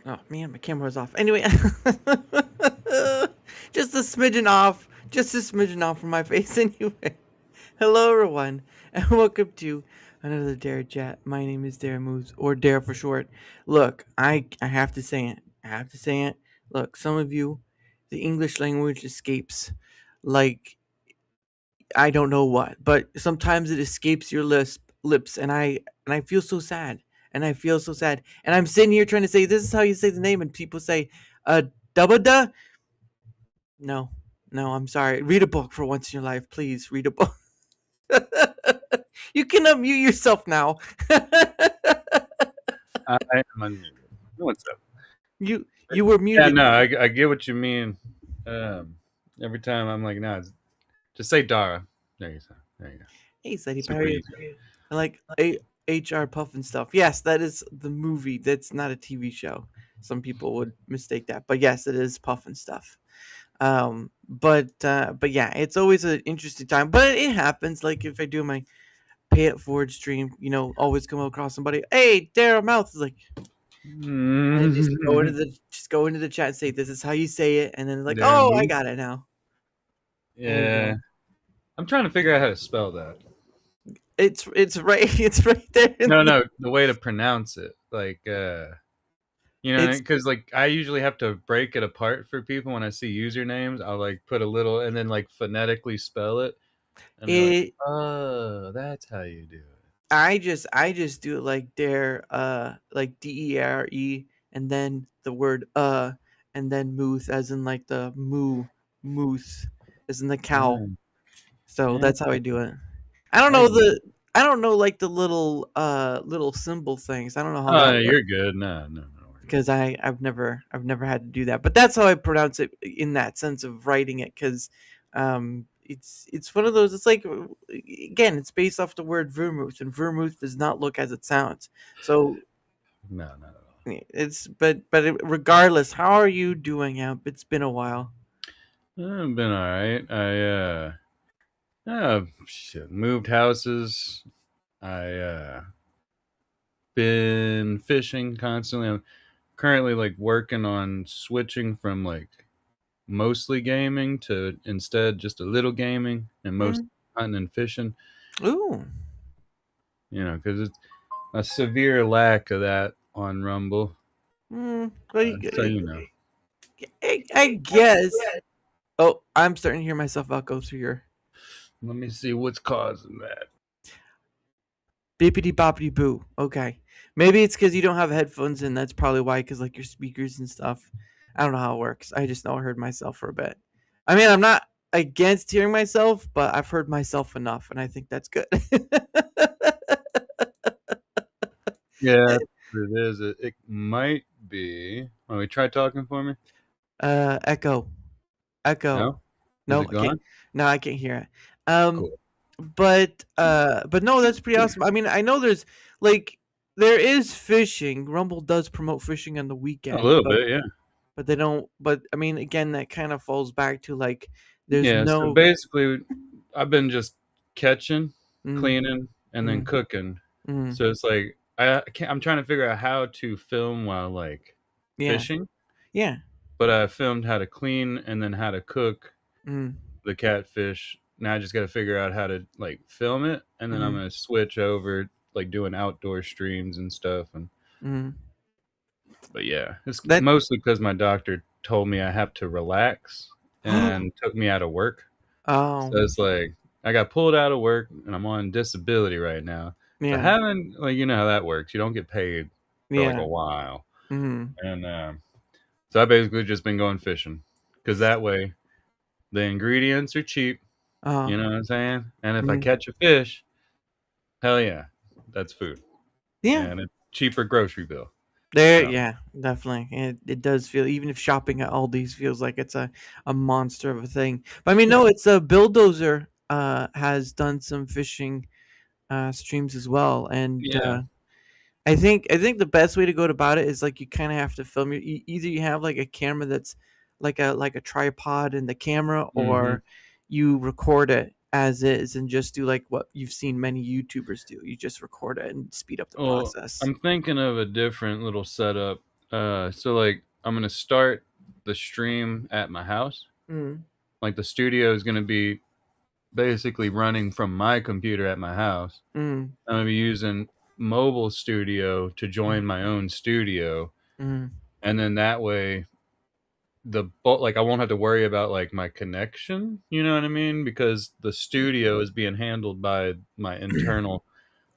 Oh man, my camera was off. Anyway, just a smidgen off. Just a smidgen off from my face. Anyway, hello everyone, and welcome to another DaraChat. My name is Dara Moves, or Dara for short. Look, I have to say it. I have to say it. Look, some of you, the English language escapes, like I don't know what, but sometimes it escapes your lips, and I feel so sad, and I feel so sad, and I'm sitting here trying to say this is how you say the name, and people say, Dubba. No, no, I'm sorry. Read a book for once in your life, please. Read a book. You can unmute yourself now. I am unmuted. What's up? You were Yeah, muted. no, I get what you mean. Every time I'm like, no, just say Dara. There you go. There you go. Hey, Sadie Super Perry. easy. I like HR Puff and stuff. Yes, that is the movie. That's not a TV show. Some people would mistake that, but yes, it is Puff and stuff. But yeah, it's always an interesting time. But it happens. Like if I do my pay it forward stream, always come across somebody. Hey, Daryl Mouth is like, and then just go into the chat and say this is how you say it, and then like, Darren oh, I Moose? got it now. There you Yeah. go. I'm trying to figure out how to spell that. It's right there. No, the way to pronounce it. Like, because like I usually have to break it apart for people when I see usernames. I'll like put a little and then like phonetically spell it. And they're like, oh, that's how you do it. I just do it like dare, like DERE, and then the word and then moose, as in like the moose, as in the cow. So Yeah. that's how I do it. I don't I know get it. I don't know like the little symbol things. I don't know how Oh, that works you're good. No. because I've never had to do that. But that's how I pronounce it in that sense of writing it, because it's one of those. It's like, again, it's based off the word vermouth, and vermouth does not look as it sounds. So No, not at all. regardless, how are you doing, Amp? It's been a while. I've been all right. Moved houses. I been fishing constantly. I'm currently like working on switching from like mostly gaming to instead just a little gaming and most hunting and fishing. Ooh. Because it's a severe lack of that on Rumble. Well, So I guess. Oh, I'm starting to hear myself go through your let me see what's causing that. bippity boppity boo. Okay. Maybe it's because you don't have headphones in. That's probably why, because like your speakers and stuff. I don't know how it works. I just know I heard myself for a bit. I mean, I'm not against hearing myself, but I've heard myself enough, and I think that's good. Yeah, it is. It might be. Want we try talking for me? Echo. No? Is No, it I can't. gone? No, I can't hear it. Cool. But no, that's pretty awesome. I mean, I know there is fishing. Rumble does promote fishing on the A weekend, little bit, yeah. but they don't. But I mean, again, that kind of falls back to like there's Yeah, so no. basically, I've been just catching, Mm, cleaning, and then mm, cooking. mm, So it's like I'm trying to figure out how to film while like yeah, fishing, yeah. but I filmed how to clean and then how to cook Mm, the catfish. Now I just got to figure out how to like film it, and then I'm mm, gonna switch over like doing outdoor streams and stuff. mm. But yeah, it's That. mostly because my doctor told me I have to relax and took me out of work. Oh, So it's like I got pulled out of work and I'm on disability right now. So I yeah, haven't, like, you know how that works. You don't get paid for like yeah. a while. Mm. And so I basically just been going fishing because that way the ingredients are cheap. Oh, You know what I'm saying? And if I mm. catch a fish, hell yeah, that's food. Yeah. And it's cheaper grocery bill. There, So yeah, definitely. It does feel, even if shopping at Aldi's feels like it's a monster of a thing. But I mean, yeah. no, it's a Bulldozer has done some fishing streams as well, and Yeah. I think the best way to go about it is like you kind of have to film your either you have like a camera that's like a tripod in the camera, Hmm. or you record it as is and just do like what you've seen many YouTubers do. You just record it and speed up the Well, process. I'm thinking of a different little setup. So like I'm gonna start the stream at my house. Mm, Like the studio is gonna be basically running from my computer at my house. mm, I'm gonna be using mobile studio to join my own studio, mm, and then that way like I won't have to worry about like my connection. You know what I mean? Because the studio is being handled by my internal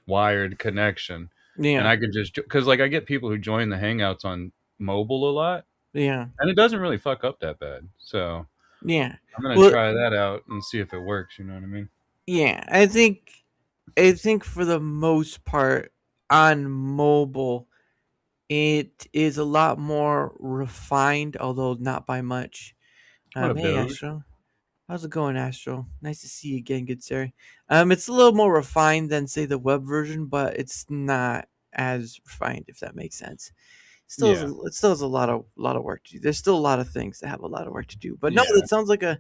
wired connection, and yeah, I could just because like I get people who join the Hangouts on mobile a lot, yeah, and it doesn't really fuck up that bad. So yeah. I'm gonna Well, try that out and see if it works. You know what I mean? yeah. I think for the most part on mobile, it is a lot more refined, although not by much. What a Hey Doge. Astro, how's it going, Astro? Nice to see you again, good sir. It's a little more refined than say the web version, but it's not as refined, if that makes sense. Yeah, It still has a lot of work to do. There's still a lot of things that have a lot of work to do. But no, yeah. it sounds like a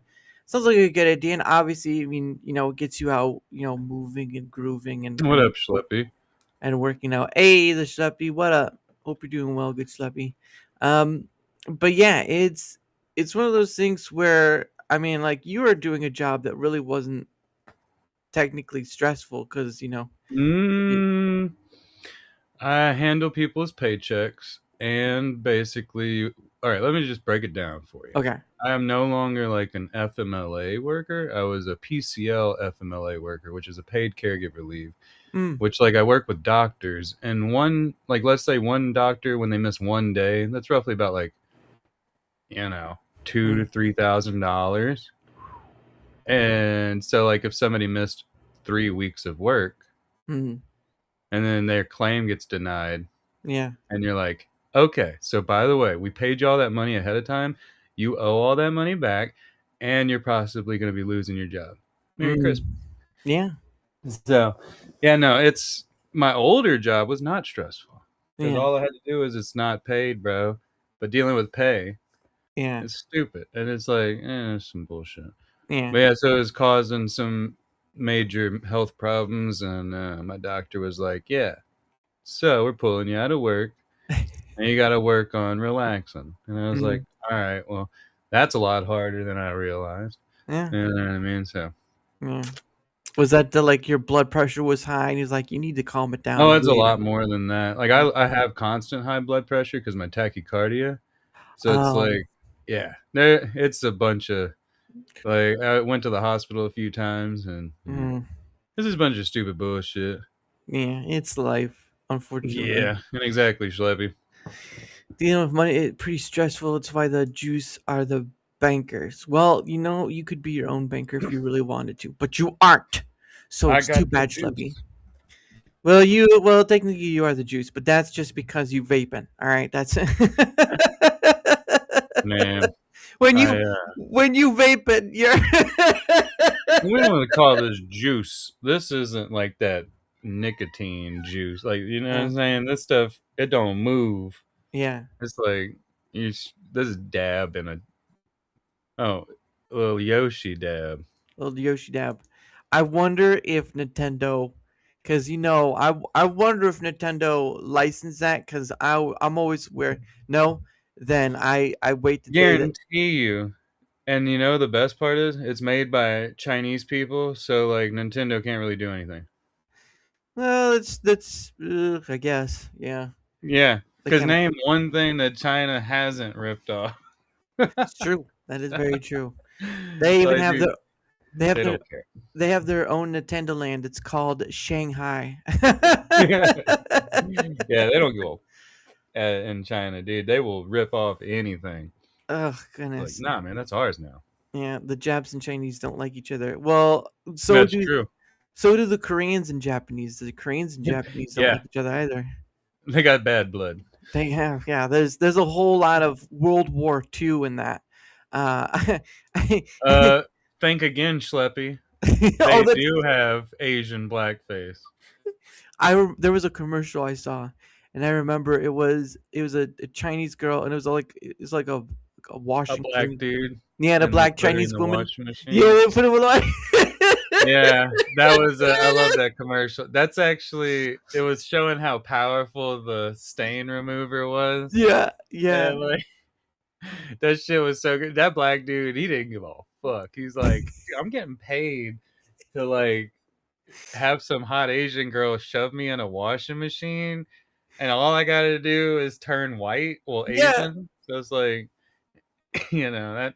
good idea. And obviously, I mean, it gets you out, moving and grooving What up, Schleppy? and working out. Hey, the Schleppy, what up? Hope you're doing well, good Schleppy. Um, but yeah, it's one of those things where I mean, like you were doing a job that really wasn't technically stressful because it, Mm, I handle people's paychecks and basically, all right, let me just break it down for you. okay. I am no longer like an FMLA worker. I was a PCL FMLA worker, which is a paid caregiver leave, Mm, which like I work with doctors and one, like let's say one doctor, when they miss one day, that's roughly about like, you know, two to mm, $3,000. And so like if somebody missed 3 weeks of work mm, and then their claim gets denied, yeah. and you're like, okay, so by the way, we paid you all that money ahead of time. You owe all that money back, and you're possibly going to be losing your job. Merry Mm, Christmas. yeah. So, yeah, no, it's my older job was not stressful because Yeah. all I had to do is it's not paid, bro. But dealing with pay Yeah. is stupid, and it's like, it's some bullshit. Yeah. But yeah, so it's causing some major health problems, and my doctor was like, yeah, so we're pulling you out of work and you got to work on relaxing. And I was like, Mm, all right, well, that's a lot harder than I realized. yeah. You know what I mean? So, Yeah. Was that the like your blood pressure was high and he's like, you need to calm it down oh, and it's a breathe? lot more than that. Like, I have constant high blood pressure because my tachycardia. So it's Oh. like, yeah, it's a bunch of, like, I went to the hospital a few times and yeah, Mm, this is a bunch of stupid bullshit. yeah, it's life, unfortunately. Yeah, exactly, Schleppy. Dealing with money it's pretty stressful. It's why the juice are the bankers. Well, you could be your own banker if you really wanted to, but you aren't. So I it's too got the bad, Schleppy. juice. Well, technically you are the juice, but that's just because you vaping. All right, that's Man, when I, you when you vape it, you're we don't want to call this juice. This isn't like that nicotine juice. Like, you know what yeah, I'm saying? This stuff, it don't move. yeah, It's like this is dab in a oh, a little Yoshi dab. little Yoshi dab. I wonder if Nintendo, because I wonder if Nintendo licensed that because I'm always where no, then I wait the day that Guarantee you. And you know the best part is it's made by Chinese people, so like Nintendo can't really do anything. well that's I guess yeah Yeah, they because kind of name one thing that China hasn't ripped off. it's true that is very true. They even Like, have dude, their they have they their don't care. they have their own Nintendo Land. It's called Shanghai. Yeah, they don't go in China, dude. They will rip off anything. Oh Like, goodness. nah, man, that's ours now. Yeah, the Japs and Chinese don't like each other. Well, That's true. so do the Koreans and Japanese. The Koreans and Japanese don't Yeah, like each other either. they got bad blood. They have, yeah. There's a whole lot of World War II in that. Uh, Uh, think again, Schleppy. oh, They that's do have Asian blackface. there was a commercial I saw, and I remember it was a Chinese girl, and it was like a A black Washington. dude, Yeah, the and they black put it in Chinese the woman. washing Yeah, machine. they put it with Yeah, that was. I love that commercial. That's actually. It was showing how powerful the stain remover was, Yeah, yeah. and like that shit was so good. That black dude, he didn't give a fuck. He's like, I'm getting paid to like have some hot Asian girl shove me in a washing machine, and all I got to do is turn white, well, Yeah. Asian. So it's like, that.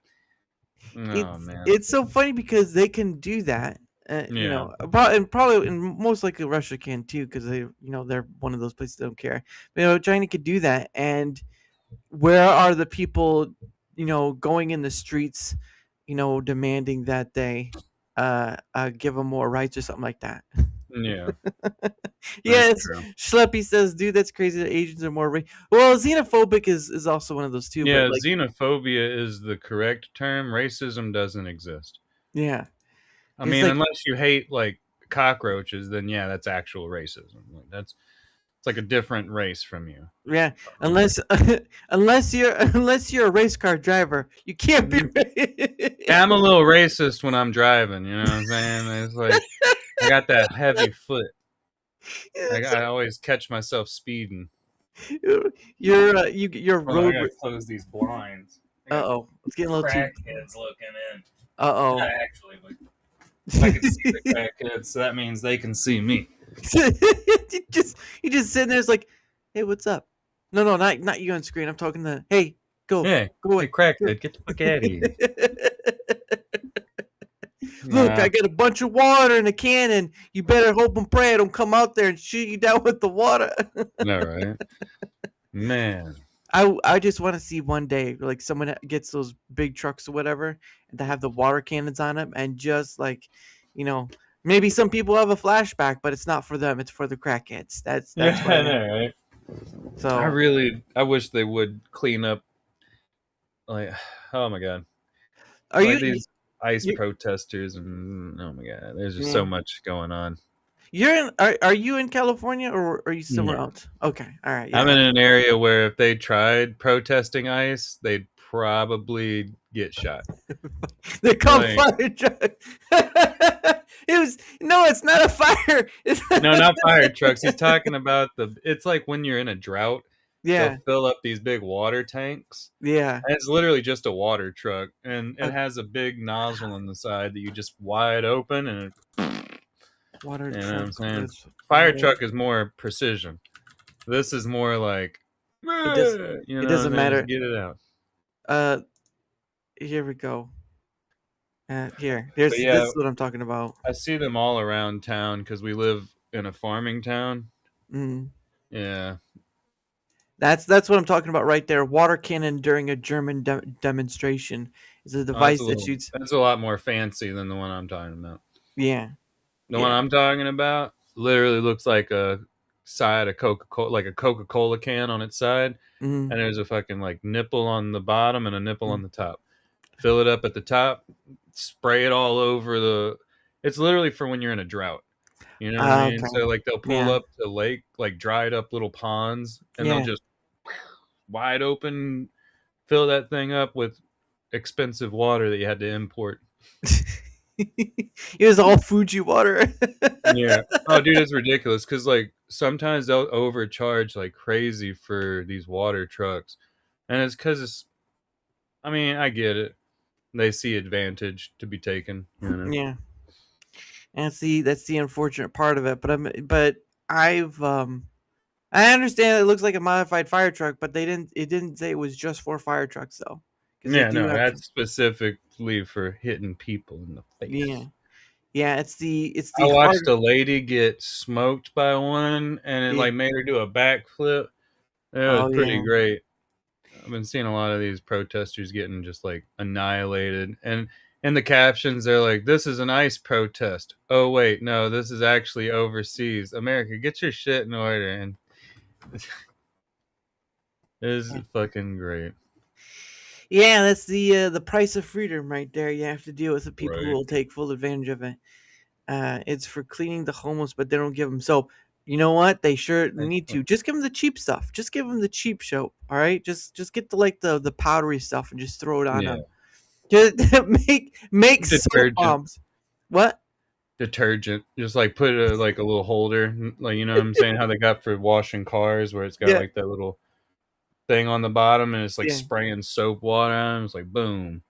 Oh man, It's so funny because they can do that. yeah, And probably and most likely Russia can too because they're one of those places that don't care. But, China could do that, and where are the people, going in the streets, demanding that they give them more rights or something like that? yeah, that's Yes, true. Schleppy says, "Dude, that's crazy that Asians are more well." Xenophobic is also one of those too, but Yeah, like, xenophobia is the correct term. Racism doesn't exist. yeah, I it's mean, like, unless you hate like cockroaches, then yeah, that's actual racism. Like that's it's like a different race from you. yeah, Um, unless unless you're a race car driver, you can't be. yeah, I'm a little racist when I'm driving. You know what I'm saying? It's like I got that heavy foot. I always catch myself speeding. You're Hold on, I road. gotta close these blinds. I Uh got oh, it's getting a little too. crackheads looking in. Uh Not oh. actually, but I can see the crackheads, so that means they can see me. you just sitting there. It's like, hey, what's up? No, no, not you on screen. I'm talking to. Hey, go, Hey, go hey, away. crackhead, get the fuck out of here. Look, Yeah, I got a bunch of water in a cannon. You better hope and pray I don't come out there and shoot you down with the water. no, right? Man. I just want to see one day like someone gets those big trucks or whatever and to have the water cannons on them and just like, you know, maybe some people have a flashback, but it's not for them. It's for the crackheads. That's Yeah, what I I meant. know, right? So I wish they would clean up, like, oh my god, are like you? these ICE You protesters, and oh my god, there's just yeah. so much going on. You're in? Are you in California or are you somewhere Yeah, else? Okay, all right, I'm yeah. in an area where if they tried protesting ICE, they'd probably get shot. They call Like, fire truck. It was no, it's not a fire. It's no, not fire trucks. He's talking about it's like when you're in a drought, they'll yeah, fill up these big water tanks. yeah. And it's literally just a water truck, and it A has a big nozzle on the side that you just wide open, and water you know what truck I'm saying? with Fire fire. truck is more precision. This is more like, It does. you It know what I'm doesn't saying? Just matter. get it out. Uh, here we go. Here. But This yeah, is what I'm talking about. I see them all around town because we live in a farming town. Mm. Yeah. That's what I'm talking about right there. Water cannon during a German demonstration is a Oh, device that shoots. that's a lot more fancy than the one I'm talking about. Yeah, The one yeah. I'm talking about literally looks like a side of Coca-Cola, like a Coca-Cola can on its side, Mm, and there's a fucking like nipple on the bottom and a nipple mm. on the top. Fill it up at the top, spray it all over the. It's literally for when you're in a drought. You know what I mean? Okay. So like they'll pull Yeah, up to lake, like dried up little ponds, and they'll yeah. just wide open fill that thing up with expensive water that you had to import. It was all Fuji water. Yeah. Oh, dude, it's ridiculous because like sometimes they'll overcharge like crazy for these water trucks, and it's because it's. I mean, I get it. They see advantage to be taken. You know. Yeah, and that's the unfortunate part of it. But I've I understand it looks like a modified fire truck, but it didn't say it was just for fire trucks though, because they Yeah, do no, have that's specifically for hitting people in the yeah, face. yeah. It's the I watched hard a lady get smoked by one, and it yeah. like made her do a backflip. It was Oh pretty yeah. great. I've been seeing a lot of these protesters getting just like annihilated, and in the captions they're like, "This is an ICE protest." Oh wait, no, this is actually overseas. America, get your shit in order, and it is fucking great. Yeah, that's the price of freedom right there. You have to deal with the people who Right. will take full advantage of it. It's for cleaning the homeless, but they don't give them. So you know what? They sure need to. Just give them the cheap stuff. Just give them the cheap soap. All right. Just get the powdery stuff and just throw it on Yeah. them. Just make soap Detergent. bombs. What? detergent. Just like put a like a little holder, like you know what I'm saying? How they got for washing cars, where it's got Yeah, like that little thing on the bottom, and it's like yeah. spraying soap water on. It's like boom,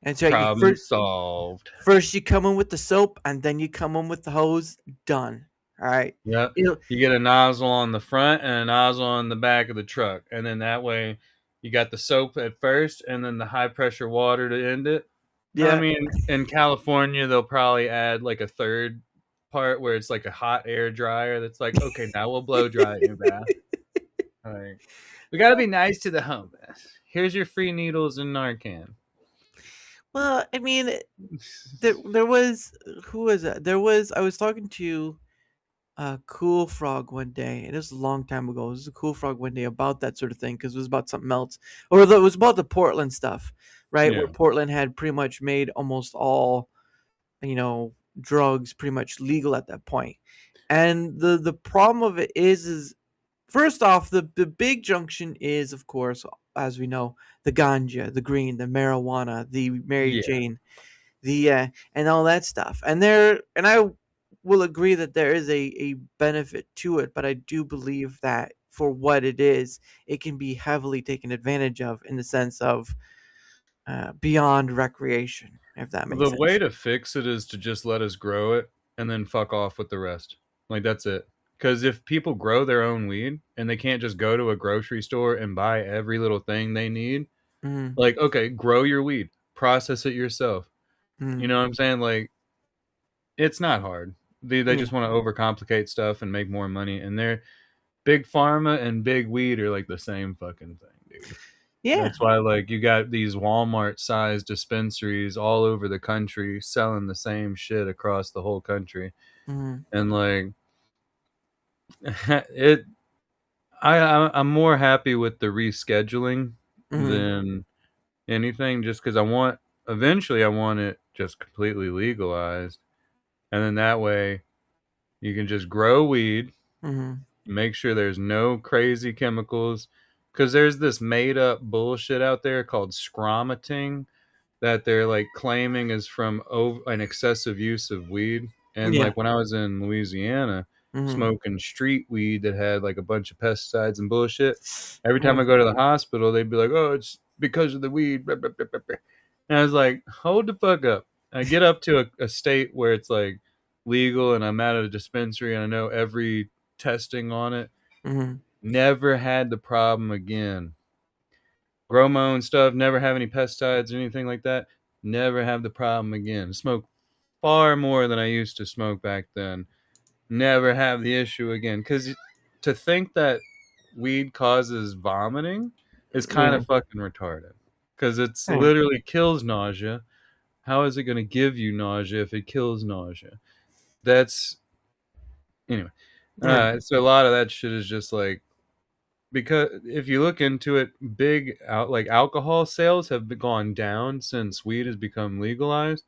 And so you problem solved. first you come in with the soap, and then you come in with the hose. Done. All right. Yep. It'll, You get a nozzle on the front and a nozzle on the back of the truck, and then that way you got the soap at first, and then the high pressure water to end it. I yeah. mean, in California, they'll probably add like a third part where it's like a hot air dryer that's like, okay, now we'll blow dry your bath. Like, we got to be nice to the homeless. Here's your free needles and Narcan. Well, I mean, there was who was that? There was I was talking to Cool Frog one day, and it was a long time ago. It was a Cool Frog one day about that sort of thing because it was about something else, or it was about the Portland stuff, right? Where Yeah. Portland had pretty much made almost all drugs pretty much legal at that point. And the problem of it is first off, the big junction is, of course, as we know, the ganja, the green, the marijuana, the Mary Yeah. Jane, the and all that stuff. And I will agree that there is a benefit to it, but I do believe that for what it is, it can be heavily taken advantage of in the sense of beyond recreation, if that makes The way sense. to fix it is to just let us grow it and then fuck off with the rest. Like, that's it. Because if people grow their own weed and they can't just go to a grocery store and buy every little thing they need, Mm, like, okay, grow your weed, process it yourself. You mm, know what I'm saying? Like, it's not hard. They yeah, just want to overcomplicate stuff and make more money. And they're big pharma and big weed are like the same fucking thing, dude. yeah. That's why, like, you got these Walmart-sized dispensaries all over the country selling the same shit across the whole country, Mm, and like, it. I'm more happy with the rescheduling mm, than anything, just because eventually I want it just completely legalized, and then that way you can just grow weed, mm, make sure there's no crazy chemicals, because there's this made up bullshit out there called scromating that they're like claiming is from an excessive use of weed. And yeah. like when I was in Louisiana Mm, smoking street weed that had like a bunch of pesticides and bullshit, every time mm, I go to the hospital, they'd be like, "Oh, it's because of the weed." Blah, blah, blah, blah, blah. And I was like, "Hold the fuck up." I get up to a state where it's like legal and I'm at a dispensary and I know every testing on it. mm, Never had the problem again. Grow my own stuff, never have any pesticides or anything like that. Never have the problem again. Smoke far more than I used to smoke back then. Never have the issue again. Because to think that weed causes vomiting is kind yeah. of fucking retarded. Because it's Yeah. literally kills nausea. How is it going to give you nausea if it kills nausea? That's anyway. Yeah. So a lot of that shit is just like, because if you look into it, like alcohol sales have gone down since weed has become legalized,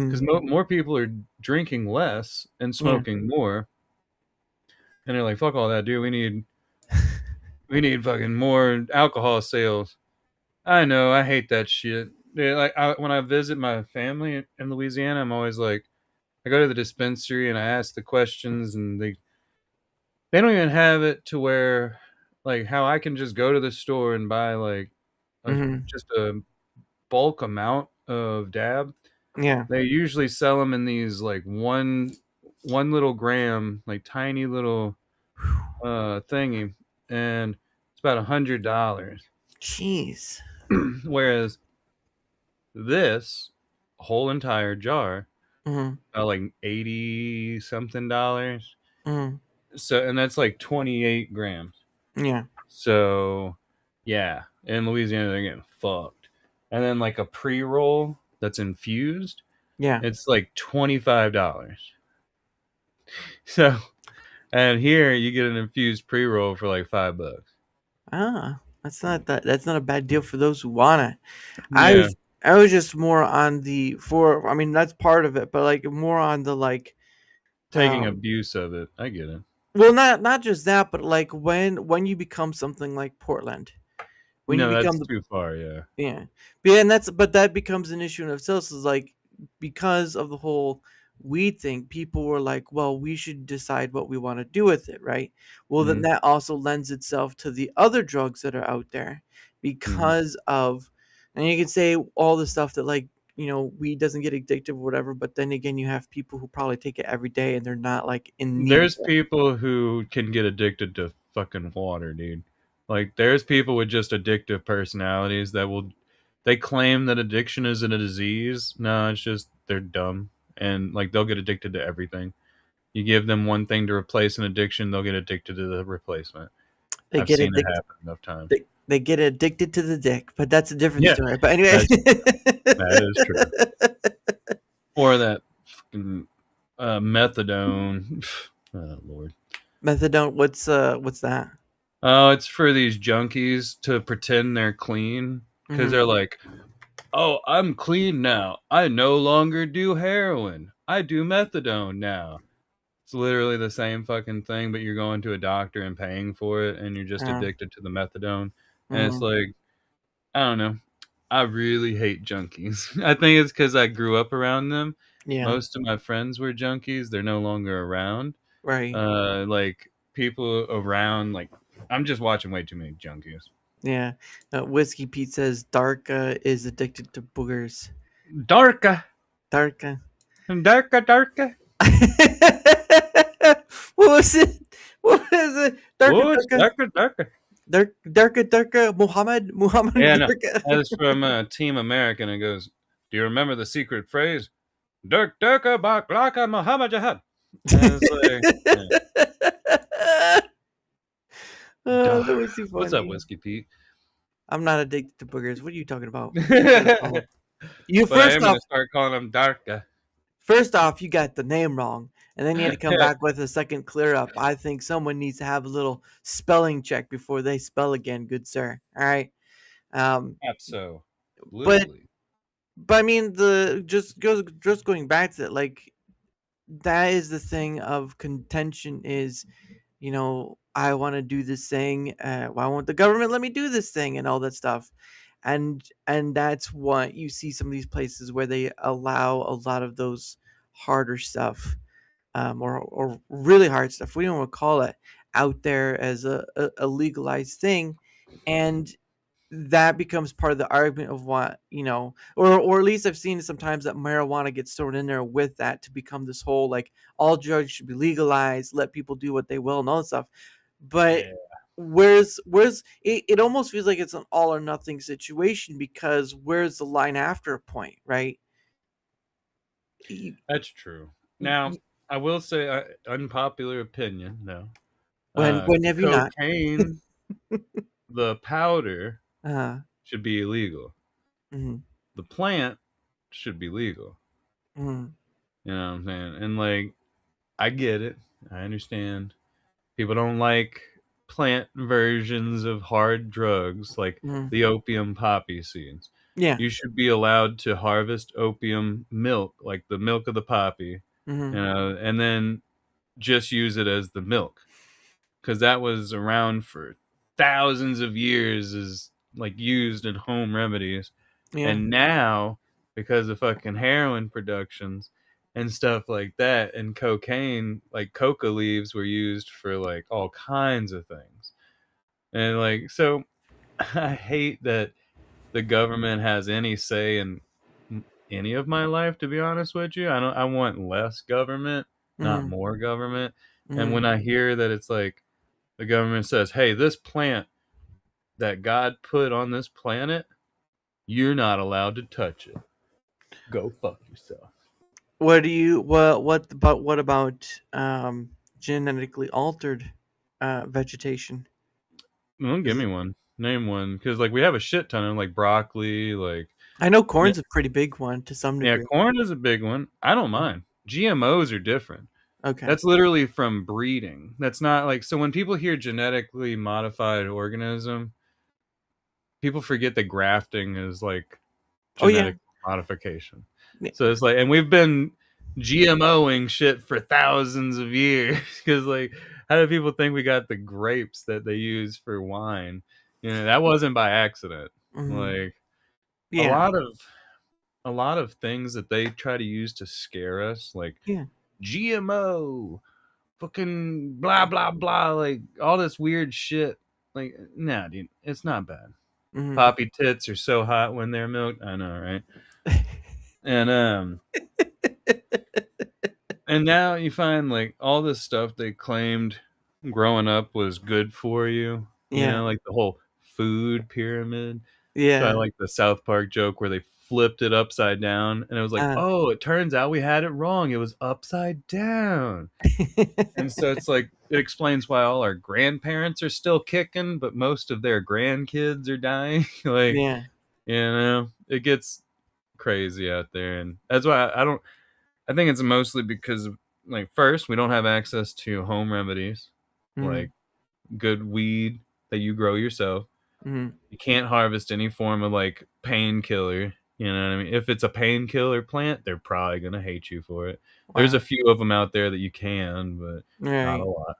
because Mm, more people are drinking less and yeah. smoking more, and they're like, "Fuck all that, dude. We need fucking more alcohol sales." I know, I hate that shit. Yeah, like when I visit my family in Louisiana, I'm always like, I go to the dispensary and I ask the questions, and they don't even have it to where like how I can just go to the store and buy like a Mm, just a bulk amount of dab. yeah. They usually sell them in these like one little gram, like tiny little thingy, and it's about $100. Jeez. Whereas this whole entire jar, Mm, like 80 something dollars. mm, So, and that's like 28 grams. yeah. So, yeah, in Louisiana they're getting fucked. And then like a pre-roll that's infused, Yeah. it's like $25. So, and here you get an infused pre-roll for like $5. Ah, that's not a bad deal for those who want it. I Yeah, was I was just more on the for I mean that's part of it, but like more on the like taking um abuse of it. I get it. well not just that, but like when you become something like Portland, when you No, become that's the too far. Yeah, yeah. Yeah, and that becomes an issue in itself is like because of the whole we think, people were like, well, we should decide what we want to do with it, right? Well, then Mm-hmm. that also lends itself to the other drugs that are out there Mm-hmm. because of, and you can say all the stuff that, like, weed doesn't get addictive or whatever, but then again, you have people who probably take it every day and they're not like in need of There's it. people who can get addicted to fucking water, dude. Like, there's people with just addictive personalities that will. They claim that addiction isn't a disease. No, it's just they're dumb, and like they'll get addicted to everything. You give them one thing to replace an addiction, they'll get addicted to the replacement. They I've get seen it addicted. happen enough times. They get addicted to the dick, but that's a different Yeah, story. But anyway, that's that is true. Or that fucking methadone. Oh Lord. methadone. What's that? Oh, it's for these junkies to pretend they're clean because Hmm. they're like, "Oh, I'm clean now. I no longer do heroin. I do methadone now." It's literally the same fucking thing, but you're going to a doctor and paying for it, and you're just addicted to the methadone. And it's Mm, like, I don't know. I really hate junkies. I think it's because I grew up around them. yeah, Most of my friends were junkies. They're no longer around. right. Like people around, like I'm just watching way too many junkies. Yeah. Whiskey Pete says Darka is addicted to boogers. Darka, Darka. darka, darka. What was it? What was it? Darka, Oh, it's Darka. darka, darka. Darka, Darka. Muhammad Yeah, no, Darka. that is from Team American. It goes, "Do you remember the secret phrase? Dirk, Dirka, Bak, Laka, Muhammad Jahad." And it's like, yeah. Oh, that was too What's up, funny. Whiskey Pete? I'm not addicted to boogers. What are you talking about? But You I first am going off, to start calling him Darka. you got the name wrong, and then you had to come back with a second clear up. I think someone needs to have a little spelling check before they spell again, good sir. All right. Um, but Absolutely. I mean, the just going back to it, like that is the thing of contention is, I want to do this thing. Why won't the government let me do this thing and all that stuff? And that's what you see some of these places where they allow a lot of those harder stuff, or really hard stuff. We don't want to call it out there as a legalized thing, and that becomes part of the argument of what or at least I've seen it sometimes that marijuana gets thrown in there with that to become this whole like all drugs should be legalized, let people do what they will and all that stuff. But Yeah, where's it almost feels like it's an all or nothing situation, because where's the line after a point, right? You- that's true. you- Now, you- I will say, unpopular opinion, no. when have you not? Cocaine, the powder, uh should be illegal. mm, The plant should be legal. mm, You know what I'm saying? And like, I get it. I understand. People don't like plant versions of hard drugs like mm, the opium poppy seeds. yeah. You should be allowed to harvest opium milk, like the milk of the poppy, Mm-hmm. and then just use it as the milk, because that was around for thousands of years as like used in home remedies. Yeah. And now, because of fucking heroin productions and stuff like that and cocaine, like coca leaves were used for like all kinds of things. And like, so I hate that the government has any say in any of my life, to be honest with you. I want less government, not Mm-hmm. more government. And Mm-hmm. when I hear that it's like the government says, "Hey, this plant that God put on this planet, you're not allowed to touch it. Go fuck yourself." What do you what about genetically altered vegetation? Well, give Is me one. Name one, because like we have a shit ton of like broccoli, like I know yeah, corn's a pretty big one to some yeah, degree. corn is a big one. I don't mind. GMOs are different. Okay. That's literally from breeding. That's not like, so when people hear genetically modified organism, people forget that grafting is like Oh yeah. genetic modification. Yeah. So it's like, and we've been GMOing shit for thousands of years because like, how do people think we got the grapes that they use for wine? You know, that wasn't by accident. Hmm. Like a Yeah. lot of a lot of things that they try to use to scare us, like Yeah. GMO, fucking blah blah blah, like all this weird shit. Like, nah, dude, it's not bad. Mm-hmm. Poppy tits are so hot when they're milked. I know, right? And and now you find like all this stuff they claimed growing up was good for you. You Yeah. know, like the whole food pyramid. So I Yeah. like the South Park joke where they flipped it upside down, and it was like, Uh, oh, it turns out we had it wrong. It was upside down. And so it's like it explains why all our grandparents are still kicking, but most of their grandkids are dying. Like, yeah. it gets crazy out there, and that's why I don't. I think it's mostly because, like, first we don't have access to home remedies, Mm-hmm. like good weed that you grow yourself. Mm-hmm. You can't harvest any form of like painkiller. You know what I mean? If it's a painkiller plant, they're probably gonna hate you for it. There's a Wow. few of them out there that you can, but not a Right.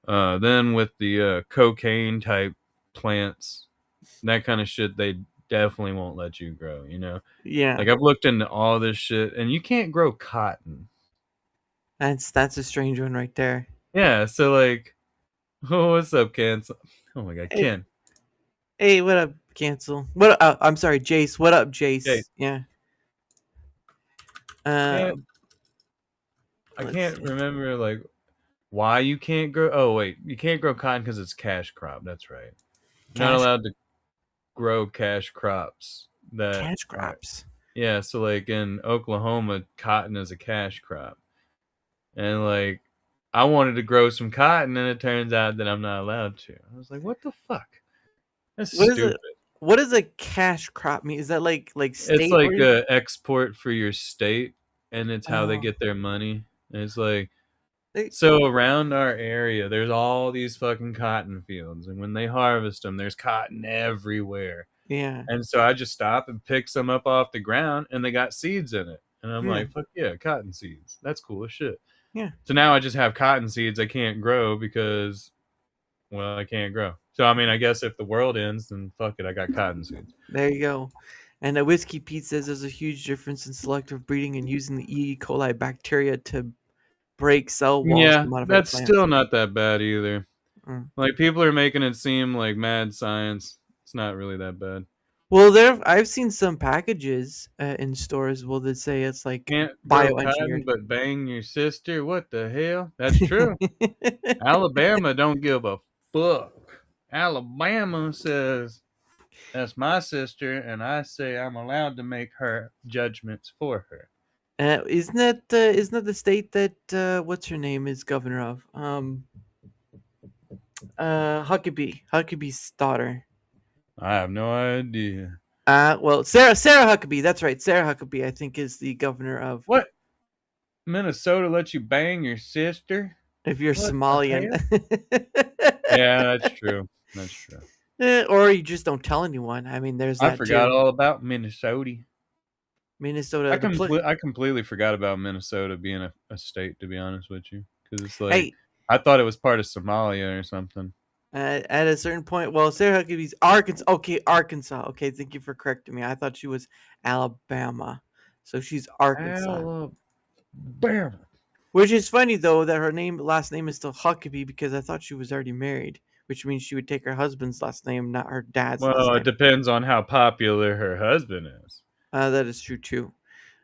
lot. Then with the cocaine type plants, that kind of shit, they definitely won't let you grow. Yeah. Like I've looked into all this shit, and you can't grow cotton. That's a strange one right there. Yeah, so like, oh, what's up, Ken? Oh my god, Hey, Ken. hey, what up, Cancel? What? I'm sorry, Jace. What up, Hey, Jace? Yeah. can't Uh, I let's can't see. remember like why you can't grow. Oh wait, you can't grow cotton because it's cash crop. That's right. You're not Cash allowed to grow cash crops that cash are. crops. Yeah, so like in Oklahoma, cotton is a cash crop. And like I wanted to grow some cotton and it turns out that I'm not allowed to. I was like, what the fuck? That's What is it? stupid. What does a cash crop mean? Is that like It's state like or? a export for your state, and it's how they Oh, get their money. And it's like, they, so around our area, there's all these fucking cotton fields, and when they harvest them, there's cotton everywhere. yeah, And so I just stop and pick some up off the ground, and they got seeds in it. And I'm yeah, like, fuck yeah, cotton seeds. That's cool as shit. yeah. So now I just have cotton seeds I can't grow because, well, I can't grow. So I mean, I guess if the world ends, then fuck it, I got cotton seeds. There you go. And the Whiskey Pete says there's a huge difference in selective breeding and using the E. coli bacteria to break cell walls Yeah, to modify that's plants. still not that bad either. Mm. Like people are making it seem like mad science. It's not really that bad. Well, I've seen some packages in stores. Will they say it's like Can't grow cotton bioengineered? but bang your sister. What the hell? That's true. Alabama don't give a fuck. Alabama says that's my sister, and I say I'm allowed to make her judgments for her. Isn't that the state that what's her name is governor of? Huckabee's daughter. I have no idea. Well, Sarah Huckabee. That's right, Sarah Huckabee. I think is the governor of. What? Minnesota lets you bang your sister? If you're What the Somalian, hell? Yeah, that's true. That's true. Or you just don't tell anyone. I mean, there's I that forgot too. all about Minnesota. Minnesota, the play. I completely forgot about Minnesota being a state, to be honest with you, because it's like Hey, I thought it was part of Somalia or something. at a certain point, well, Sarah Huckabee's Arkansas. Okay, Arkansas. Okay, thank you for correcting me. I thought she was Alabama, so she's Arkansas. Alabama. Which is funny though that her last name is still Huckabee because I thought she was already married, which means she would take her husband's last name, not her dad's last Well, it name. depends on how popular her husband is. That is true too.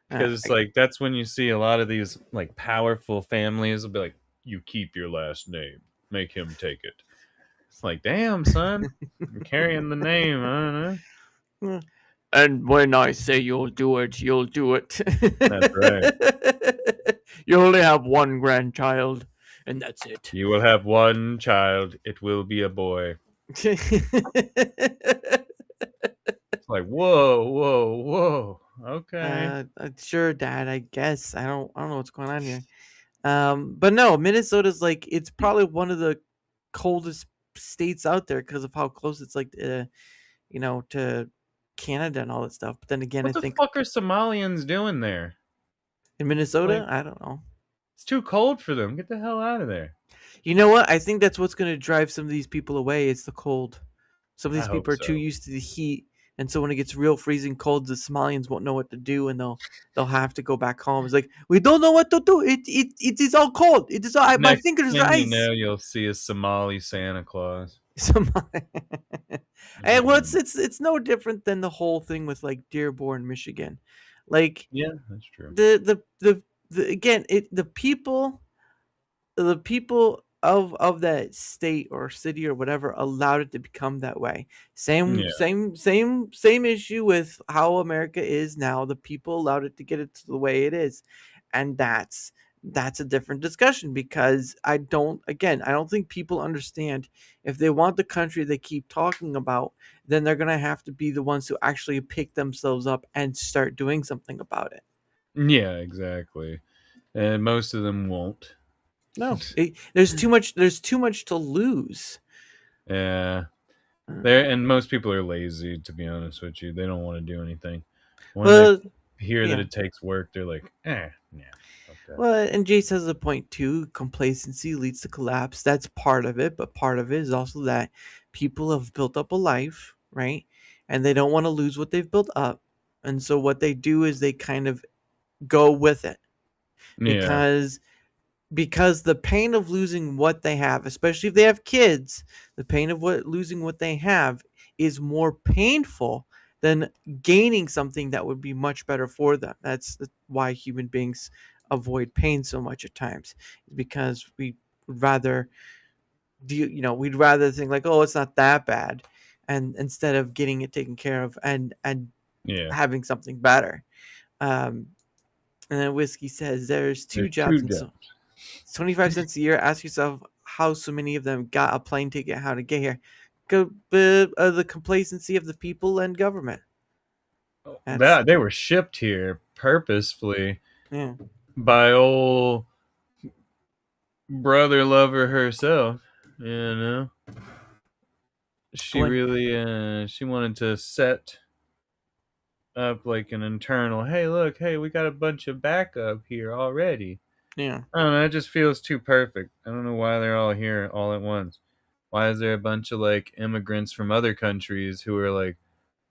Because it's I, like that's when you see a lot of these like powerful families will be like, "You keep your last name, make him take it." It's like, damn, son, you're carrying the name. I don't know. and when I say you'll do it, you'll do it. That's right. You only have one grandchild, and that's it. You will have one child. It will be a boy. It's like, whoa, whoa, whoa. Okay. Sure, Dad. I guess I don't know what's going on here. But no, Minnesota's like it's probably one of the coldest states out there because of how close it's like, to Canada and all that stuff. But then again, I What the think fuck are Somalians doing there? in Minnesota, Like, I don't know. it's too cold for them. Get the hell out of there. You know what? I think that's what's going to drive some of these people away. It's the cold. Some of I these hope people are too so. used to the heat And so when it gets real freezing cold, the Somalians won't know what to do, and they'll have to go back home. It's like, we don't know what to do. It is all cold. It is all, my Next fingers are thing you ice. know, you'll see a Somali Santa Claus. Somali. It's And like, well, it's no different than the whole thing with like Dearborn, Michigan. Like yeah, that's true. the again, the people of that state or city or whatever allowed it to become that way. Same Yeah, same same same issue with how America is now. The people allowed it to get it to the way it is, and that's a different discussion, because I don't think people understand, if they want the country they keep talking about, then they're going to have to be the ones who actually pick themselves up and start doing something about it. yeah, exactly. And most of them won't. No, there's too much to lose. Yeah, Uh, there, and most people are lazy. To be honest with you, they don't want to do anything. When they well, hear that yeah. it takes work, they're like, yeah, okay, Well, and Jace has a point too. Complacency leads to collapse. That's part of it, but part of it is also that people have built up a life, right? And they don't want to lose what they've built up. And so what they do is they kind of go with it, yeah, because the pain of losing what they have, especially if they have kids, the pain of losing what they have is more painful than gaining something that would be much better for them. That's why human beings avoid pain so much at times, because we would rather we'd rather think like, oh, it's not that bad, and instead of getting it taken care of and yeah. having something better. um and then Whiskey says there's two There's two jobs, and jobs. so it's 25 cents a year. Ask yourself how so many of them got a plane ticket, how to get here. The complacency of the people and government. That's That they were shipped here purposefully yeah. by old brother lover herself. You know, she When really she wanted to set up like an internal. Hey, look, hey, we got a bunch of backup here already. yeah, I don't know. It just feels too perfect. I don't know why they're all here all at once. Why is there a bunch of like immigrants from other countries who are like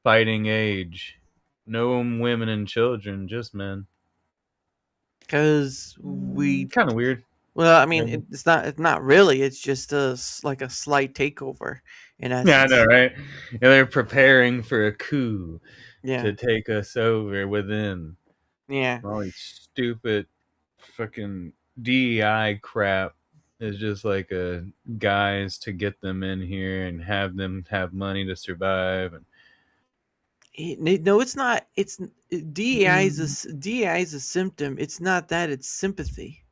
fighting age? No women and children, just men. because we Kind of weird. well, I mean, Maybe. it's not really. It's just like a slight takeover, in Yeah, I know, essence. right? Yeah, they're preparing for a coup Yeah, to take us over within. yeah. All these stupid fucking DEI crap is just like a guise to get them in here and have them have money to survive. And No, it's not. DEI is Mm, DEI is a symptom. It's not that. It's sympathy.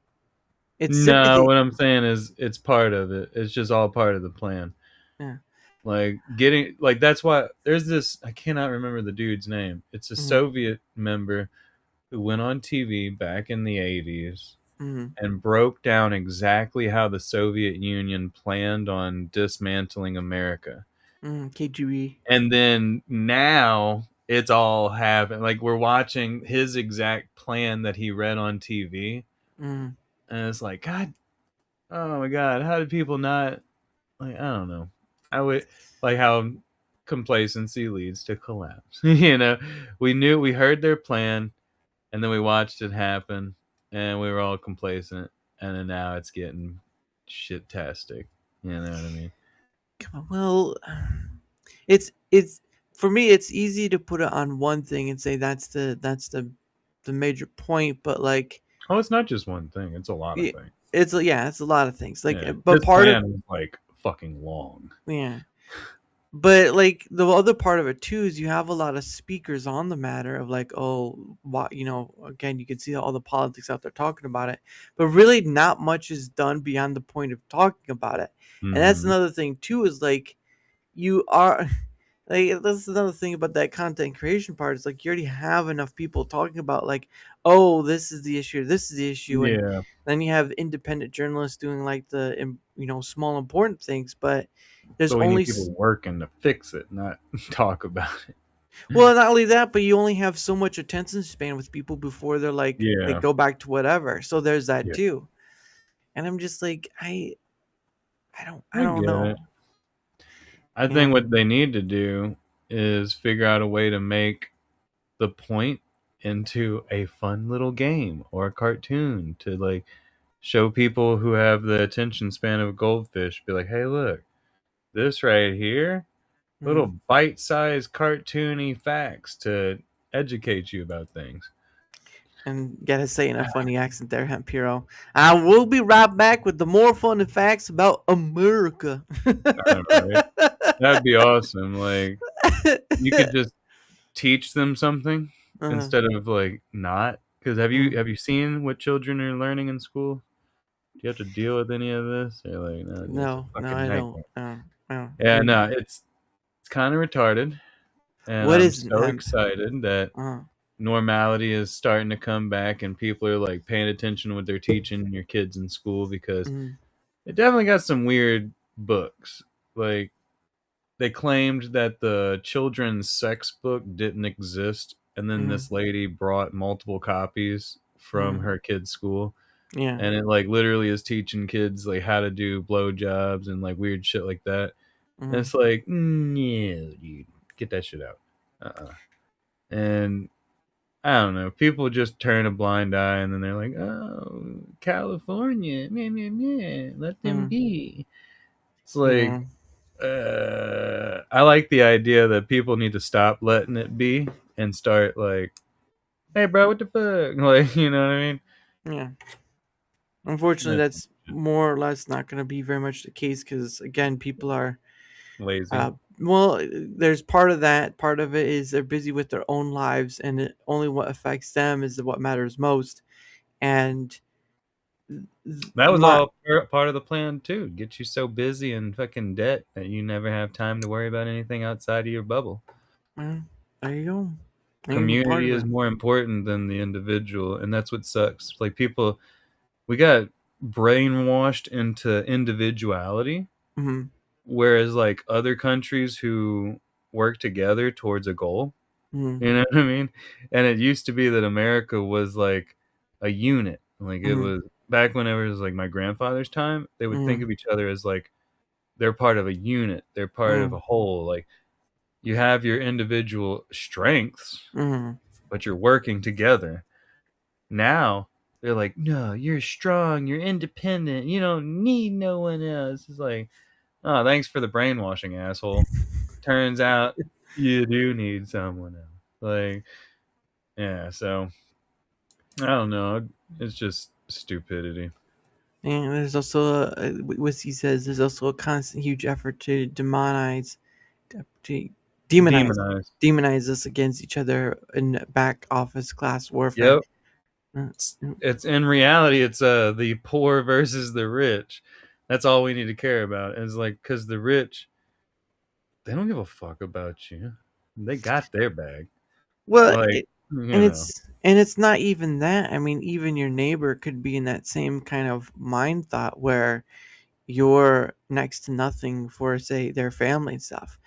It's no, sympathy. what I'm saying is it's part of it. It's just all part of the plan. Yeah. Like getting like that's why there's this I cannot remember the dude's name. It's a Hmm. Soviet member who went on TV back in the 80s Hmm. and broke down exactly how the Soviet Union planned on dismantling America. KGB. And then now it's all happened. Like we're watching his exact plan that he read on TV. Mm. And it's like, God, oh my God, how did people not like I don't know. I would like how complacency leads to collapse. We heard their plan and then we watched it happen and we were all complacent and then now it's getting shit-tastic. You know what I mean? Well, it's for me. It's easy to put it on one thing and say that's the major point, but like, Oh, it's not just one thing, it's a lot of yeah, things. it's a lot of things. Like, Yeah. but This part of plan is like fucking long. yeah. But like the other part of it too is you have a lot of speakers on the matter of like, oh, what again, you can see all the politics out there talking about it, but really not much is done beyond the point of talking about it. And that's Mhm. another thing too, is like, you are like, that's another thing about that content creation part, is like, you already have enough people talking about like, oh, this is the issue, this is the issue, and Yeah. then you have independent journalists doing like the small important things, but there's But we only need people working to fix it, not talk about it. well, not only that, but you only have so much attention span with people before they're like they Yeah. go back to whatever. So there's that Yeah. too. And I'm just like, I don't I I don't get it. know. I think Yeah. what they need to do is figure out a way to make the point into a fun little game or a cartoon to like show people who have the attention span of a goldfish, be like, hey, look, this right here, little Mm. bite-sized cartoony facts to educate you about things. And gotta say in a funny accent there, Hemphero. I will be right back with the more fun facts about America. I know, right? That'd be awesome. Like, you could just teach them something uh, instead of like not. Because mm, have you seen what children are learning in school? Do you have to deal with any of this? You're like, no, dude, it's a no, fucking I don't. nightmare. No. Yeah, no, it's kind of retarded, and What I'm is so hemp? excited that Uh, normality is starting to come back, and people are like paying attention to what they're teaching your kids in school because mm, it definitely got some weird books. Like they claimed that the children's sex book didn't exist, and then mm, this lady brought multiple copies from mm, her kid's school, yeah. and it like literally is teaching kids like how to do blowjobs and like weird shit like that. And Mm, it's like, no, dude, get that shit out. And I don't know. People just turn a blind eye, and then they're like, "Oh, California, meh, meh, meh, let them mm, be." It's like, yeah. I like the idea that people need to stop letting it be and start like, "Hey, bro, what the fuck?" Like, you know what I mean? Yeah. Unfortunately, That's that's more or less not going to be very much the case because, again, people are, lazy. well, there's part of that. Part of it is they're busy with their own lives, and only what affects them is what matters most. And That was my, all part of the plan too. Get you so busy and fucking debt that you never have time to worry about anything outside of your bubble. there you go. Maybe part Community of is it. more important than the individual, and that's what sucks. Like people, we got brainwashed into individuality, Mm-hmm. whereas like other countries who work together towards a goal, Mm-hmm. you know what I mean? And it used to be that America was like a unit. Like it Mm-hmm. was back whenever it was like my grandfather's time, they would think Mm-hmm. of each other as like they're part of a unit, they're part of a whole. Like you have your individual strengths, Mm-hmm. but you're working together. Now they're like, no, you're strong, you're independent, you don't need no one else. It's like, oh, thanks for the brainwashing, asshole. Turns out you do need someone else. Like, yeah, so I don't know. It's just stupidity. And there's also what he says. There's also a constant, huge effort to to demonize, Demonized. demonize us against each other in back office class warfare. Yep. Uh, It's in reality, it's the poor versus the rich. That's all we need to care about. It's like because the rich, they don't give a fuck about you. They got their bag. Well, Like, you know. and it's not even that. I mean, even your neighbor could be in that same kind of mind thought where you're next to nothing for, say, their family and stuff.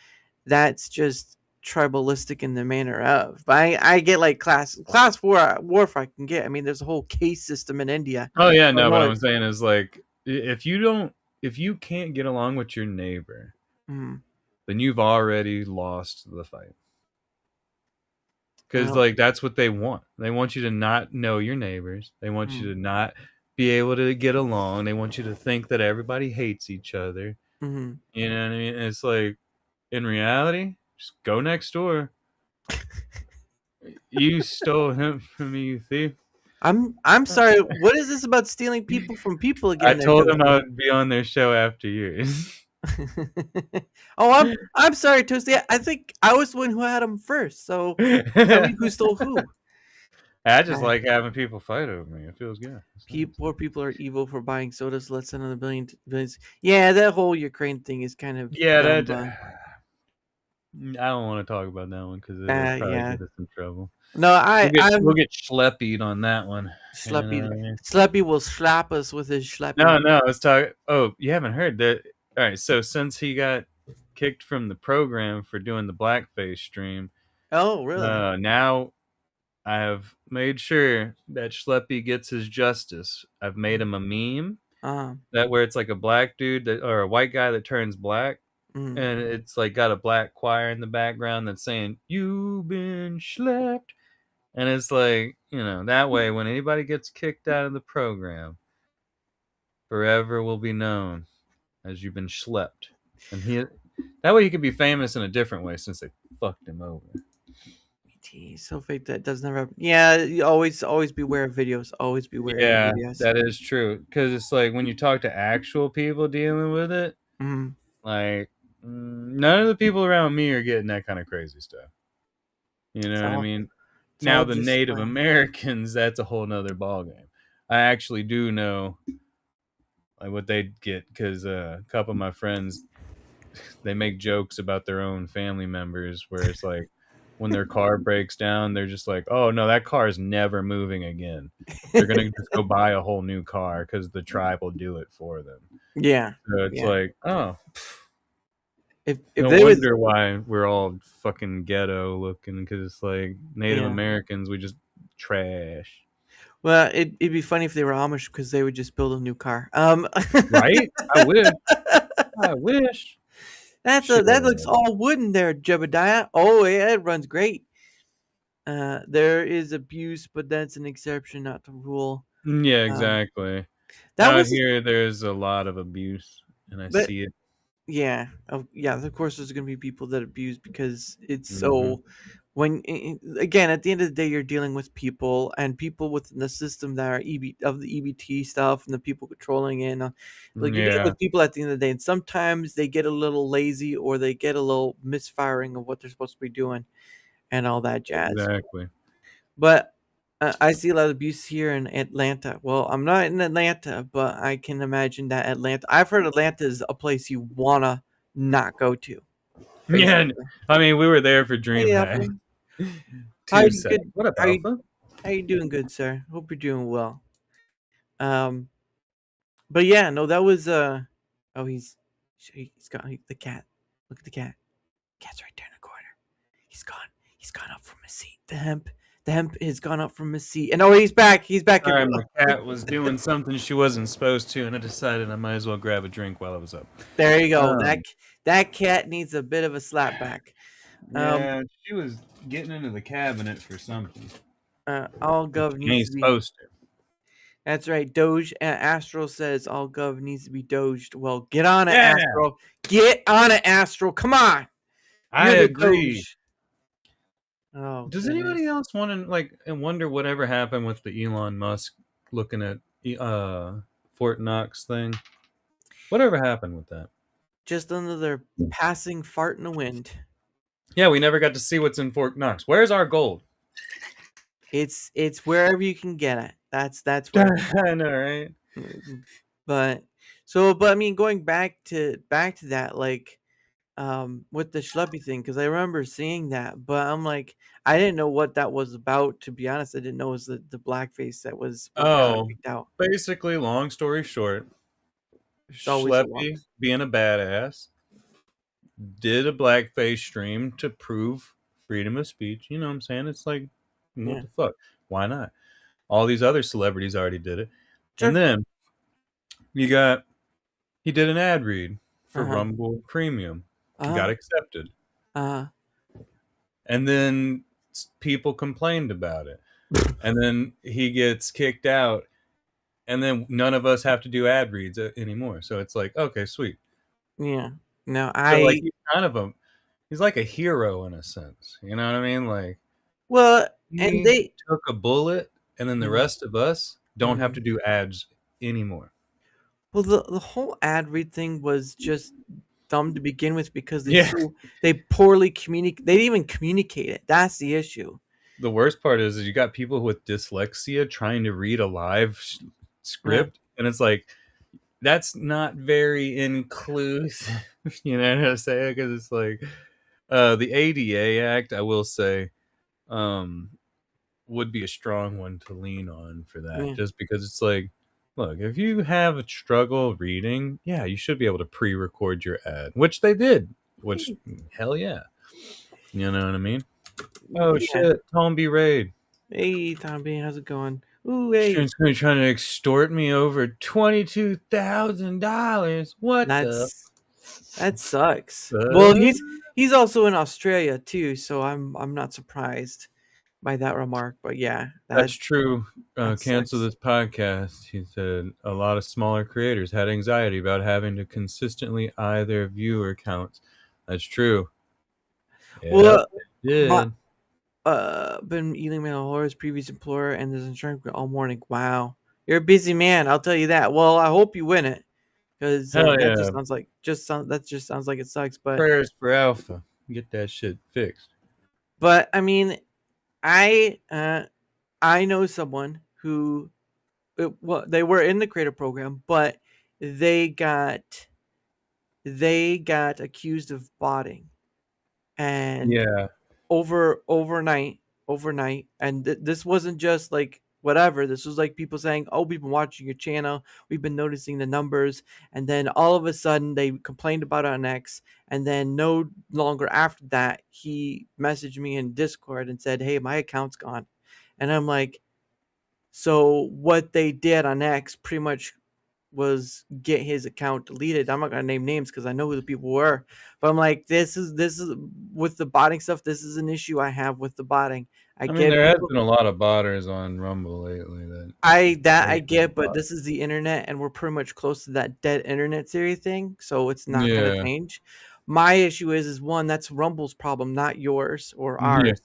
That's just tribalistic in the manner of. But I get like class warfare. I can get. I mean, there's a whole case system in India. Oh yeah, I no, know but I'm it's. saying is like if you can't get along with your neighbor, Mm, then you've already lost the fight. Because well, like that's what they want. They want you to not know your neighbors. They want mm, you to not be able to get along. They want you to think that everybody hates each other. mm. You know what I mean? And it's like in reality, just go next door. You stole him from me, you thief. I'm sorry. What is this about stealing people from people I again? There, told them I Toasty. would be on their show after yours. Oh, I'm sorry, Toasty. I think I was the one who had him first. So tell me who stole who. I just Ah, like having people fight over me. It feels good. It's nice. poor people are evil for buying sodas. Let's send another billions. Yeah, that whole Ukraine thing is kind of Yeah, dumb, that but I don't want to talk about that one because it'll probably yeah. get us in trouble. No, We'll I'm get schleppied on that one. You know Slappy. what I mean? Slappy will slap us with his No, slappy. no. Let's talk. Oh, you haven't heard that? All right. So since he got kicked from the program for doing the blackface stream, Oh, really? now I have made sure that Schleppy gets his justice. I've made him a meme Uh, that where it's like a black dude that or a white guy that turns black, Mm. and it's like got a black choir in the background that's saying "You've been schlepped," and it's like, that way when anybody gets kicked out of the program, forever will be known as you've been schlepped, and that way he could be famous in a different way since they fucked him over. So fake that does never happen. Yeah, you always beware of videos. Always beware of Yeah, videos. that is true. Because it's like when you talk to actual people dealing with it, Mm. like none of the people around me are getting that kind of crazy stuff. You know It's what I all mean? it's Now all the just Native Americans, that's a whole nother ballgame. I actually do know like what they'd get because a couple of my friends, they make jokes about their own family members where it's like when their car breaks down, they're just like, oh no, that car is never moving again. They're gonna just go buy a whole new car because the tribe will do it for them. yeah, So it's yeah. like, oh, If no they was wonder why we're all fucking ghetto looking because it's like Native yeah. Americans, we just trash. Well, it'd be funny if they were Amish because they would just build a new car. Right? I wish. I wish. Shit. That looks all wooden there, Jebediah. Oh yeah, it runs great. There is abuse, but that's an exception, not the rule. Yeah, Um, exactly. that Out was, here, there's a lot of abuse, and I but see it. yeah, yeah. Of course, there's gonna be people that abuse because it's Hmm. so. Again, at the end of the day, you're dealing with people and people within the system that are of the EBT stuff and the people controlling it. Like you're dealing Yeah, with people at the end of the day, and sometimes they get a little lazy or they get a little misfiring of what they're supposed to be doing and all that jazz. exactly. But I see a lot of abuse here in Atlanta. Well, I'm not in Atlanta, but I can imagine that Atlanta. I've heard Atlanta is a place you wanna not go to. Yeah, Basically. I mean, we were there for Hey, DreamHack. Alpha. How Too you sad. good? What up, Alpha? How you doing, good sir? Hope you're doing well. Um, but yeah, no, that was oh, he's got the cat. Look at the cat. Cat's right there in the corner. He's gone. He's gone up from his seat. The hemp has gone up from his seat. And oh, he's back. He's back, Sorry, everyone. my cat was doing something she wasn't supposed to, and I decided I might as well grab a drink while I was up. There you go. Um, That cat needs a bit of a slap back. Um, yeah, she was getting into the cabinet for something. all She gov needs ain't to be. supposed to. That's right. Doge Astro says all gov needs to be doged. Well, get on it, Yeah, Astro. Get on it, Astro. Come on. I You're the agree. Doge. Oh Does anybody goodness. else want to and wonder whatever happened with the Elon Musk looking at Fort Knox thing? Whatever happened with that? Just another passing fart in the wind. Yeah, we never got to see what's in Fort Knox. Where's our gold? It's wherever you can get it. That's where. I know, right? But but I mean, going back to that, like with the schleppy thing, because I remember seeing that, but I'm like, I didn't know what that was about. To be honest, I didn't know it was the blackface that was what got Oh, kicked out. basically, long story short, It's always a long. Schleppy, being a badass, did a blackface stream to prove freedom of speech. You know what I'm saying? It's like, what Yeah, the fuck? Why not? All these other celebrities already did it. And sure. then you got, he did an ad read for Uh huh. Rumble Premium, Uh huh. got accepted. Uh And then people complained about it. huh. And then he gets kicked out. And then none of us have to do ad reads anymore. So it's like, okay, sweet. Yeah. No, So like I he's kind of he's like a hero in a sense. You know what I mean? Like well, and he they. took a bullet, and then the Mhm, rest of us don't have mhm. to do ads anymore. Well, the whole ad read thing was just dumb to begin with because Yeah. they poorly communicate. They didn't even communicate it. That's the issue. The worst part is you got people with dyslexia trying to read a live Yeah. script, and it's like that's not very inclusive. You know what I'm saying? Because it's like the ADA Act, I will say, um, would be a strong one to lean on for that, Yeah. just because it's like, look, if you have a struggle reading, yeah, you should be able to pre-record your ad, which they did, which hell yeah. You know what I mean? Oh Yeah. shit, Tom B. Raid. Hey, Tommy, how's it going? Ooh, hey. Insurance company trying to extort me over $22,000. What the? That's That sucks. Well, Uh, he's also in Australia too, so I'm not surprised by that remark. But yeah, that's true. that Cancel sucks. this podcast. He said a lot of smaller creators had anxiety about having to consistently eye their viewer counts. That's true. Yep, Well, it my did. been eating my horror's previous employer and there's insurance all morning. Wow, you're a busy man. I'll tell you that. Well, I hope you win it because Hell that just yeah. sounds like that just sounds like it sucks. Prayers for Alpha. Get that shit fixed. But I mean, I I know someone who well, they were in the creator program, but they got they got accused of botting and Yeah. overnight and this wasn't just like whatever. This was like people saying, oh, we've been watching your channel, we've been noticing the numbers, and then all of a sudden they complained about it on X, and then no longer after that he messaged me in Discord and said, hey, my account's gone. And I'm like, so what they did on X pretty much was get his account deleted. I'm not gonna name names because I know who the people were, but I'm like, this is with the botting stuff. This is an issue I have with the botting. I I mean, get there has people. been a lot of botters on Rumble lately that I really been get, but bot. this is the internet, and we're pretty much close to that dead internet theory thing, so it's not gonna Yeah. change. My issue is one, that's Rumble's problem, not yours or Yeah. ours.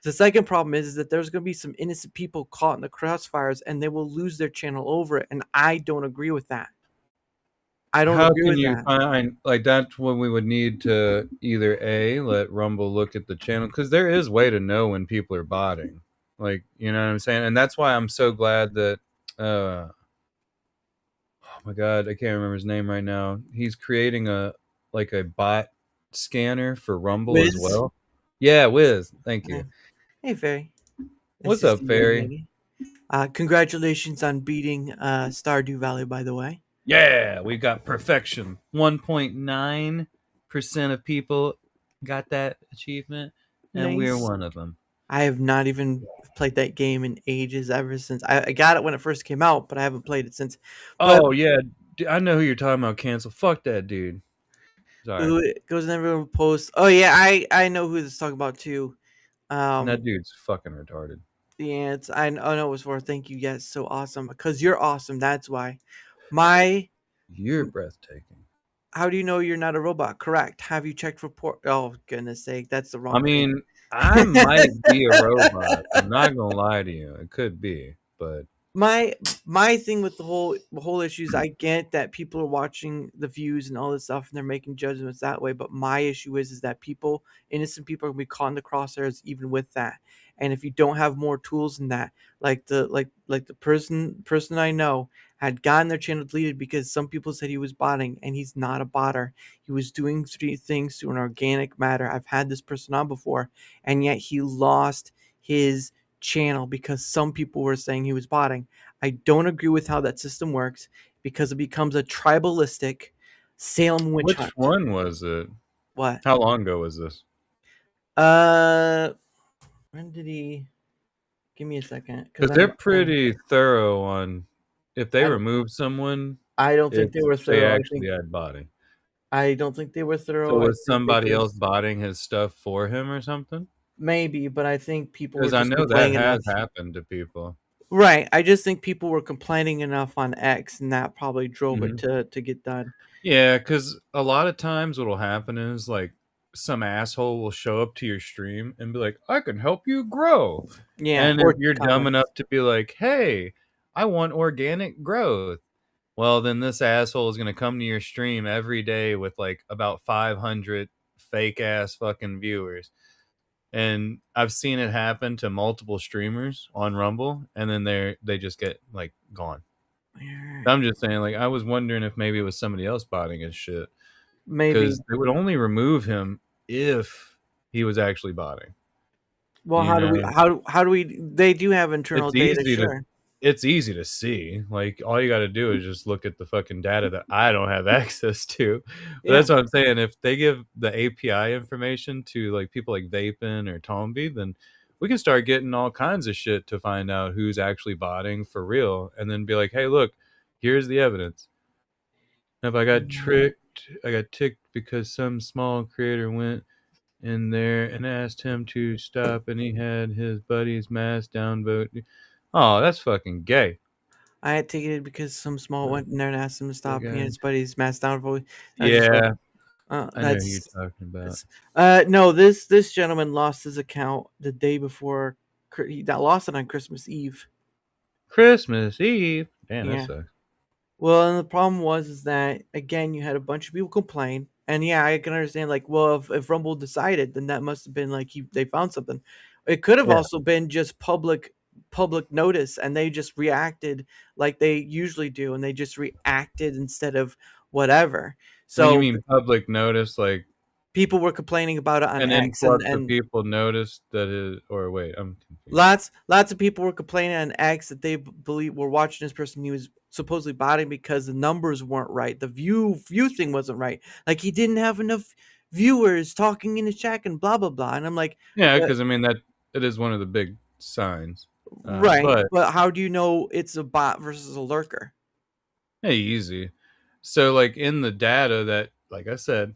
The second problem is that there's going to be some innocent people caught in the crossfires and they will lose their channel over it. And I don't agree with that. I don't How agree can with you that. find like that's when we would need to either A, let Rumble look at the channel because there is way to know when people are botting. Like, you know what I'm saying? And that's why I'm so glad that oh my god, I can't remember his name right now. He's creating a like a bot scanner for Rumble as Wiz, well. Yeah, Wiz. Thank yeah. you. Hey, Fairy. Nice What's to see up, you, young Fairy? lady. Congratulations on beating Stardew Valley, by the way. Yeah, we got perfection. 1.9% of people got that achievement, and we're Nice. one of them. I have not even played that game in ages, ever since. I got it when it first came out, but I haven't played it since. But Oh yeah, I know who you're talking about. Cancel. Fuck that dude. Sorry, who goes and everyone posts? Oh, yeah, I know who this is talking about, too. that Um, dude's fucking retarded. Yeah, I know it was for. Thank you. Yes, so awesome. Because you're awesome. That's why. My You're breathtaking. How do you know you're not a robot? Correct. Have you checked for port? Oh, goodness sake, that's the I wrong thing. mean, I might be a robot. I'm not gonna lie to you. It could be, but my my thing with the whole issue is I get that people are watching the views and all this stuff and they're making judgments that way, but my issue is that innocent people are gonna be caught in the crosshairs even with that. And if you don't have more tools than that, like the person I know had gotten their channel deleted because some people said he was botting, and he's not a botter. He was doing three things through an organic matter. I've had this person on before, and yet he lost his channel because some people were saying he was botting. I don't agree with how that system works because it becomes a tribalistic Salem witch which hunt. one was it? What? How long ago was this? Uh, when did he? Give me a second, because Because they're pretty thorough on if they I don't, remove someone, I don't think they it's were they thorough. actually had botting. I don't think they were So thorough. I was think they somebody else just botting his stuff for him or something? maybe, but I think people were Because I just know that complaining enough. has happened to people. Right. I just think people were complaining enough on X, and that probably drove it Hmm. to get done. Yeah, because a lot of times what'll happen is like some asshole will show up to your stream and be like, I can help you grow. Yeah, And if or you're dumb comments. enough to be like, hey, I want organic growth, well, then this asshole is going to come to your stream every day with like about 500 fake ass fucking viewers. And I've seen it happen to multiple streamers on Rumble, and then they just get like gone. I'm just saying, like, I was wondering if maybe it was somebody else botting his shit Maybe. because they would only remove him if he was actually botting. Well, You know, how do we? They do have internal it's data, easy to sure. it's easy to see. Like all you got to do is just look at the fucking data that I don't have access to. But Yeah. that's what I'm saying. If they give the API information to like people like Vapin or Tomby, then we can start getting all kinds of shit to find out who's actually botting for real, and then be like, hey, look, here's the evidence. If I got Mm. tricked. got ticked because some small creator went in there and asked him to stop, and he had his buddy's mass downvote. Oh, that's fucking gay. I had ticketed because some small went in there and asked him to stop. He and Okay. his buddies mass downvote. That's just like, Yeah, I know who you're that's talking about. that's. No, this gentleman lost his account the day before. He lost it on Christmas Eve. Christmas Eve. Damn, that Yeah. sucks. Well, and the problem was is that again you had a bunch of people complain, and yeah, I can understand like, well, if Rumble decided, then that must have been like they found something. It could have Yeah. also been just public notice, and they just reacted like they usually do, and they just reacted instead of whatever. I mean, you So mean public notice, like people were complaining about it on an X, influx of and people noticed that it, or wait, I'm confused. lots of people were complaining on X that they believe were watching this person he was supposedly botting because the numbers weren't right. The view thing wasn't right. Like he didn't have enough viewers talking in his chat and blah blah blah. And I'm like, Yeah, but, because I mean that it is one of the big signs. right, But but how do you know it's a bot versus a lurker? hey, easy. So like in the data that, like I said,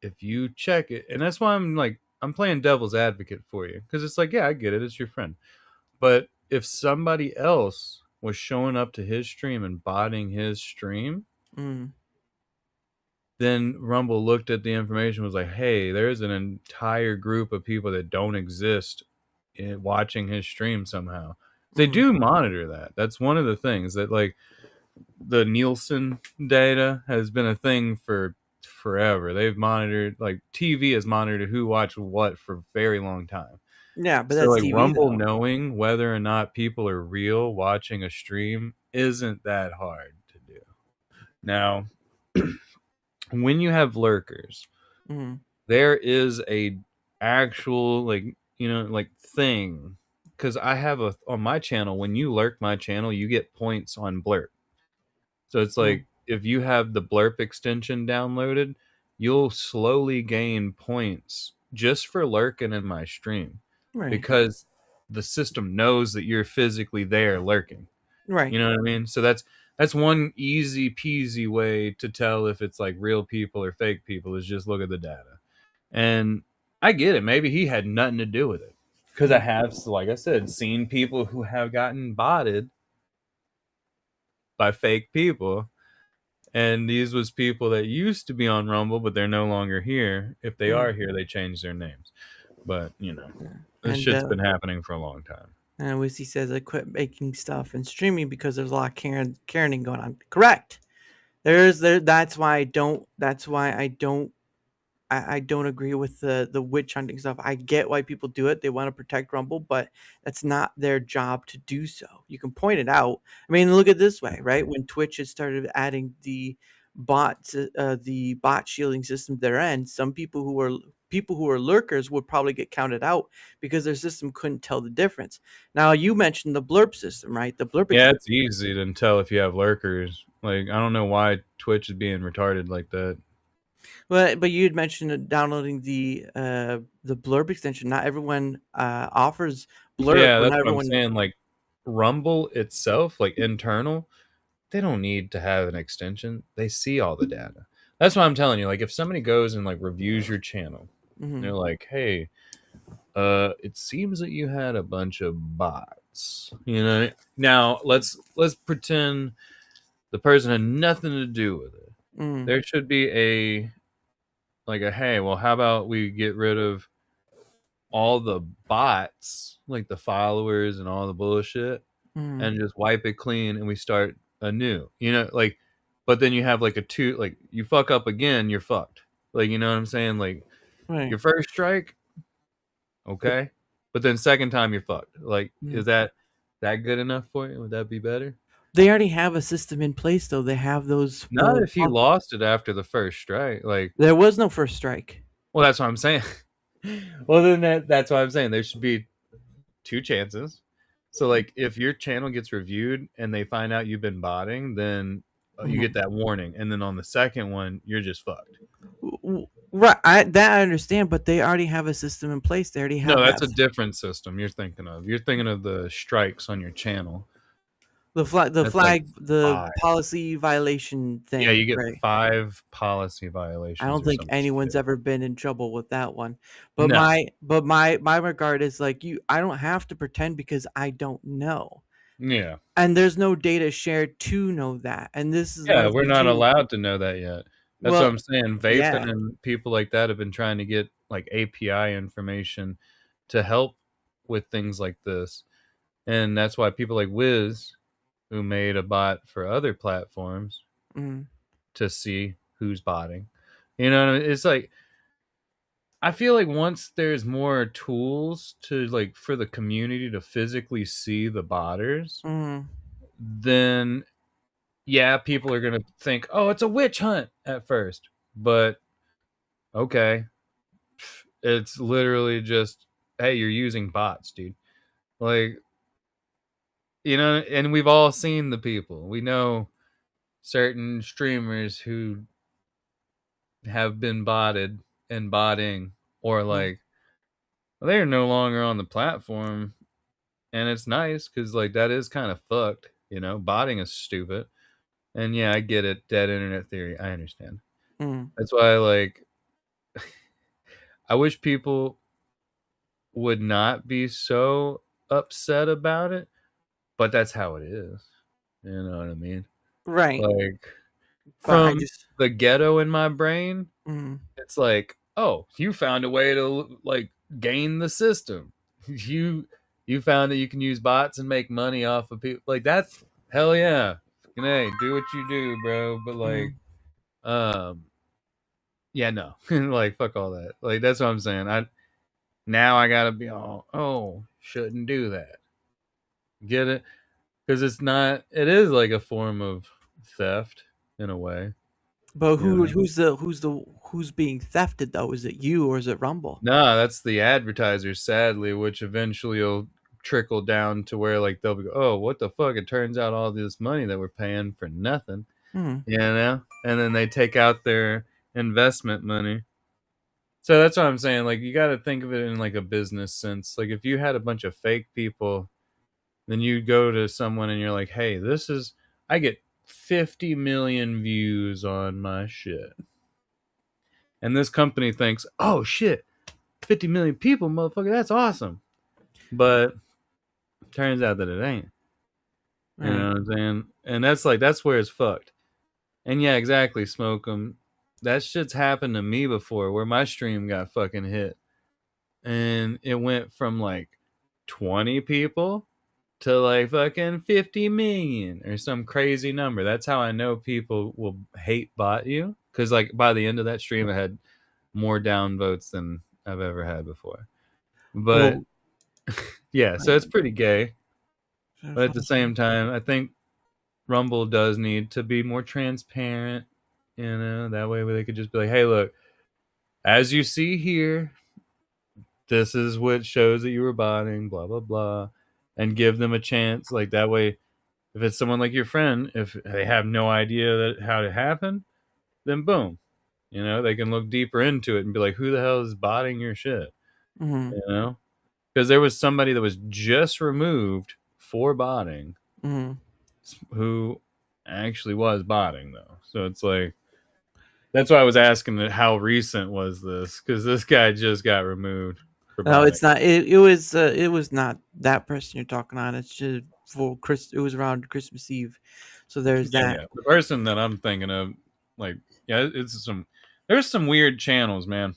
if you check it, and that's why I'm playing devil's advocate for you, because it's like, yeah, I get it, it's your friend. But if somebody else was showing up to his stream and botting his stream, Mm, then Rumble looked at the information, was like, hey, there's an entire group of people that don't exist watching his stream somehow. They mm, do monitor that. That's one of the things that, like, the Nielsen data has been a thing for forever. They've monitored, like, TV has monitored who watched what for a very long time. yeah, but So that's like TV Rumble though. knowing whether or not people are real watching a stream isn't that hard to do. Now, when you have lurkers, Mm, there is a actual, like, like thing, because I have on my channel, when you lurk my channel, you get points on blurb. So it's mm, like if you have the blurb extension downloaded, you'll slowly gain points just for lurking in my stream, right, because the system knows that you're physically there lurking. right. You know what I mean? So that's one easy peasy way to tell if it's like real people or fake people, is just look at the data. And I get it. Maybe he had nothing to do with it, because I Mm, have, like I said, seen people who have gotten botted by fake people. And these was people that used to be on Rumble, but they're no longer here. If they mm, are here, they changed their names. But, yeah. this And shit's been happening for a long time. And Wissy says I quit making stuff and streaming because there's a lot of Karening going on. Correct. That's why I don't. That's why I don't. I don't agree with the witch hunting stuff. I get why people do it. They want to protect Rumble, but that's not their job to do so. You can point it out. I mean, look at it this way, right? When Twitch has started adding the bot shielding system to their end, some people who are lurkers would probably get counted out because their system couldn't tell the difference. Now, you mentioned the blurb system, right? The blurb. Yeah, it's easy to tell if you have lurkers. Like, I don't know why Twitch is being retarded like that. But you had mentioned downloading the blurb extension. Not everyone offers blurb, Yeah, or that's not what I'm everyone. saying. Like, Rumble itself, like internal, they don't need to have an extension. They see all the data. That's what I'm telling you. Like, if somebody goes and like reviews your channel, Mhm, they're like, hey, it seems that you had a bunch of bots. Now let's pretend the person had nothing to do with it. mhm, There should be a hey, well, how about we get rid of all the bots, like the followers and all the bullshit, mhm, and just wipe it clean, and we start anew. Like, but then you have like a two, like you fuck up again, you're fucked. Like, you know what I'm saying? Like, right. your first strike, okay, but then second time you're fucked. Like, Mhm. is that good enough for you? Would that be better? They already have a system in place, though. They have those. Not if he lost it after the first strike. Like, There was no first strike. well, that's what I'm saying. Well, then that's what I'm saying. There should be two chances. So, like, if your channel gets reviewed and they find out you've been botting, then you get Mhm. that warning. And then on the second one, you're just fucked. Right, I understand, but they already have a system in place. They already No, have that's that. a different system you're thinking of. You're thinking of the strikes on your channel. That's like the 5. policy violation Yeah, thing, you get right? 5 policy I violations don't or think some anyone's shit. ever been in trouble with that one. But No. my regard is like I don't have to pretend because I don't know. Yeah. And there's no data shared to know that. And this is one Yeah, we're thing not too. allowed to know that yet. That's what Well, I'm saying. yeah. Vaping and people like that have been trying to get like API information to help with things like this. And that's why people like Wiz, who made a bot for other platforms Mm, to see who's botting. You know what I mean? It's like I feel like once there's more tools to like for the community to physically see the botters, mm, then yeah, people are gonna think, oh, it's a witch hunt at first. But okay, it's literally just, hey, you're using bots, dude. Like, and we've all seen the people. We know certain streamers who have been botted and botting, or mm, like they're no longer on the platform, and it's nice because like that is kind of fucked. Botting is stupid, and yeah, I get it. Dead internet theory, I understand. mm. That's why, like, I wish people would not be so upset about it, but that's how it is. You know what I mean? Right. Like, But I from just the ghetto in my brain, mm, it's like, oh, you found a way to like gain the system. You found that you can use bots and make money off of people. Like that's hell yeah. Hey, do what you do, bro. But like, mm. um, yeah, no, like fuck all that. Like that's what I'm saying. I gotta be all, oh, shouldn't do that. Get it? Because it's not. It is like a form of theft in a way. But You know? who's being thefted though? Is it you or is it Rumble? No, that's the advertisers, sadly, which eventually will trickle down to where like they'll go, oh, what the fuck? It turns out all this money that we're paying for nothing, Hmm. and then they take out their investment money. So that's what I'm saying. Like you got to think of it in like a business sense. Like if you had a bunch of fake people, then you go to someone and you're like, hey, I get 50 million views on my shit. And this company thinks, oh shit, 50 million people, motherfucker, that's awesome. But turns out that it ain't. You Right. know what I'm saying? And that's where it's fucked. And yeah, exactly, Smoke 'em. That shit's happened to me before where my stream got fucking hit. And it went from like 20 people to like fucking 50 million or some crazy number. That's how I know people will hate bot you. Cause like by the end of that stream, I had more downvotes than I've ever had before. But Well, yeah, so right. it's pretty gay. But at the same time, I think Rumble does need to be more transparent. That way they could just be like, hey, look, as you see here, this is what shows that you were botting, blah, blah, blah. And give them a chance. Like that way, if it's someone like your friend, if they have no idea that how it happened, then boom. They can look deeper into it and be like, who the hell is botting your shit? Mm-hmm. You know? Because there was somebody that was just removed for botting Mm-hmm. who actually was botting though. So it's like that's why I was asking how recent was this because this guy just got removed for No, botting. it's not. It was not that person you're talking on. It's just for Chris. It was around Christmas Eve, so there's Yeah, that. yeah. The person that I'm thinking of, like, yeah, there's some weird channels, man.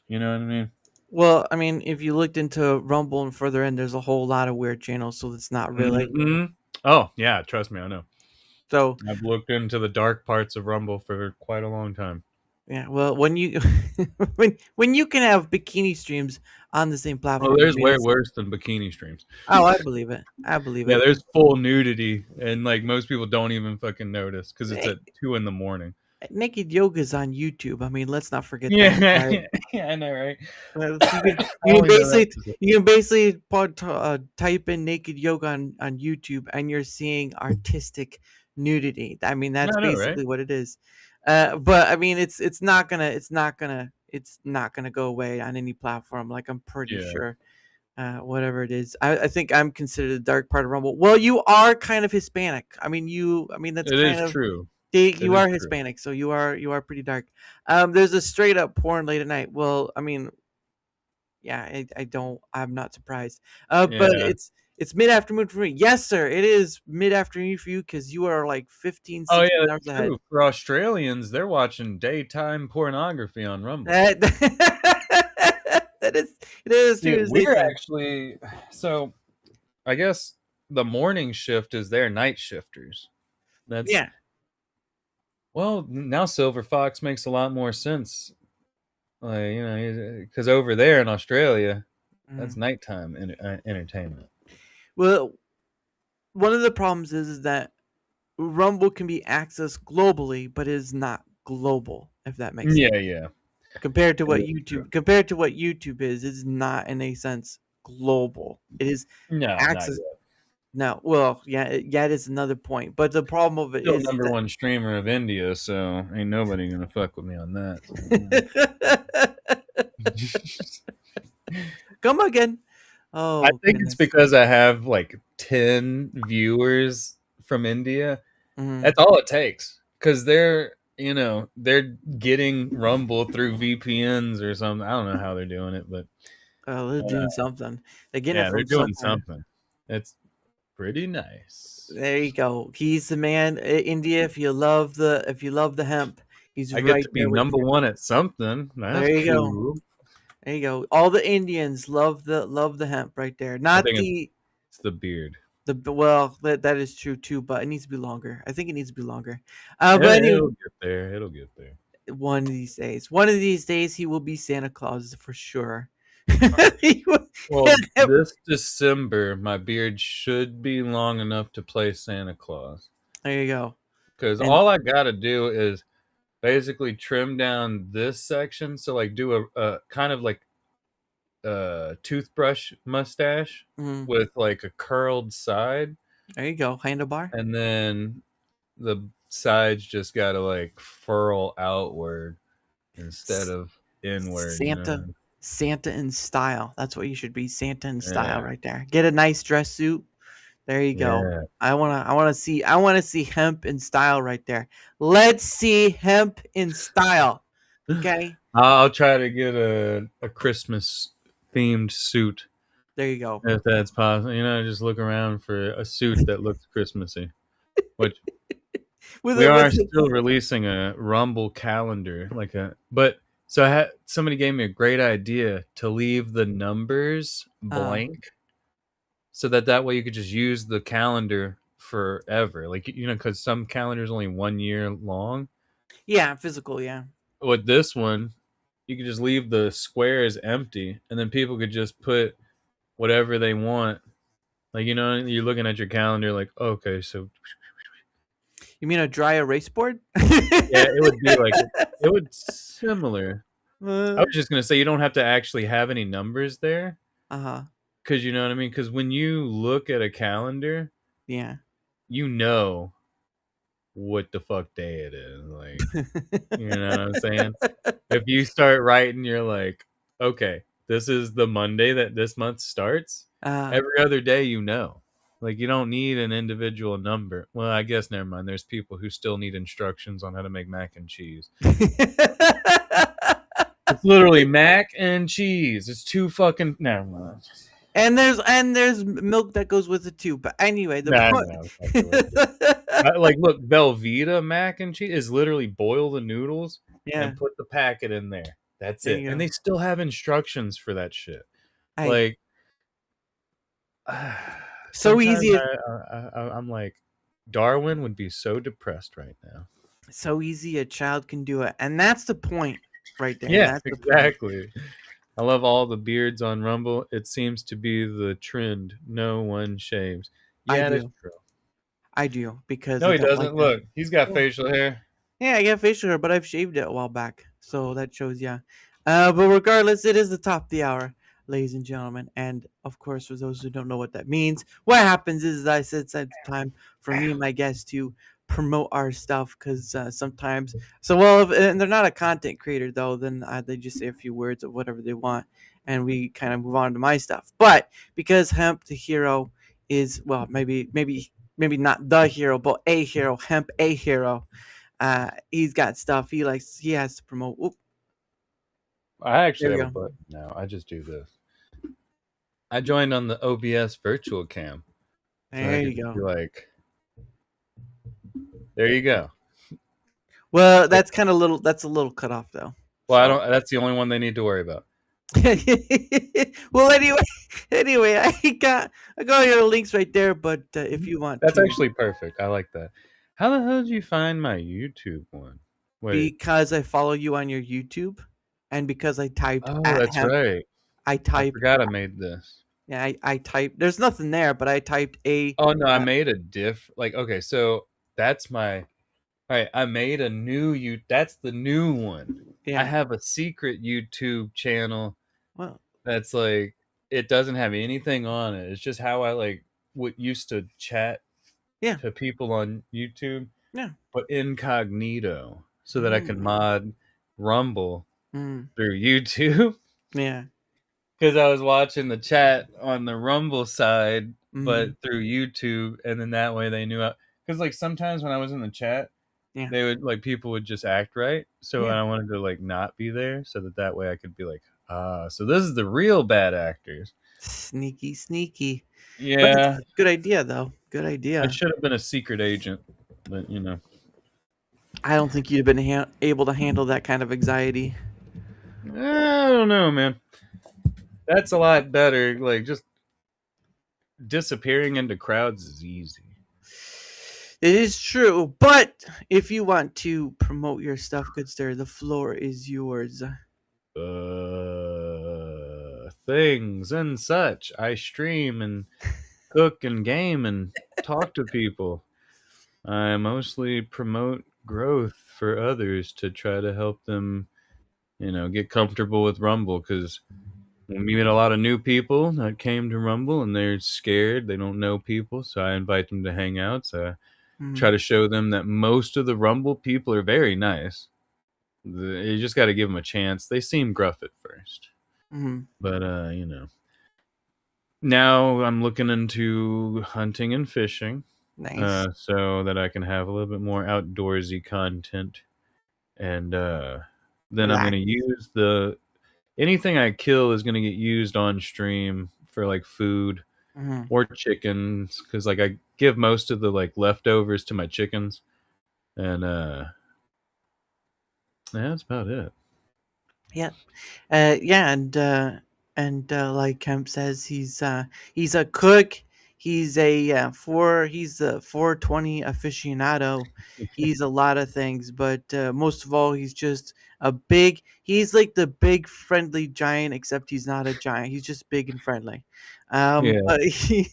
You know what I mean? Well, I mean, if you looked into Rumble and further in, there's a whole lot of weird channels, so it's not really. Mm-hmm. Oh yeah, trust me, I know. So I've looked into the dark parts of Rumble for quite a long time. yeah, well, when you when you can have bikini streams on the same Oh, platform, I there's mean, way it's worse than bikini streams. oh, I believe it. I believe Yeah, it. there's full nudity, and like most people don't even fucking notice because it's Eh, at 2 in the morning. Naked yoga's on YouTube. I mean, let's not forget that, Yeah, right? yeah, I know, right? You can I only know that. type in naked yoga on YouTube and you're seeing artistic nudity. I mean, Yeah, that's I know, right? basically what it is. But I mean, it's not gonna go away on any platform. Like I'm pretty Yeah. sure. whatever it is. I think I'm considered the dark part of Rumble. Well, you are kind of Hispanic. I mean, that's It is kind of true. It you is are true. Hispanic, so you are pretty dark. There's a straight up porn late at night. Well, I mean, yeah, I'm not surprised. But Yeah. it's mid afternoon for me. Yes, sir. It is mid afternoon for you because you are like 15, Oh yeah, 16 that's hours ahead. true. For Australians, they're watching daytime pornography on Rumble. That that is it is See, true as we're daytime. actually so I guess the morning shift is their night shifters. That's Yeah. well, now Silver Fox makes a lot more sense. Like, because over there in Australia, that's Mm. nighttime entertainment. Well, one of the problems is that Rumble can be accessed globally, but is not global. If that makes sense. Yeah, yeah. It is true. Compared to what YouTube is not in a sense global. It is No, not access. yet. No, well, yeah, yeah, it is another point. But the problem of it Still is number that one streamer of India, so ain't nobody gonna fuck with me on that. So, come again. I Oh think it's goodness. because I have like 10 viewers from India. Mm. That's all it takes. Because they're getting Rumble through VPNs or something. I don't know how they're doing it, but Oh, they're doing something. They're getting it yeah, they're from doing somewhere. something. It's pretty nice. There you go. He's the man, India. If you love the hemp, he's I get right to be there with number you. one at something. That's There you go. cool. There you go. All the Indians love the hemp right there. I Not think the it's the beard. well, that is true too, but it needs to be longer. I think it needs to be longer. It, But anyway, it'll get there. It'll get there. one of these days, he will be Santa Claus for sure. He will- Well, this December, my beard should be long enough to play Santa Claus. there you go. Because And all I gotta do is basically trim down this section. So, like, do a kind of like a toothbrush mustache mm, with like a curled side. there you go, handlebar. And then the sides just gotta like furl outward instead S- of inward, Santa, Santa in style. That's what you should be, Santa in style, Yeah. right there. Get a nice dress suit. There you go. Yeah. I wanna see hemp in style right there. Let's see hemp in style. Okay, I'll try to get a Christmas themed suit there you go. if that's possible. Just look around for a suit that looks Christmassy. Which With we it, with are still releasing a Rumble calendar, but so somebody gave me a great idea to leave the numbers blank, so that way you could just use the calendar forever. Like because some calendars only 1 year long. yeah, physical, yeah. With this one, you could just leave the squares empty, and then people could just put whatever they want. Like you're looking at your calendar, like okay, so You mean a dry erase board? yeah, it would be like it would similar. I uh was just gonna say you don't have to actually have any numbers there, huh. because you know what I mean. Because when you look at a calendar, Yeah. you know what the fuck day it is. Like, you know what I'm saying? If you start writing, you're like, okay, this is the Monday that this month starts. uh Every other day, like you don't need an individual number. Well, I guess never mind. There's people who still need instructions on how to make mac and cheese. It's literally mac and cheese. It's too fucking never mind. and there's milk that goes with it too. But anyway, the Nah, point. no, fuck the rest of it. Like, look, Velveeta mac and cheese is literally boil the noodles Yeah, and put the packet in there. That's there it. you And go. they still have instructions for that shit. Hey, Like, so sometimes easy, I'm like, Darwin would be so depressed right now. so easy. A child can do it, and that's the point, right there. Yeah, That's the point. exactly. I love all the beards on Rumble. It seems to be the trend. No one shaves. I Yeah, that's do, true. I do because No, I he don't like doesn't. that. Look, he's got Yeah. facial hair. Yeah, I got facial hair, but I've shaved it a while back, so that shows yeah. But regardless, it is the top of the hour, ladies and gentlemen, and of course, for those who don't know what that means, what happens is I said it's time for me and my guests to promote our stuff because sometimes, so well, and they're not a content creator though, then they just say a few words of whatever they want, and we kind of move on to my stuff. But because Hemphero is, well, maybe not the hero, but a hero, Hemp a hero. He's got stuff he has to promote. Oop, I actually there we have a go. button now. I just do this. I joined on the OBS virtual cam, so I There could you just go. be like, "There you go." Well, that's kind of little. That's a little cut off though. Well, I So. don't. That's the only one they need to worry about. Well, anyway, I got your links right there. But if you want That's to, actually perfect. I like that. How the hell did you find my YouTube one? Wait. because I follow you on your YouTube, and because I typed Oh, at that's hemp, right. I I typed. forgot I made this. Yeah, I typed. There's nothing there, but I typed a. Oh no, I Uh, made a diff. Like, okay, so that's my. All right, I made a new you. That's the new one. I yeah. have a secret YouTube channel Well. that's like it doesn't have anything on it. It's just how I like what used to chat Yeah. to people on YouTube, Yeah. but incognito, so that I can Mm, mod Rumble mm, through YouTube. yeah. Because I was watching the chat on the Rumble side, but Mm, through YouTube, and then that way they knew. Because like sometimes when I was in the chat, yeah. they would like people would just act right, so Yeah. I wanted to like not be there, so that way I could be like, so this is the real bad actors. Sneaky, sneaky. But Yeah, good idea, though. Good I idea. should have been a secret agent, but I don't think you'd have been able to handle that kind of anxiety. I don't know, man. That's a lot better. Like just disappearing into crowds is easy. It is true, but if you want to promote your stuff, good sir, the floor is yours. Things and such. I stream and cook and game and talk to people. I mostly promote growth for others to try to help them, get comfortable with Rumble, because we meet a lot of new people that came to Rumble and they're scared. They don't know people, so I invite them to hang out. So I try Mm, to show them that most of the Rumble people are very nice. You just got to give them a chance. They seem gruff at first, mm, but now I'm looking into hunting and fishing, nice. so that I can have a little bit more outdoorsy content. And then I'm Relax. gonna use anything I kill is gonna get used on stream for like food Mm, or chickens, because like I give most of the like leftovers to my chickens, and yeah, that's about it. yeah. Yeah, and like Kemp says, he's a cook. He's a 420 aficionado. He's a lot of things, but most of all, he's just a big. He's like the big friendly giant, except he's not a giant. He's just big and friendly. Yeah, But he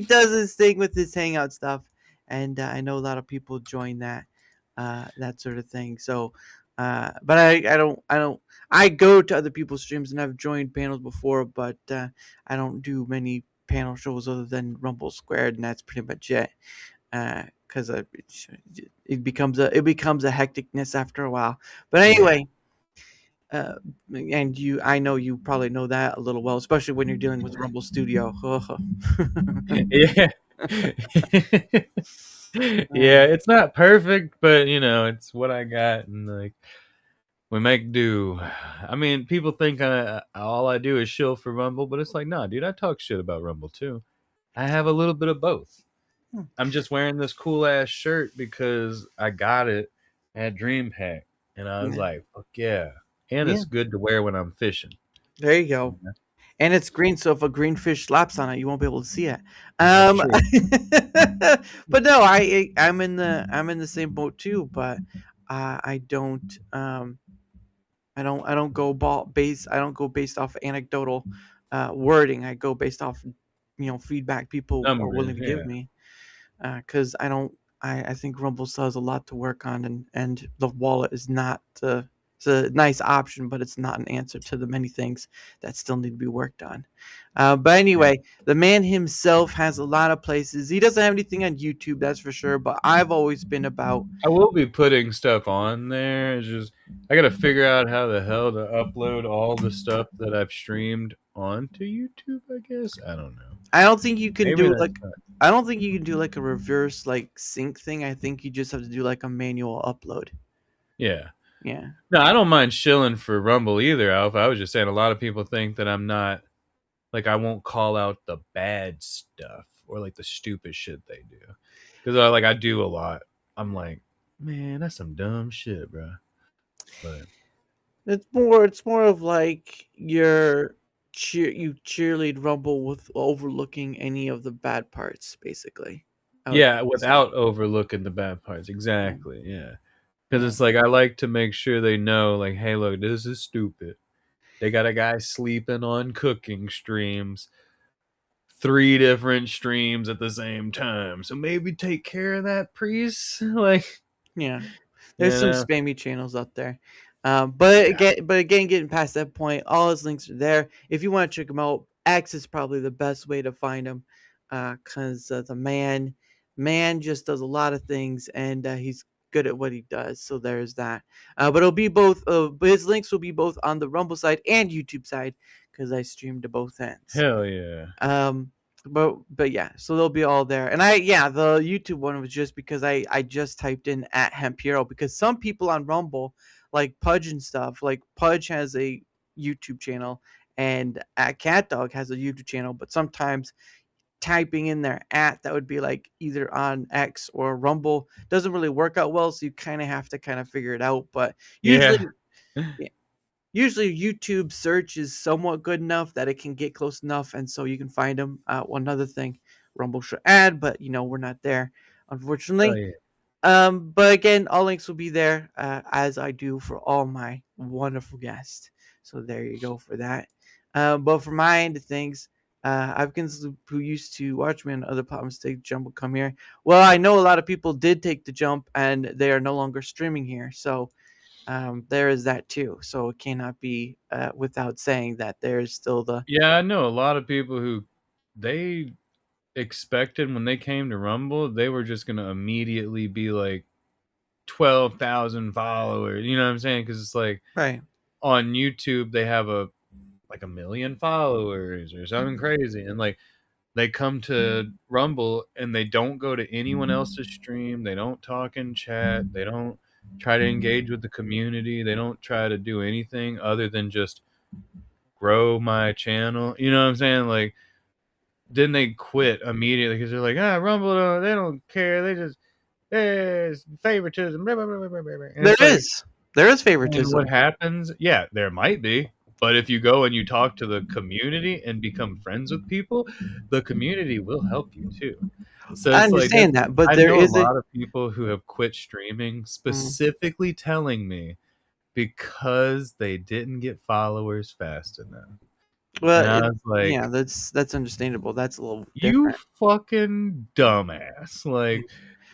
does his thing with his hangout stuff, and I know a lot of people join that sort of thing. So. But I go to other people's streams and I've joined panels before, but I don't do many panel shows other than Rumble Squared, and that's pretty much it. Because it becomes a hecticness after a while. But yeah, anyway, uh, and I know you probably know that a little well, especially when you're dealing with Rumble Studio. yeah. Yeah, it's not perfect, but it's what I got, and like we make do. I mean, people think all I do is shill for Rumble, but it's like, nah, dude, I talk shit about Rumble too. I have a little bit of both. I'm just wearing this cool ass shirt because I got it at Dream Pack, and I was Yeah, like, fuck yeah. And yeah. it's good to wear when I'm fishing. There you go. And it's green, so if a green fish slaps on it, you won't be able to see it. That's Um, true. but no, I'm in the same boat too. But I don't I don't go based off anecdotal wording. I go based off feedback people are willing Numbers, to give yeah. me, because I don't I think Rumble still has a lot to work on, and the wallet is not It's a nice option, but it's not an answer to the many things that still need to be worked on. But Yeah. anyway, the man himself has a lot of places. He doesn't have anything on YouTube, that's for sure. But I've always been about. I will be putting stuff on there. It's just I gotta figure out how the hell to upload all the stuff that I've streamed onto YouTube. I guess I don't know. I don't think you can Maybe do that's like. not. I don't think you can do like a reverse like sync thing. I think you just have to do like a manual upload. Yeah. Yeah. No, I don't mind shilling for Rumble either, Alpha. I was just saying a lot of people think that I'm not like I won't call out the bad stuff or like the stupid shit they do because I do a lot. I'm like, man, that's some dumb shit, bro. But It's more of like you cheerlead Rumble with overlooking any of the bad parts, basically. I would yeah, say. without overlooking the bad parts, Yeah. exactly. Yeah, because Yeah. it's like I like to make sure they know, like, hey, look, this is stupid. They got a guy sleeping on cooking streams, 3 different streams at the same time. So maybe take care of that, priest. Like, Yeah. you There's some know, spammy channels out there. But yeah. again, getting past that point, all his links are there. If you want to check him out, X is probably the best way to find him, because the man just does a lot of things, and he's good at what he does. So there's that. But it'll be both. But his links will be both on the Rumble side and YouTube side, because I stream to both ends. Hell yeah. Um, but yeah, so they'll be all there. And the YouTube one was just because I just typed in at Hemphero, because some people on Rumble, like Pudge and stuff, like Pudge has a YouTube channel and at Cat Dog has a YouTube channel, but sometimes typing in their at that would be like either on X or Rumble doesn't really work out well, so you kind of have to kind of figure it out. But usually Yeah. yeah, usually YouTube search is somewhat good enough that it can get close enough, and so you can find them. One other thing, Rumble should add, but we're not there, Hell unfortunately. yeah. But again, all links will be there, as I do for all my wonderful guests. So there you go for that. But for my end of things, I've who used to watch me on other platforms take the jump will come here. Well, I know a lot of people did take the jump, and they are no longer streaming here. So there is that too. So it cannot be without saying that there is still the. Yeah, I know a lot of people who they expected when they came to Rumble, they were just gonna immediately be like 12,000 followers. You know what I'm saying? Because it's like Right. on YouTube they have a million followers or something crazy, and like they come to Rumble and they don't go to anyone else's stream. They don't talk in chat. They don't try to engage with the community. They don't try to do anything other than just grow my channel. You know what I'm saying? Like, then they quit immediately because they're like, Rumble, they don't care. They just, there's favoritism. Blah, blah, blah, blah, blah, blah. And There it's like, is. There is and what favoritism. happens? Yeah, there might be. But if you go and you talk to the community and become friends with people, the community will help you too. So I it's like that. understand that, but I there know a is a. lot of people who have quit streaming Mm, specifically telling me because they didn't get followers fast enough. well, And I was yeah, like, that's understandable. That's a little you different. fucking dumbass. Like,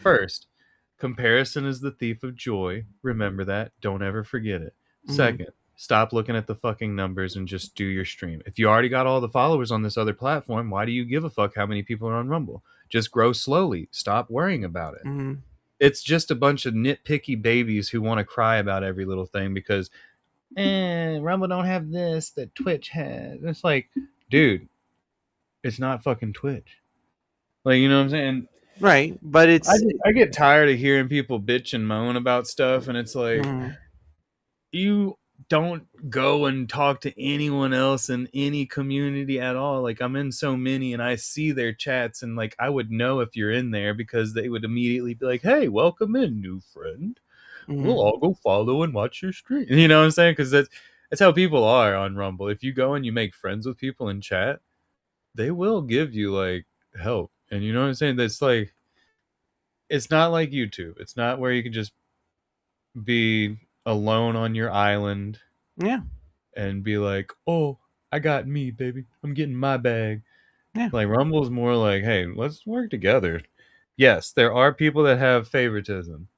first, comparison is the thief of joy. Remember that. Don't ever forget it. Mm-hmm. Second, stop looking at the fucking numbers and just do your stream. If you already got all the followers on this other platform, why do you give a fuck how many people are on Rumble? Just grow slowly. Stop worrying about it. Mm-hmm. It's just a bunch of nitpicky babies who want to cry about every little thing because, Rumble don't have this that Twitch has. It's like, dude, it's not fucking Twitch. Like, you know what I'm saying? Right, but it's. I get tired of hearing people bitch and moan about stuff, and it's like Mm, you don't go and talk to anyone else in any community at all. Like, I'm in so many, and I see their chats, and like I would know if you're in there because they would immediately be like, "Hey, welcome in, new friend. We'll mm, all go follow and watch your stream." You know what I'm saying? Because that's how people are on Rumble. If you go and you make friends with people in chat, they will give you like help. And you know what I'm saying? That's like it's not like YouTube. It's not where you can just be alone on your island yeah, and be like, "Oh, I got me, baby. I'm getting my bag." yeah. Like Rumble's more like, "Hey, let's work together." Yes, there are people that have favoritism.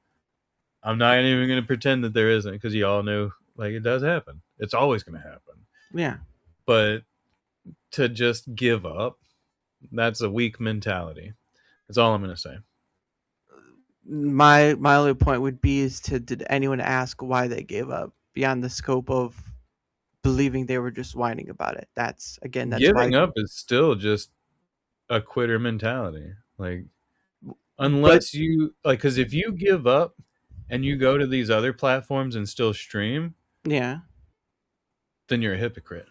I'm not even going to pretend that there isn't because you all know Like, it does happen. It's always going to happen. Yeah. But to just give up, that's a weak mentality. That's all I'm going to say. My only point would be is to did anyone ask why they gave up beyond the scope of believing they were just whining about it. That's my Giving up is still just a quitter mentality. Like, but unless you like, because if you give up and you go to these other platforms and still stream, yeah, then you're a hypocrite.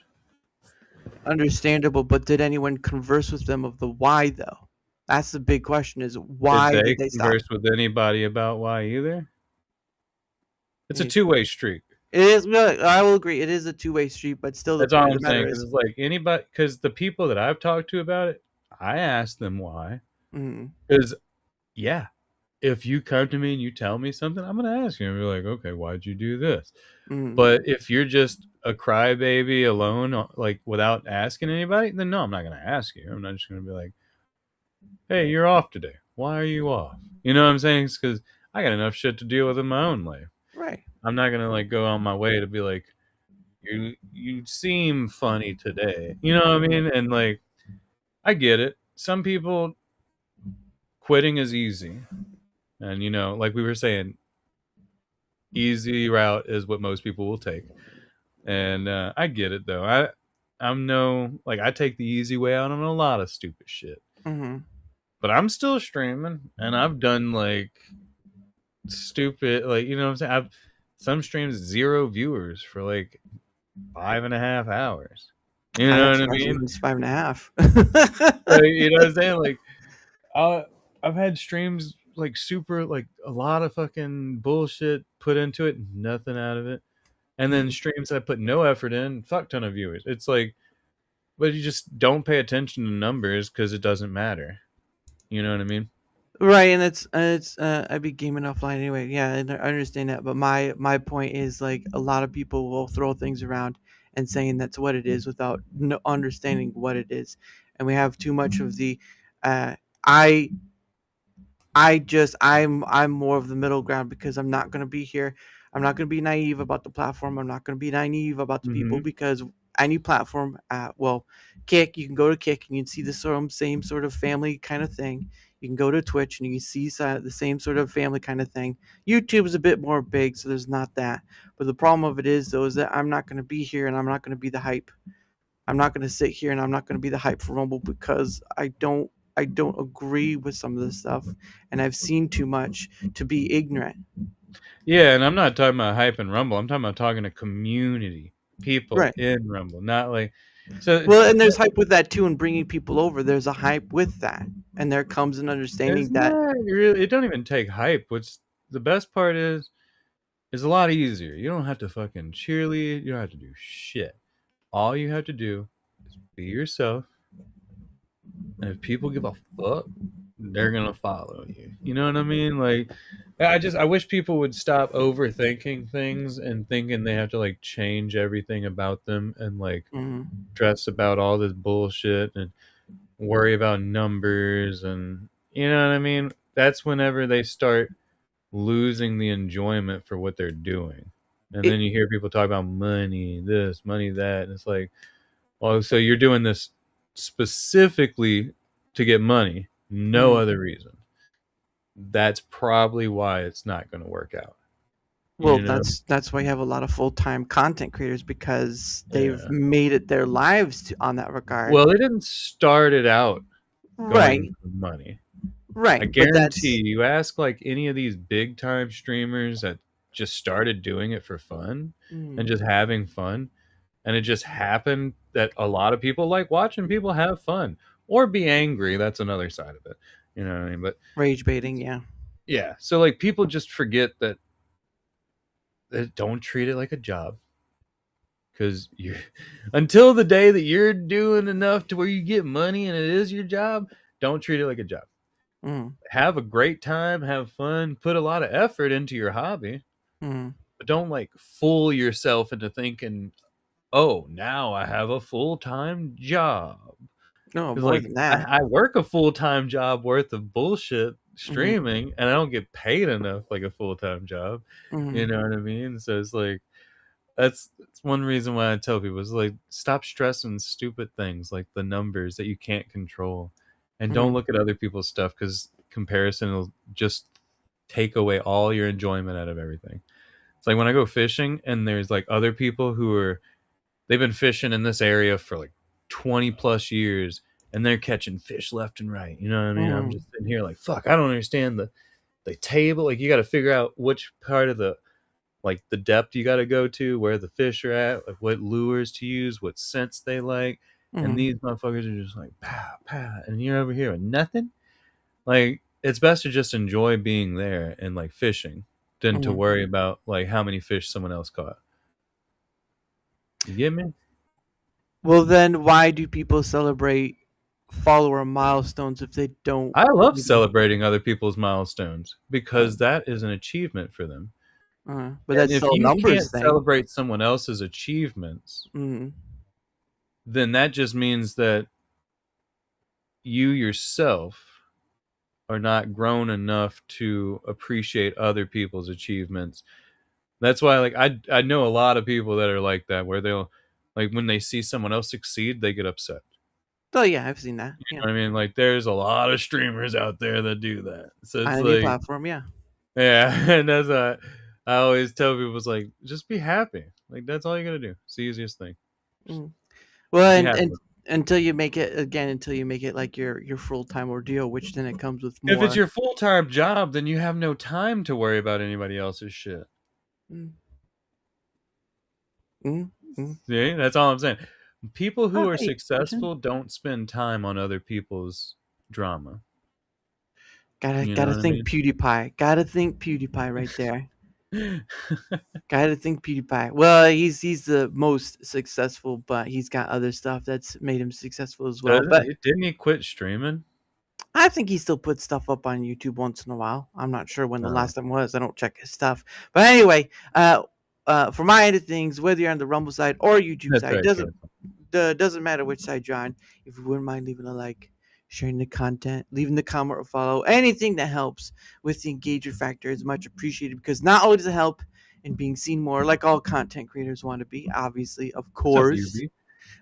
understandable, but did anyone converse with them of the why though? That's the big question is Did why they did they stop? converse with anybody about why either? It's a It two-way street. is I will agree it is a two-way street, but still the That's all point of I'm the matter saying. Because is it's like anybody, because the people that I've talked to about it, I asked them why. mm, Because yeah, if you come to me and you tell me something, I'm gonna ask you and be like, okay, why'd you do this? mm, But if you're just a crybaby alone, like without asking anybody, then no, I'm not gonna ask you. I'm not just gonna be like, hey, you're off today. Why are you off? You know what I'm saying? It's because I got enough shit to deal with in my own life. right. I'm not gonna like go on my way to be like, you seem funny today. You know what I mean? And like, I get it. Some people quitting is easy. And you know, like we were saying, easy route is what most people will take. And I get it though. I'm no like I take the easy way out on a lot of stupid shit. Mm-hmm. But I'm still streaming and I've done like stupid like you know what I'm saying? I've some streams 0 viewers for like 5.5 hours. You I'm know what I surprised mean? it's 5.5. Like, you know what I'm saying? Like I've had streams like super like a lot of fucking bullshit put into it, nothing out of it. And then streams I put no effort in, fuck ton of viewers. It's like, but you just don't pay attention to numbers because it doesn't matter. You know what I mean? Right, and it's I'd be gaming offline anyway. Yeah, and I understand that, but my point is like a lot of people will throw things around and saying that's what it is without no understanding what it is, and we have too much of the uh, I I'm more of the middle ground because I'm not gonna be here. I'm not gonna be naive about the platform. I'm not gonna be naive about the people Mm-hmm. because any platform, well, Kick, you can go to Kick and you can see the same sort of family kind of thing. You can go to Twitch and you can see the same sort of family kind of thing. YouTube is a bit more big, so there's not that. But the problem of it is, though, is that I'm not going to be here and I'm not going to be the hype. I'm not going to sit here and I'm not going to be the hype for Rumble because I don't agree with some of this stuff and I've seen too much to be ignorant. Yeah, and I'm not talking about hype and Rumble. I'm talking about talking to community people Right. in Rumble, not like so. Well, and there's hype with that too and bringing people over. There's a hype with that. And there comes an It's understanding that not really. It don't even take hype. What's the best part is it's a lot easier. You don't have to fucking cheerlead. You don't have to do shit. All you have to do is be yourself. And if people give a fuck, they're gonna follow you. You know what I mean? Like, I wish people would stop overthinking things and thinking they have to like change everything about them and like mm, stress about all this bullshit and worry about numbers and you know what I mean? That's whenever they start losing the enjoyment for what they're doing. And it then you hear people talk about money, this, money, that, and it's like, well, so you're doing this specifically to get money, no mm, other reason. That's probably why it's not going to work out. well, You know? that's why you have a lot of full-time content creators because they've Yeah. made it their lives on that regard. Well, they didn't start it out going Right. for money. I Right. But guarantee you ask like any of these big time streamers that just started doing it for fun and mm, just having fun, and it just happened that a lot of people like watching people have fun or be angry. That's another side of it. You know what I mean? But rage baiting, yeah. yeah, so like people just forget that don't treat it like a job because you until the day that you're doing enough to where you get money and it is your job, don't treat it like a job. Mm, Have a great time, have fun, put a lot of effort into your hobby, mm. but don't like fool yourself into thinking, oh, now I have a full-time job. No, Because more like than that. I work a full-time job worth of bullshit Hmm. streaming and I don't get paid enough like a full-time job. You Hmm. know what I mean? So it's like That's one reason why I tell people is like stop stressing stupid things like the numbers that you can't control, and don't look at other people's stuff because comparison will just take away all your enjoyment out of everything. It's like when I go fishing and there's like other people who are they've been fishing in this area for like 20 plus years and they're catching fish left and right. You know what I mean? I'm just sitting here like, fuck, I don't understand the table. Like you got to figure out which part of the like the depth you got to go to, where the fish are at, like what lures to use, what scents they like. And these motherfuckers are just like pow pow, and you're over here with nothing. Like it's best to just enjoy being there and like fishing than to worry about like how many fish someone else caught. You get me? Well, then why do people celebrate follower milestones if they don't? I love celebrating other people's milestones because that is an achievement for them. But And that's if still a you numbers can't thing. celebrate someone else's achievements, Mm-hmm. then that just means that you yourself are not grown enough to appreciate other people's achievements. That's why like I know a lot of people that are like that where they'll like when they see someone else succeed, they get upset. Oh yeah, I've seen that. You Yeah, know what I mean? Like there's a lot of streamers out there that do that. So on it's any like platform. Yeah. yeah, and that's why I always tell people it's like just be happy. Like that's all you gotta do. It's the easiest thing. Just Mm. Well, be and happy. until you make it again, until you make it like your full time ordeal, which then it comes with If it's more. your full time job, then you have no time to worry about anybody else's shit. Mm, mm, mm. See, that's all I'm saying. People who Oh, are hey, Arjun. successful don't spend time on other people's drama. You know Gotta what I think mean? PewDiePie. Gotta think PewDiePie right there. Gotta think PewDiePie. Well, he's the most successful, but he's got other stuff that's made him successful as well. But Didn't he quit streaming? I think he still puts stuff up on YouTube once in a while. I'm not sure when the Oh, last time was. I don't check his stuff. But anyway, for my end of things, whether you're on the Rumble side or YouTube that's side, very true. doesn't matter which side you're on. If you wouldn't mind leaving a like, sharing the content, leaving the comment or follow, anything that helps with the engagement factor is much appreciated because not only does it help in being seen more, like all content creators want to be, obviously, of What's up, course, UB?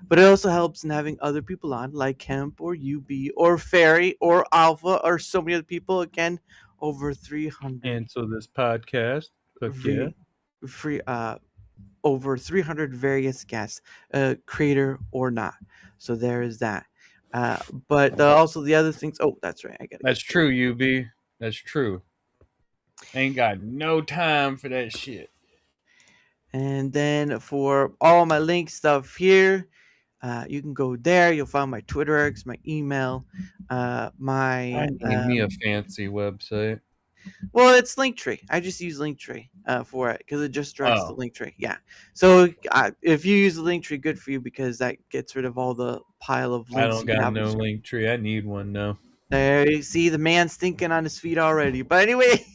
but it also helps in having other people on, like Hemp or UB or Fairy or Alpha or so many other people. Again, over 300 And so this podcast, fuck yeah. free, free, over 300 various guests, creator or not. So there is that. Uh, but also the other things. Oh, that's right. I gotta That's get to true, UB. That's true. Ain't got no time for that shit. And then for all my link stuff here, you can go there. You'll find my Twitter X, my email, I my need me a fancy website. well, it's Linktree. I just use Linktree for it because it just directs to Oh, Linktree. Yeah. So if you use the Linktree, good for you because that gets rid of all the pile of I links don't you can got have. no link tree. I need one now. There you see the man stinking on his feet already. But anyway,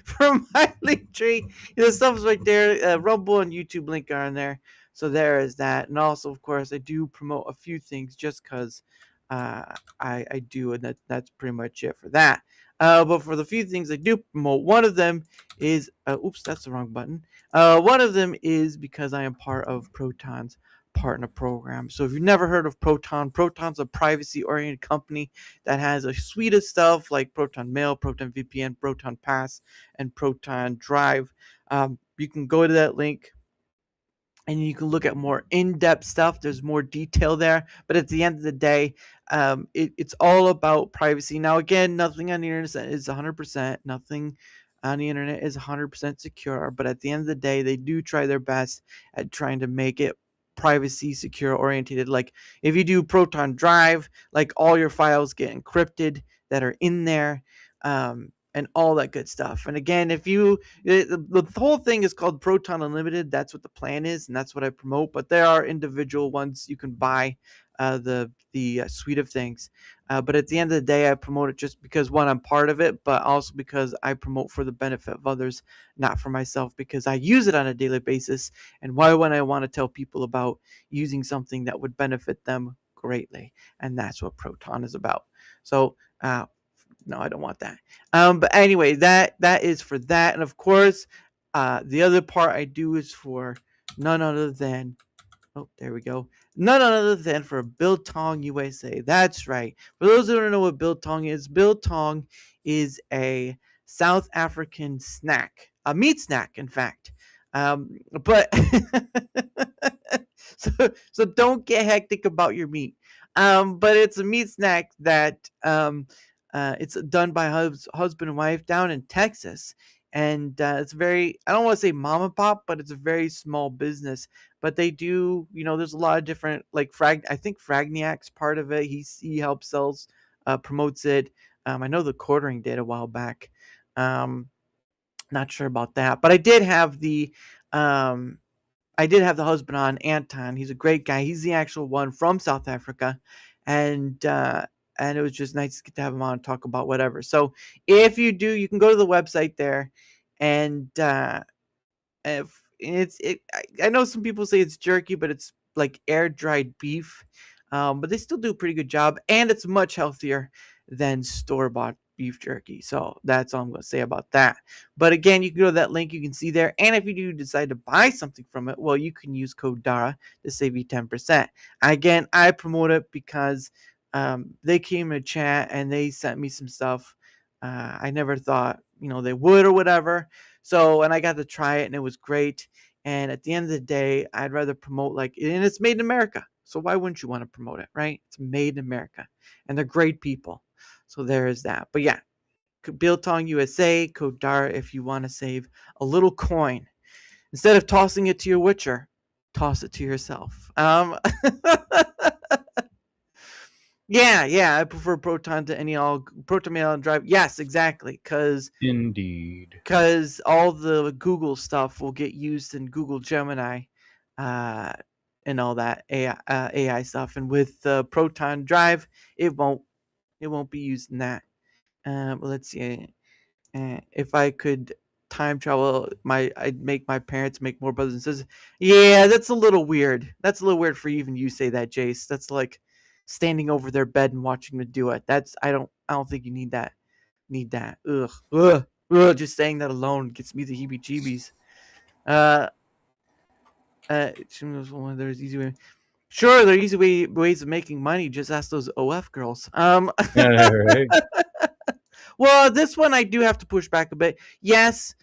for my link tree, the stuff's right there. Rumble and YouTube link are in there. So there is that. And also, of course, I do promote a few things just because I do, and that's pretty much it for that. But for the few things I do promote, one of them is oops, that's the wrong button. One of them is because I am part of Proton's partner program. So if you've never heard of Proton, Proton's a privacy-oriented company that has a suite of stuff like Proton Mail, Proton VPN, Proton Pass, and Proton Drive. You can go to that link and you can look at more in-depth stuff. There's more detail there, but at the end of the day, it's all about privacy. Now, again, nothing on the internet is 100%. Nothing on the internet is 100% secure, but at the end of the day, they do try their best at trying to make it privacy secure oriented. Like if you do Proton Drive, like all your files get encrypted that are in there. And all that good stuff. And again, if you the whole thing is called Proton Unlimited. That's what the plan is, and that's what I promote. But there are individual ones you can buy the suite of things. But at the end of the day, I promote it just because one, I'm part of it, but also because I promote for the benefit of others, not for myself, because I use it on a daily basis. And why would I want to tell people about using something that would benefit them greatly? And that's what Proton is about. So no, I don't want that. But anyway, that is for that, and of course, the other part I do is for none other than Oh, there we go. None other than for Biltong USA. That's right. For those who don't know what Biltong is a South African snack, a meat snack, in fact. But so so don't get hectic about your meat. But it's a meat snack that it's done by husband and wife down in Texas, and it's very, I don't want to say mom and pop, but it's a very small business, but they do, there's a lot of different, like I think Fragniac's part of it. He helps sells, promotes it. I know the Quartering did a while back. um Not sure about that, but um I did have the husband on, Anton. He's a great guy. He's the actual one from South Africa, and it was just nice to get to have him on and talk about whatever. So if you do, you can go to the website there, and if I know some people say it's jerky, but it's like air dried beef. But they still do a pretty good job, and it's much healthier than store bought beef jerky. So that's all I'm going to say about that. But again, you can go to that link, you can see there. And if you do decide to buy something from it, well, you can use code DARA to save you 10%. Again, I promote it because they came in a chat and they sent me some stuff. I never thought, they would or whatever. So, and I got to try it and it was great. And at the end of the day, I'd rather promote and it's made in America. So why wouldn't you want to promote it, right? It's made in America and they're great people. So there is that. But yeah, Biltong USA, code DAR if you want to save a little coin. Instead of tossing it to your witcher, toss it to yourself. Yeah, I prefer Proton to any all Proton Mail and Drive. Yes, exactly, Indeed. because all the Google stuff will get used in Google Gemini, uh, and all that AI stuff. And with Proton Drive, it won't be used in that. Let's see. If I could time travel, I'd make my parents make more brothers and sisters. Yeah, that's a little weird. That's a little weird for even you say that, Jace. That's like standing over their bed and watching them do it. I don't think you need that. Ugh. Ugh. Ugh. Just saying that alone gets me the heebie-jeebies. Uh, there's easy way. Sure, there are easy ways of making money. Just ask those OF girls. Yeah, right. Well, this one I do have to push back a bit. Yes,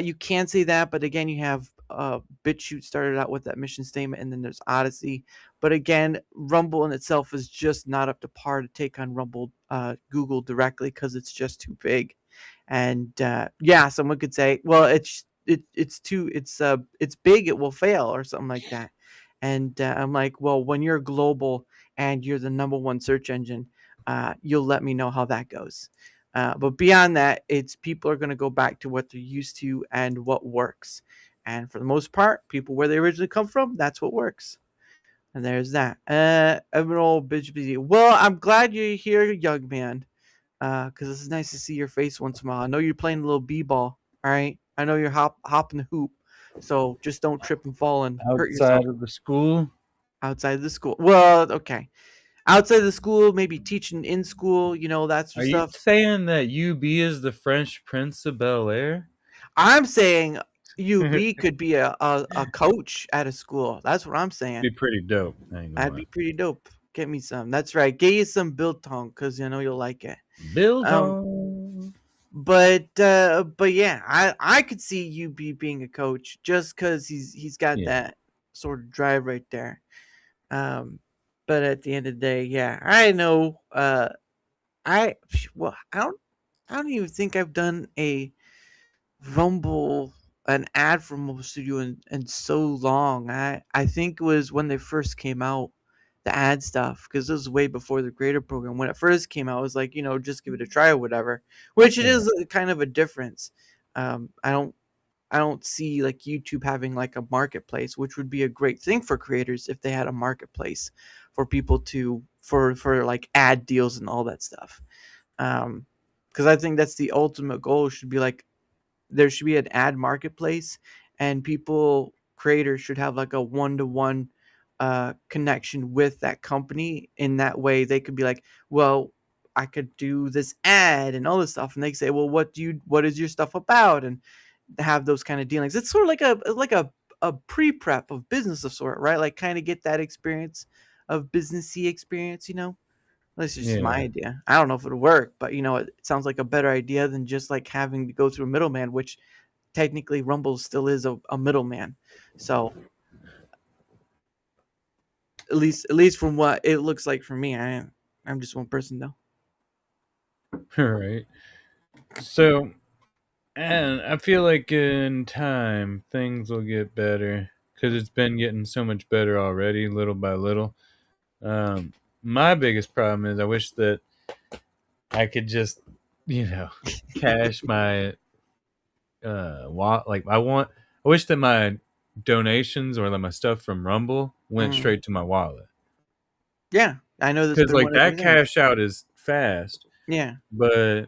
you can say that, but again, you have BitChute started out with that mission statement, and then there's Odyssey. But again, Rumble in itself is just not up to par to take on Rumble, Google directly because it's just too big. And yeah, someone could say, well, it's big, it will fail or something like that. And I'm like, well, when you're global and you're the number one search engine, you'll let me know how that goes. But beyond that, it's people are going to go back to what they're used to and what works. And for the most part, people where they originally come from, that's what works. And there's that. I'm an old bitch busy. Well, I'm glad you're here, young man. Because it's nice to see your face once in a while. I know you're playing a little b-ball. All right. I know you're hopping the hoop. So just don't trip and fall and hurt yourself Outside of the school. outside of the school. Well, okay. Outside of the school, maybe teaching in school, that sort Are of you stuff. saying that UB is the French Prince of Bel Air? I'm saying UB could be a coach at a school. That's what I'm saying. Be pretty dope. I ain't gonna That'd lie. be pretty dope. Get me some. That's right. Get you some biltong because I know you'll like it. Um, Biltong. but yeah, I could see you being a coach just because he's got Yeah. that sort of drive right there. Um, but at the end of the day, yeah, I know. I well, I don't even think I've done Rumble an ad for Mobile Studio in so long. I think it was when they first came out, the ad stuff, because this was way before the Creator Program. When it first came out, it was like, just give it a try or whatever. Which it Yeah. is kind of a difference. I don't see like YouTube having like a marketplace, which would be a great thing for creators if they had a marketplace for people to for like ad deals and all that stuff. Because I think that's the ultimate goal. Should be like there should be an ad marketplace, and creators should have like a one-to-one connection with that company. In that way they could be like, well, I could do this ad and all this stuff, and they say, well, what is your stuff about, and have those kind of dealings. It's sort of like a a pre-prep of business of sort, right? Like kind of get that experience of businessy experience, you know. That's just my Yeah. idea. I don't know if it'll work, but you know, it sounds like a better idea than just like having to go through a middleman, which technically Rumble still is a middleman. So at least from what it looks like for me, I'm just one person though. All right. So, and I feel like in time things will get better because it's been getting so much better already, little by little. My biggest problem is I wish that I could just, you know, cash my I wish that my donations or like my stuff from Rumble went Mm. straight to my wallet. Yeah, I know that's Because been like one of your that things. cash out is fast, Yeah. but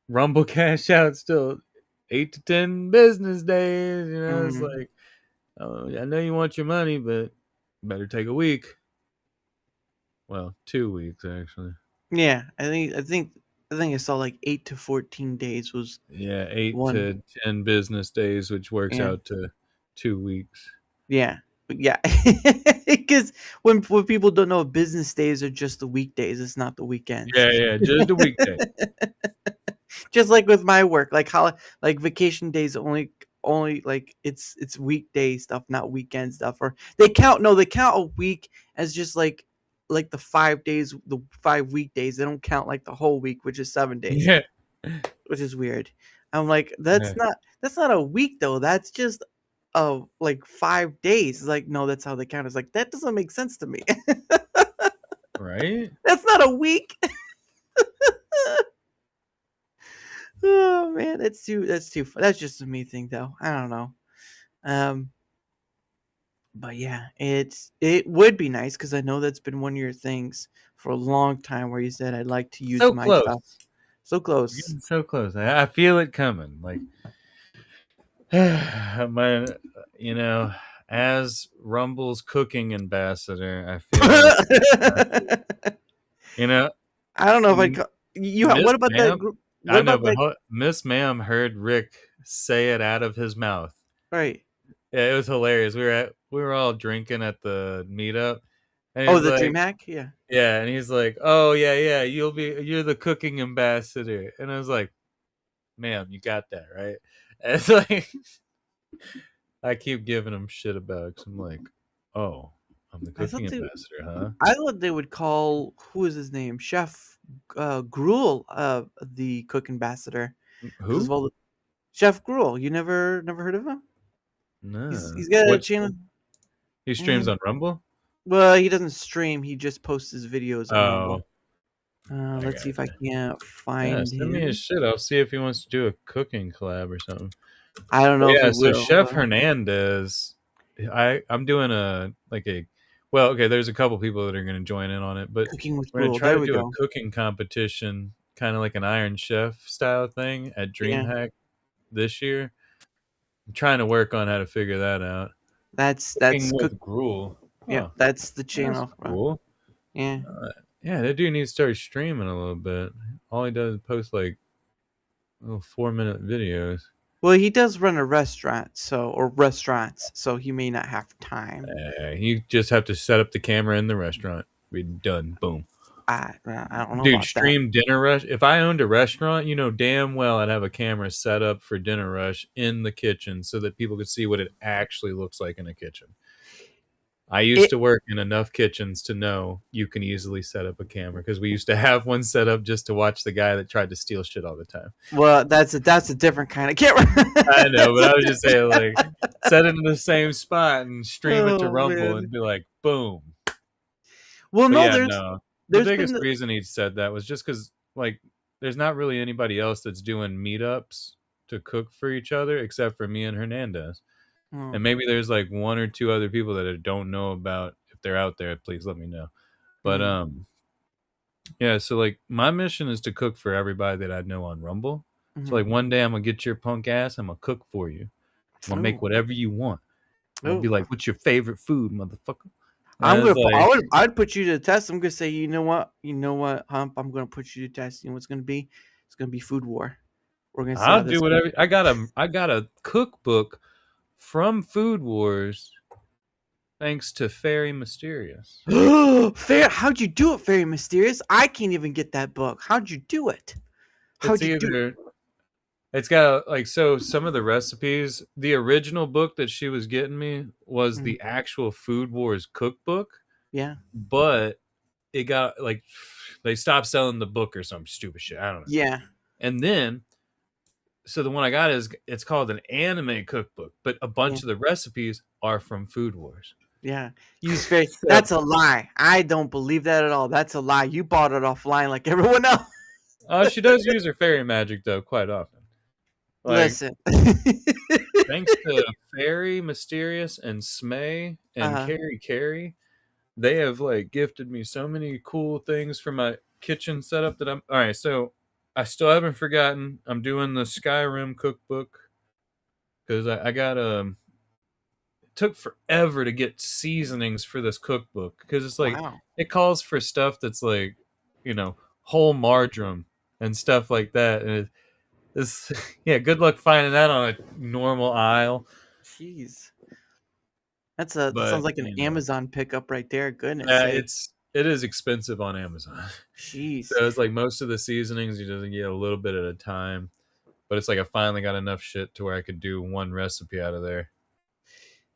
Rumble cash out still 8 to 10 business days. You know, it's Mm. like, oh, I know you want your money, but better take a week. Well, 2 weeks actually. Yeah, I think I saw like 8 to 14 days was Yeah, eight one. to ten business days, which works Yeah, out to 2 weeks. yeah, but yeah, because when people don't know, business days are just the weekdays. It's not the weekends. Yeah, yeah, just a weekday. Just like with my work, like how like vacation days only like it's weekday stuff, not weekend stuff. Or they count a week as just like the 5 days, the 5 weekdays. They don't count like the whole week, which is 7 days, Yeah, which is weird. I'm like, yeah, that's not a week though. That's just like 5 days. It's like, no, that's how they count. It's like that doesn't make sense to me. right. That's not a week. Oh man, that's just a me thing though. I don't know. Um but yeah, it would be nice because I know that's been one of your things for a long time where you said I'd like to use So my close. stuff. So We're close. getting so close. I feel it coming. Like my, you know, as Rumble's cooking ambassador, I feel like you know, I don't know if I'd M- call Miss what about that Ma'am. group? What I know, about but that? Miss Ma'am heard Rick say it out of his mouth. Right. Yeah, it was hilarious. We were all drinking at the meetup, and Oh, he's the dream like, hack? Yeah. yeah, and he's like, oh yeah, yeah, you're the cooking ambassador, and I was like, ma'am, you got that right. And it's like I keep giving him shit about it 'cause I'm like, oh, I'm the I cooking thought they ambassador, huh? I thought they would call who is his name? Chef Gruel the cook ambassador because of Who? all the Chef Gruel. You never heard of him? No. He's got a What? channel. He streams Mm, on Rumble? well, he doesn't stream. He just posts his videos on Rumble. Oh, I Let's got see if I you. can't Yeah, find send me his him. shit. I'll see if he wants to do a cooking collab or something. I don't But know if he yeah, so will. Chef Hernandez, I'm doing well, okay, there's a couple people that are going to join in on it, but Cooking with we're going to Gruel. try There to we do a go. cooking competition, kind of like an Iron Chef style thing at Yeah, DreamHack this year. I'm trying to work on how to figure that out. that's Cooking cook. with Gruel. Yep, Huh. that's the That's channel. cool. Yeah. Yeah, that dude needs to start streaming a little bit. All he does is post like little 4-minute videos. Well, he does run a restaurant, or restaurants, so he may not have time. You just have to set up the camera in the restaurant. Be done. Boom. I don't know Dude, about that. stream Dinner Rush. If I owned a restaurant, you know damn well I'd have a camera set up for Dinner Rush in the kitchen so that people could see what it actually looks like in a kitchen. I used It to work in enough kitchens to know you can easily set up a camera because we used to have one set up just to watch the guy that tried to steal shit all the time. well, that's a different kind of camera. I know, but I was just saying, like, set it in the same spot and stream it to Oh Rumble man. and be like, boom. Well, But no, yeah, there's no. The there's been biggest reason he said that was just because, like, there's not really anybody else that's doing meetups to cook for each other except for me and Hernandez. oh, And maybe there's like one or two other people that I don't know about. If they're out there, please let me know. But mm, yeah. So like, my mission is to cook for everybody that I know on Rumble. So mhm. like, one day I'm gonna get your punk ass. I'm gonna cook for you. I'm gonna make Oh, whatever you want. I'm gonna be oh. like, "What's your favorite food, motherfucker?" And it's I'd put you to the test. I'm gonna say, you know what, Hump, I'm gonna put you to test. You know what's gonna be? It's gonna be food war. We're gonna see I'll how do this goes. whatever. I got a cookbook from Food Wars, thanks to Fairy Mysterious. Fair. How'd you do it, Very Mysterious? I can't even get that book. How'd you do it? It's How'd you do it? either it's got like so some of the recipes. The original book that she was getting me was Mm, the actual Food Wars cookbook, yeah. but it got like they stopped selling the book or some stupid shit. I don't know. Yeah. And then so the one I got is it's called an anime cookbook, but a Yeah. bunch of the recipes are from Food Wars. Yeah. Use very. So That's a lie. I don't believe that at all. That's a lie. You bought it offline like everyone else. she does use her fairy magic though quite often. Like Listen. thanks to Fairy Mysterious and Smay and uh, Carrie, they have like gifted me so many cool things for my kitchen setup that I'm all right. So I still haven't forgotten. I'm doing the Skyrim cookbook because I got took forever to get seasonings for this cookbook because it's like wow. it calls for stuff that's like whole marjoram and stuff like that and it's yeah, good luck finding that on a normal aisle. Jeez. That But sounds like an Amazon pickup right there. Goodness sake. it is expensive on Amazon. Jeez. So it's like most of the seasonings you just get a little bit at a time, but it's like I finally got enough shit to where I could do one recipe out of there.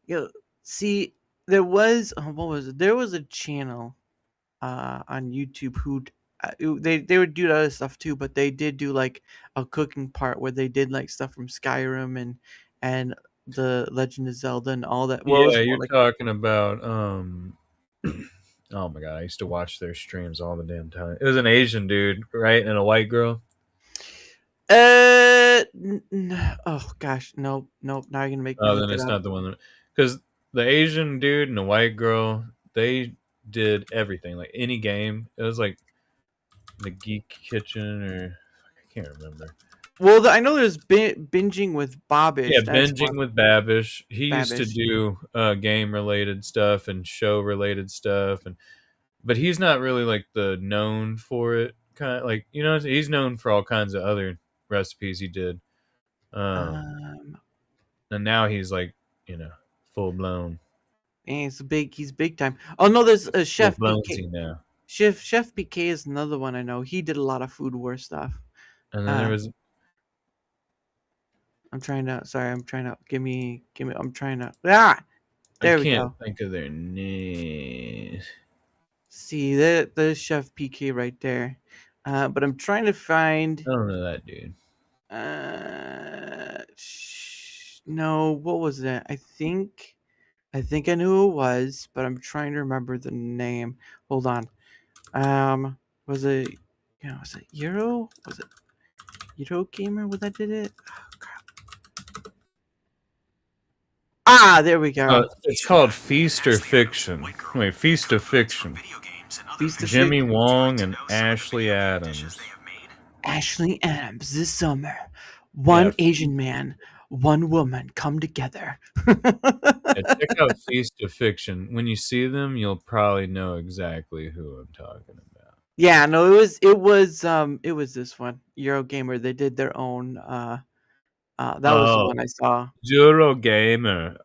You see, there was what was it? There was a channel on YouTube they would do other stuff too, but they did do like a cooking part where they did like stuff from Skyrim and the Legend of Zelda and all that. Well, it Yeah, was more you're like talking about oh my god, I used to watch their streams all the damn time. It was an Asian dude, right, and a white girl. oh gosh, nope, nope. Now you're gonna make me Oh, look then it it's up. not the one because the Asian dude and the white girl, they did everything, like any game. It was like the Geek Kitchen, or I can't remember. Well, I know there's binging with Yeah, Bobbish. That's one. binging with Babish. He used to Babish. do game related stuff and show related stuff, and but he's not really like the known for it. Kind of like he's known for all kinds of other recipes he did. Um, Um, and now he's like full blown, and he's big time. Oh no, there's a full Chef PK. blown now. Chef PK is another one I know. He did a lot of Food War stuff. And then there Uh, was I'm trying to. Sorry, I'm trying to. Give me. I'm trying to. I There we can't go. think of their names. See, there's Chef PK right there. But I'm trying to find. I don't know that dude. No, what was that? I think I knew who it was, but I'm trying to remember the name. Hold on. Was it? Was it Euro? Was it Euro Gamer? Was that did it? Oh, crap. There we go. It's called Feast or Fiction. Wait, Feast of Fiction. Feast of Jimmy Fiction. Wong and Ashley Adams. Ashley Adams this summer. Yeah, One Asian man, one woman come together. yeah, check out Feast of Fiction. When you see them, you'll probably know exactly who I'm talking about. Yeah, no, it was this one. Eurogamer. They did their own that was the Oh, one I saw. Eurogamer.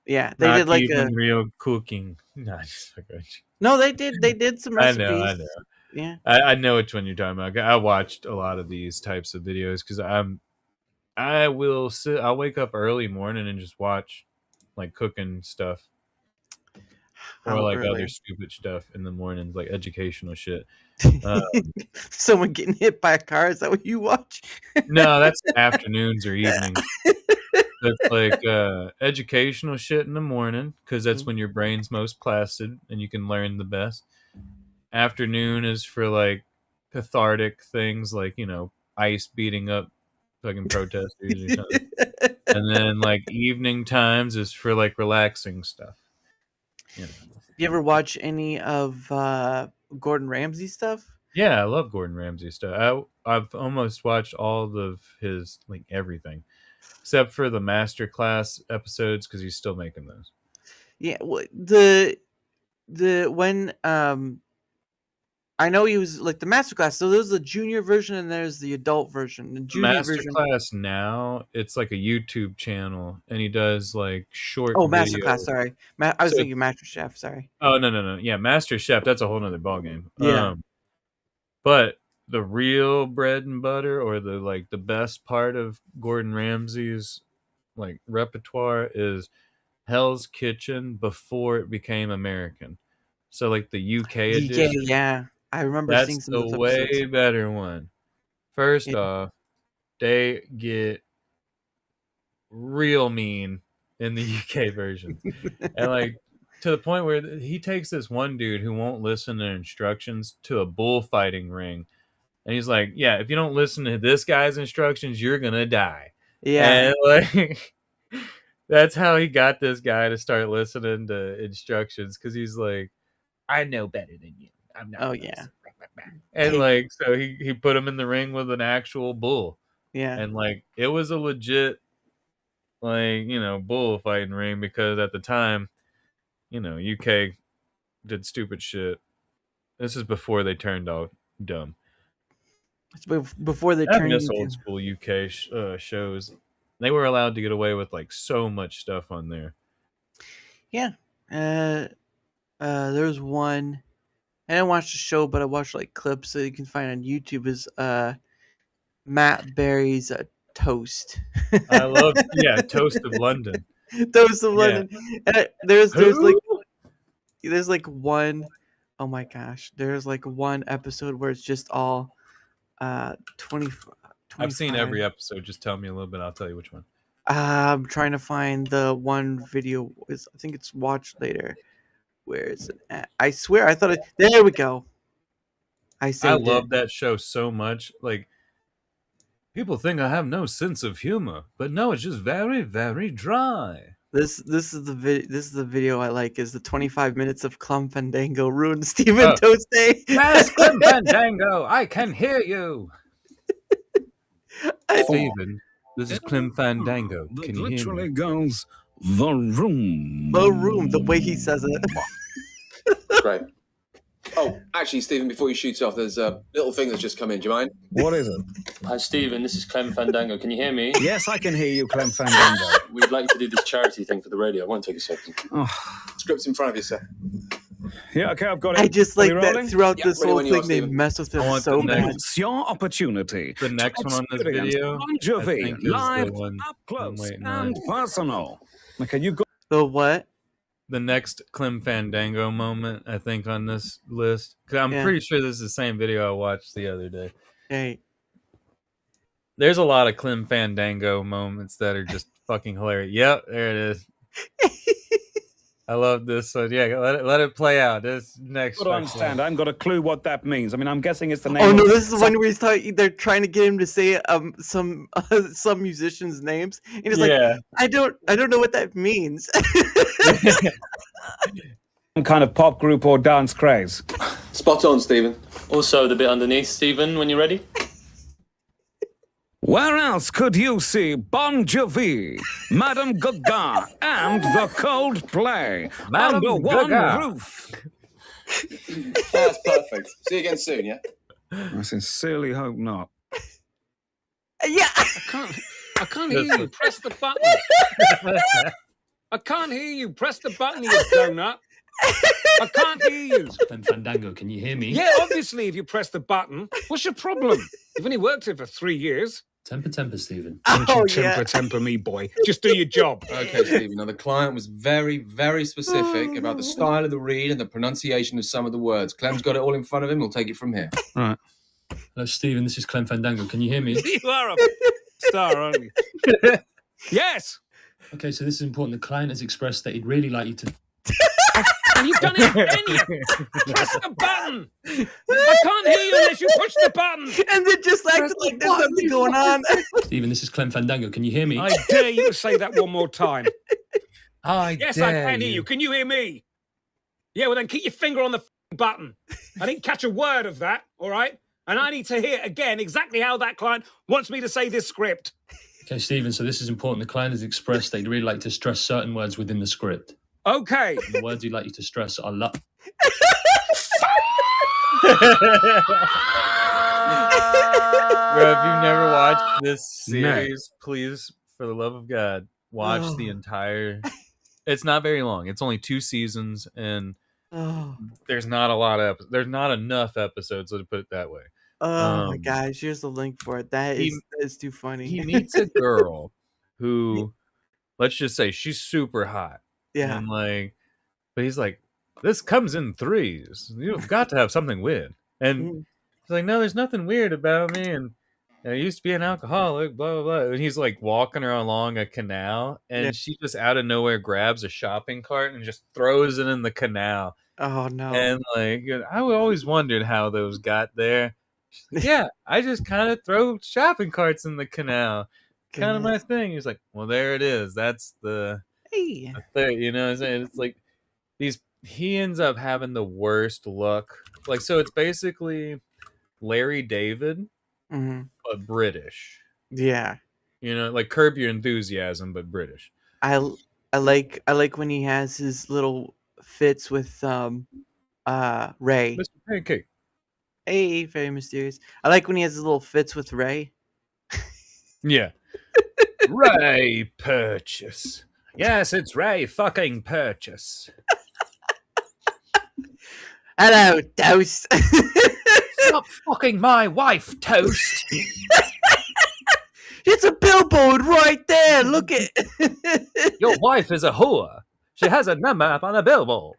Yeah, they Not did like a even real cooking. No, no, they did some I know, I recipes. know. Yeah. I know which one you're talking about. I watched a lot of these types of videos because I'll wake up early morning and just watch like cooking stuff or How like other early? stupid stuff in the mornings, like educational shit. Uh, Someone getting hit by a car, is that what you watch? no, that's afternoons or evenings. That's like educational shit in the morning because that's when your brain's most placid and you can learn the best. Afternoon is for like cathartic things like ice beating up fucking protesters or something. And then like evening times is for like relaxing stuff. You know. You ever watch any of Gordon Ramsay stuff? Yeah, I love Gordon Ramsay stuff. I've almost watched all of his like everything, except for the masterclass episodes because he's still making those. Yeah, when I know he was like the masterclass. So there's the junior version and there's the adult version. The junior version. Masterclass now, it's like a YouTube channel, and he does like short Oh, video. masterclass. Sorry, I was So, thinking Master Chef. Sorry. oh no, yeah, Master Chef. That's a whole nother ballgame. Yeah. But the real bread and butter, or the best part of Gordon Ramsay's like repertoire is Hell's Kitchen before it became American. So like the UK edition. Yeah. I remember seeing That's some the of those way episodes. better one. First Yeah. off, they get real mean in the UK version. And like to the point where he takes this one dude who won't listen to instructions to a bullfighting ring. And he's like, yeah, if you don't listen to this guy's instructions, you're going to die. Yeah. And like, that's how he got this guy to start listening to instructions. Cause he's like, I know better than you. I'm not. Oh yeah. And like, so he put him in the ring with an actual bull. Yeah. And like, it was a legit, like, bullfighting ring, because at the time, UK did stupid shit. This is before they turned all dumb. It's before they I turned miss into old school UK shows. They were allowed to get away with like so much stuff on there. Yeah. There's one. I didn't watch the show, but I watched like clips that you can find on YouTube. Is Matt Berry's Toast. I love Toast of London. Toast of London. And there's like one. Oh my gosh, there's like one episode where it's just all 25. I've seen every episode. Just tell me a little bit. I'll tell you which one. I'm trying to find the one video. I think it's watch later. Where is it at? I swear I thought it. There we go. I love that show so much. Like, people think I have no sense of humor, but no, it's just very, very dry. This is the video I like. Is the 25 minutes of Clum Fandango ruined Stephen Toast Day? Yes, Clum Fandango, I can hear you. Stephen, this is Clum Fandango. Can you hear me? Literally goes the room. The room. The way he says it. Great. Oh, actually, Stephen, before you shoot off, there's a little thing that's just come in. Do you mind? What is it? Hi, Stephen. This is Clem Fandango. Can you hear me? Yes, I can hear you, Clem Fandango. We'd like to do this charity thing for the radio. It won't take a second. Oh. Script's in front of you, sir. Yeah, okay, I've got it. I just like that rolling? throughout Yeah, this ready whole when you thing, are, they Stephen. mess with him want so the next- much. It's your opportunity. The next one on this Experience video, Bon I Jovi, think, is the live, one up I'm close, waiting and on. personal. Okay, you've got... The what? The next Clem Fandango moment, I think, on this list. Because I'm Yeah. pretty sure this is the same video I watched the other day. Hey. There's a lot of Clem Fandango moments that are just fucking hilarious. Yep, there it is. I love this one. Yeah, let it play out. This next. I don't understand. I haven't got a clue what that means. I mean, I'm guessing it's the name. Oh no, of this is the one where he's talking. They're trying to get him to say some musicians' names, and he's like, I don't know what that means. some kind of pop group or dance craze. Spot on, Stephen. Also, the bit underneath, Stephen, when you're ready. Where else could you see Bon Jovi, Madame Gaga, and the Coldplay Madame under one Gaga. roof? That's perfect. See you again soon, yeah? I sincerely hope not. Yeah. I can't hear you. Press the button. I can't hear you. Press the button, you donut. I can't hear you. Clem Fandango, can you hear me? Yeah, obviously, if you press the button. What's your problem? You've only worked here for 3 years. Temper, Stephen. Don't Oh, you yeah. temper me, boy. Just do your job. Okay, Stephen. Now, the client was very, very specific about the style of the read and the pronunciation of some of the words. Clem's got it all in front of him. We'll take it from here. Right. Hello, Stephen. This is Clem Fandango. Can you hear me? You are a star, aren't you? Yes. Okay, so this is important. The client has expressed that he'd really like you to... And you've done it again. Press the button. I can't hear you unless you push the button. And then just acting like there's nothing going on. Stephen, this is Clem Fandango. Can you hear me? I dare you to say that one more time. Yes, I dare can hear you. Can you hear me? Yeah, well then keep your finger on the button. I didn't catch a word of that, all right? And I need to hear again exactly how that client wants me to say this script. Okay, Stephen, so this is important. The client has expressed that he'd really like to stress certain words within the script. Okay. And the words he'd like you to stress are love. Bro, if you've never watched this series, please, for the love of God, watch the entire. It's not very long. It's only 2 seasons, and there's not a lot of. There's not enough episodes. Let's put it that way. Oh my gosh! Here's the link for it. That is too funny. He meets a girl who, let's just say, she's super hot. Yeah. And like, but he's like, this comes in threes. You've got to have something weird. And he's like, no, there's nothing weird about me. And I used to be an alcoholic, blah, blah, blah. And he's like walking her along a canal. And she just out of nowhere grabs a shopping cart and just throws it in the canal. Oh, no. And like, I always wondered how those got there. Yeah, I just kind of throw shopping carts in the canal. Kind of my thing. He's like, well, there it is. That's the thing. You know what I'm saying? It's like he ends up having the worst luck. Like, so it's basically Larry David, but British. Yeah. You know, like Curb Your Enthusiasm, but British. I like when he has his little fits with Ray. Mr. Pancake. Hey, very mysterious. I like when he has his little fits with Ray. Yeah. Ray Purchase. Yes, it's Ray fucking Purchase. Hello, Toast. Stop fucking my wife, Toast. It's a billboard right there. Look at Your wife is a whore. She has a number up on a billboard.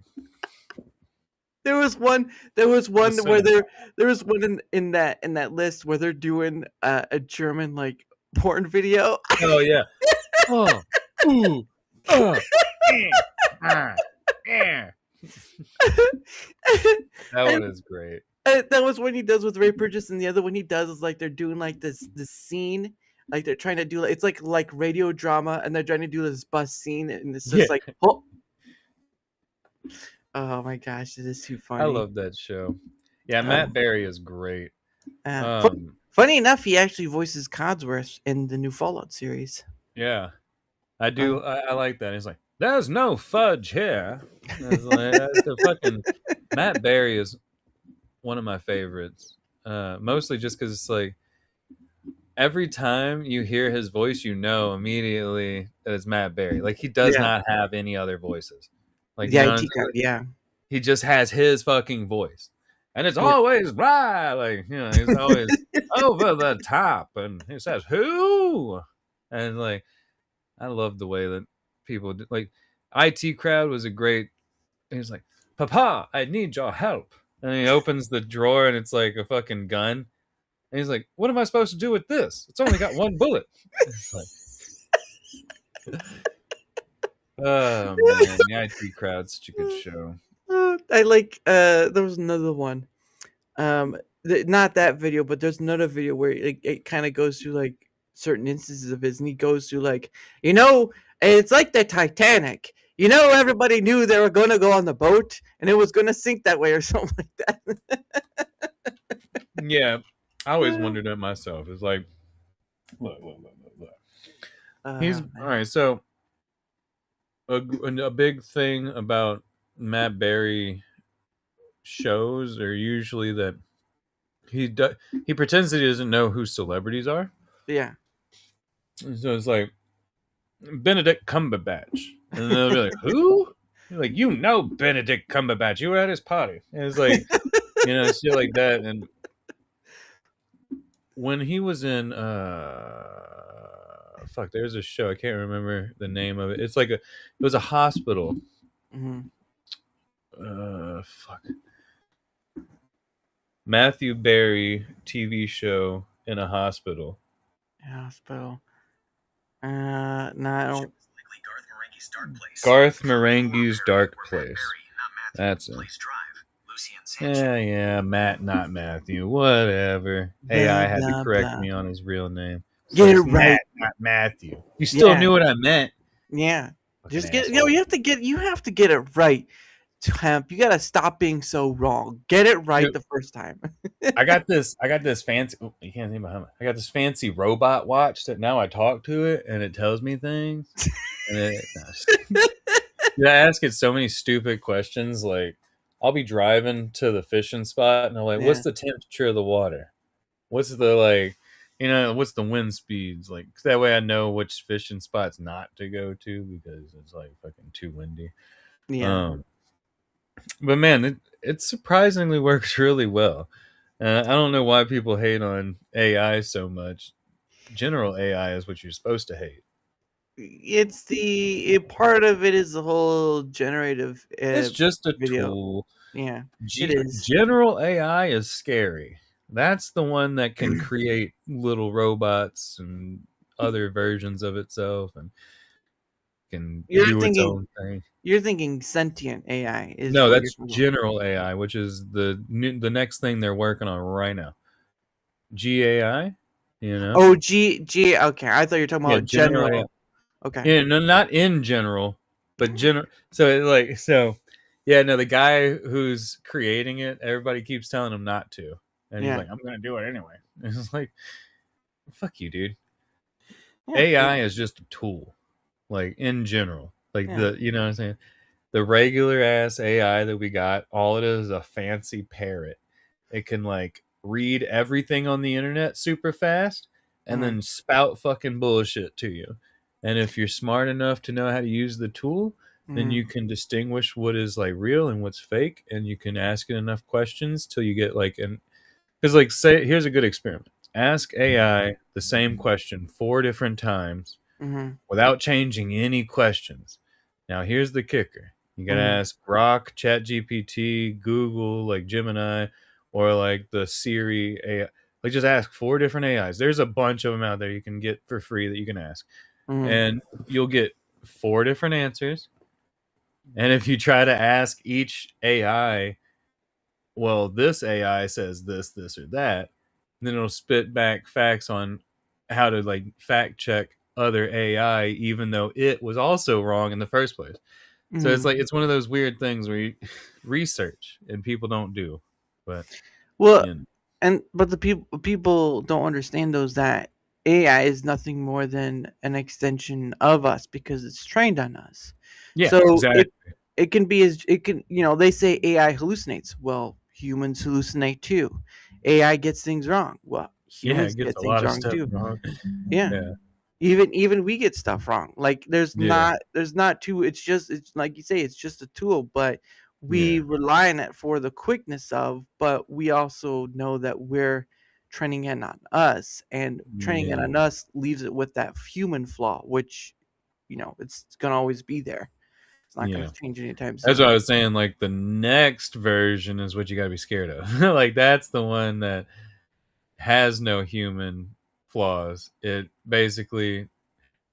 There was one where there was one in that list where they're doing a German like porn video. Oh yeah. Oh. Ooh. That one is great. That was one he does with Ray Purchase, and the other one he does is like they're doing like this scene, like they're trying to do it's like radio drama, and they're trying to do this bus scene, and it's just like oh my gosh, this is too funny. I love that show. Yeah, Matt Berry is great. Funny enough, he actually voices Codsworth in the new Fallout series. Yeah, I do. I like that. He's like, there's no fudge here. Like, the fucking Matt Berry is one of my favorites. Mostly just because it's like every time you hear his voice, you know immediately that it's Matt Berry. Like he does not have any other voices. Like he just has his fucking voice, and it's always right. Like he's always over the top, and he says who, and like I love the way that people do, like IT Crowd was a great. He's like, Papa, I need your help, and he opens the drawer and it's like a fucking gun, and he's like, what am I supposed to do with this? It's only got one bullet. It's like, oh man, the IT Crowd's such a good show. I like there was another one, not that video, but there's another video where it kind of goes through like certain instances of his, and he goes through like, it's like the Titanic. Everybody knew they were going to go on the boat and it was going to sink that way or something like that. Yeah, I always wondered that myself. It's like, look. He's all right. So a big thing about Matt Berry shows are usually that he pretends that he doesn't know who celebrities are. Yeah. So it's like Benedict Cumberbatch, and they'll be like, "Who?" Like, Benedict Cumberbatch. You were at his party. And it's like, shit like that. And when he was in, there's a show I can't remember the name of it. It's like it was a hospital. Matthew Berry TV show in a hospital. Hospital. No, I don't. Garth Marenghi's Dark Place. That's it. Yeah, Matt, not Matthew. Whatever. AI had to correct me on his real name. Get it right. Matt, not Matthew. You still knew what I meant. Yeah. Just get. You have to get it right. Hemp, you gotta stop being so wrong. Get it right the first time. I got this fancy. You can't see my helmet. I got this fancy robot watch that now I talk to it and it tells me things. And I ask it so many stupid questions like, I'll be driving to the fishing spot, and I'm like, what's Yeah. the temperature of the water? What's the like, what's the wind speeds? Like that way I know which fishing spots not to go to because it's like fucking too windy. Yeah. But man, it surprisingly works really well. I don't know why people hate on AI so much. General AI is what you're supposed to hate. It's part of it is the whole generative It's just a video. tool. Yeah, it is. General AI is scary. That's the one that can create little robots and other versions of itself and can do its own thing. You're thinking sentient AI is No, what that's you're general AI, which is the next thing they're working on right now. GAI, Oh, G. Okay, I thought you were talking about general AI. general. Okay. Yeah, no, not in general, but general. So, yeah, no, the guy who's creating it, everybody keeps telling him not to, and he's like, "I'm gonna do it anyway." And it's like, "Fuck you, dude." Yeah, AI is just a tool, like in general, like Yeah. you know what I'm saying. The regular ass AI that we got, all it is a fancy parrot. It can like read everything on the internet super fast and then spout fucking bullshit to you. And if you're smart enough to know how to use the tool, then you can distinguish what is like real and what's fake, and you can ask it enough questions till you get like because like say here's a good experiment. Ask AI the same question 4 different times without changing any questions. Now here's the kicker. You gotta ask Grok, ChatGPT, Google, like Gemini, or like the Siri AI. Like just ask 4 different AIs. There's a bunch of them out there you can get for free that you can ask. And you'll get 4 different answers. And if you try to ask each AI, well, this AI says this, or that, then it'll spit back facts on how to like fact check other AI, even though it was also wrong in the first place. So it's like it's one of those weird things where you research and people don't do. But but the people don't understand those that AI is nothing more than an extension of us because it's trained on us. Yeah, So exactly. it can be they say AI hallucinates. Well, humans hallucinate too. AI gets things wrong. Well, humans it get gets a things lot of wrong stuff too. wrong. Yeah. Even we get stuff wrong. Like there's not too. It's like you say, it's just a tool, but we rely on it for the quickness of. But we also know that we're training it on us, and training it on us leaves it with that human flaw, which it's gonna always be there. It's not gonna change anytime soon. That's what I was saying. Like the next version is what you got to be scared of. Like that's the one that has no human flaws. It basically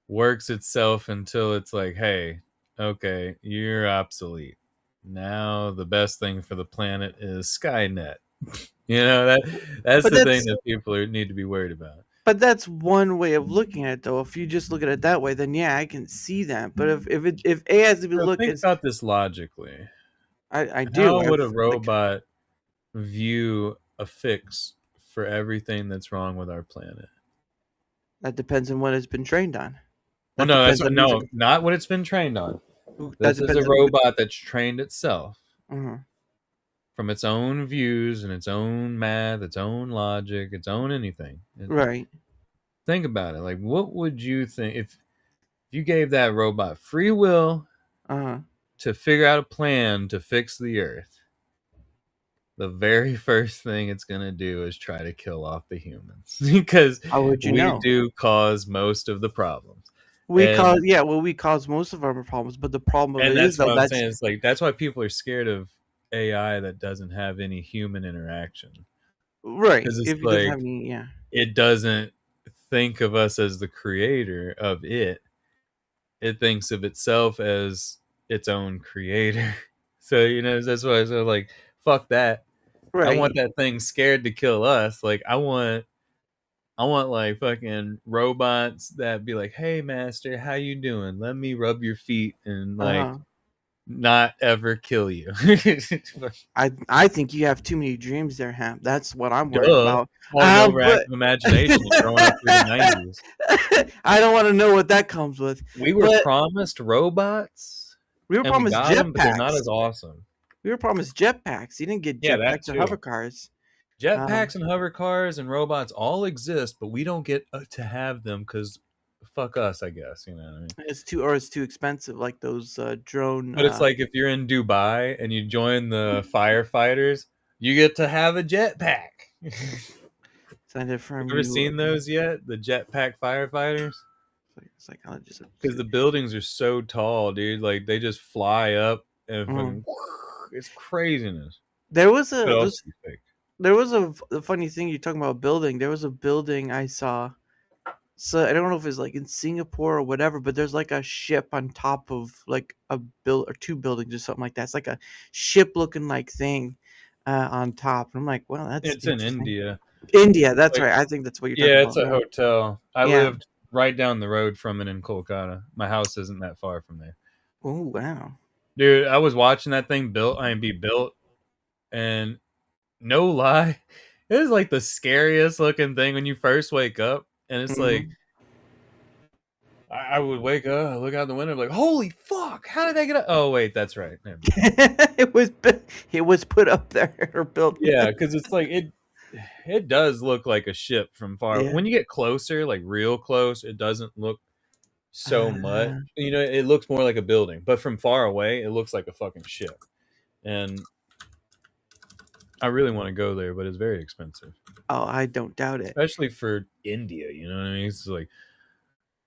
works itself until it's like, hey, okay, you're obsolete. Now the best thing for the planet is Skynet. That's the thing that people need to be worried about. But that's one way of looking at it, though. If you just look at it that way, then yeah, I can see that. But if AI has to be looked think at, about this logically. I do. How would a robot view a fix for everything that's wrong with our planet? That depends on what it's been trained on. Well, no, not what it's been trained on. This is a robot that's trained itself from its own views and its own math, its own logic, its own anything. Right. Think about it. Like, what would you think if you gave that robot free will to figure out a plan to fix the Earth? The very first thing it's going to do is try to kill off the humans because we do cause most of the problems. We cause most of our problems, but the problem is what I'm saying. It's like that's why people are scared of AI that doesn't have any human interaction. Right. Because it's if it doesn't have any, it doesn't think of us as the creator of it. It thinks of itself as its own creator. So that's why I was like, fuck that. Right. I want that thing scared to kill us. Like I want like fucking robots that be like, hey master, how you doing? Let me rub your feet and like not ever kill you. I think you have too many dreams there, Ham. That's what I'm worried about. Overactive imagination growing up through the 90s. I don't want to know what that comes with. We were promised robots. We were promised jetpacks. But they're not as awesome. We were promised jetpacks. You didn't get Yeah, that jetpacks or too. hover cars. Jetpacks and hover cars and robots all exist, but we don't get to have them because fuck us, I guess. You know what I mean? It's too expensive, like those drone. But it's like if you're in Dubai and you join the firefighters, you get to have a jetpack. Signed from Ever seen those yet? The jetpack firefighters? Psychologist. Because the buildings are so tall, dude. Like they just fly up and fucking, it's craziness. There was Could also be fake. there was a funny thing you're talking about building. There was a building I saw. So I don't know if it's like in Singapore or whatever, but there's like a ship on top of like a or two buildings or something like that. It's like a ship looking like thing on top. And I'm like, well, that's It's in interesting. India. India, that's Like, right. I think that's what you're talking Yeah, about. it's a hotel. I Yeah. lived right down the road from it in Kolkata. My house isn't that far from there. Oh wow. Dude, I was watching that thing be built, and no lie, it was like the scariest looking thing when you first wake up, and it's like I would wake up, I look out the window, like, holy fuck, how did they get up? Oh wait, that's right. Never mind. it was put up there or built. Yeah, because it's like it does look like a ship from far. Yeah. When you get closer, like real close, it doesn't look so much. You know, it looks more like a building, but from far away, it looks like a fucking ship. And I really want to go there, but it's very expensive. Oh, I don't doubt it. Especially for India, you know what I mean? It's like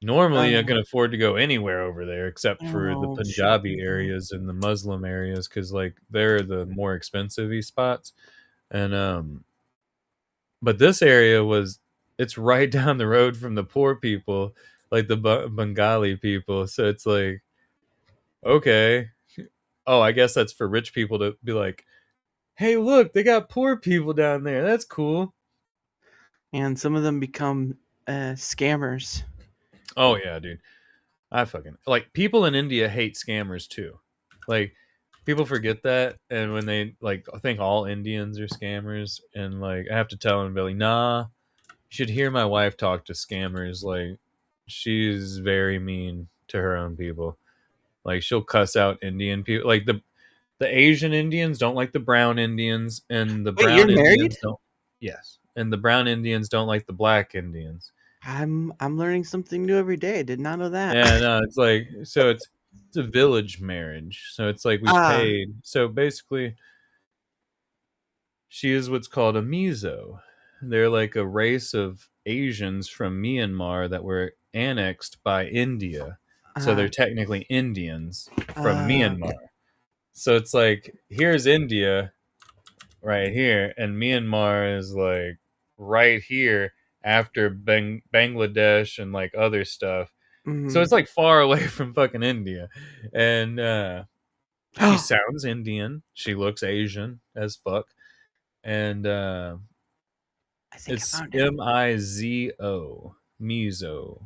normally I can afford to go anywhere over there except for the Punjabi areas and the Muslim areas, because like they're the more expensive-y spots. And but this area it's right down the road from the poor people, like the Bengali people. So it's like, okay, oh, I guess that's for rich people to be like, hey, look, they got poor people down there. That's cool. And some of them become scammers. Oh yeah, dude. I fucking like people in India hate scammers too. Like people forget that, and when they like think all Indians are scammers, and like I have to tell them, Billy, nah, you should hear my wife talk to scammers. Like she's very mean to her own people. Like she'll cuss out Indian people. Like the Asian Indians don't like the brown Indians, and the brown Indians married? don't. Yes, and the brown Indians don't like the black Indians. I'm learning something new every day. I did not know that. Yeah, no, it's like so it's a village marriage. So it's like we paid. So basically, she is what's called a Mizo. They're like a race of Asians from Myanmar that were annexed by India. So they're technically Indians from Myanmar. So it's like here's India right here, and Myanmar is like right here after Bangladesh and like other stuff. So it's like far away from fucking India. And she sounds Indian. She looks Asian as fuck. And it's Mizo. Mizo.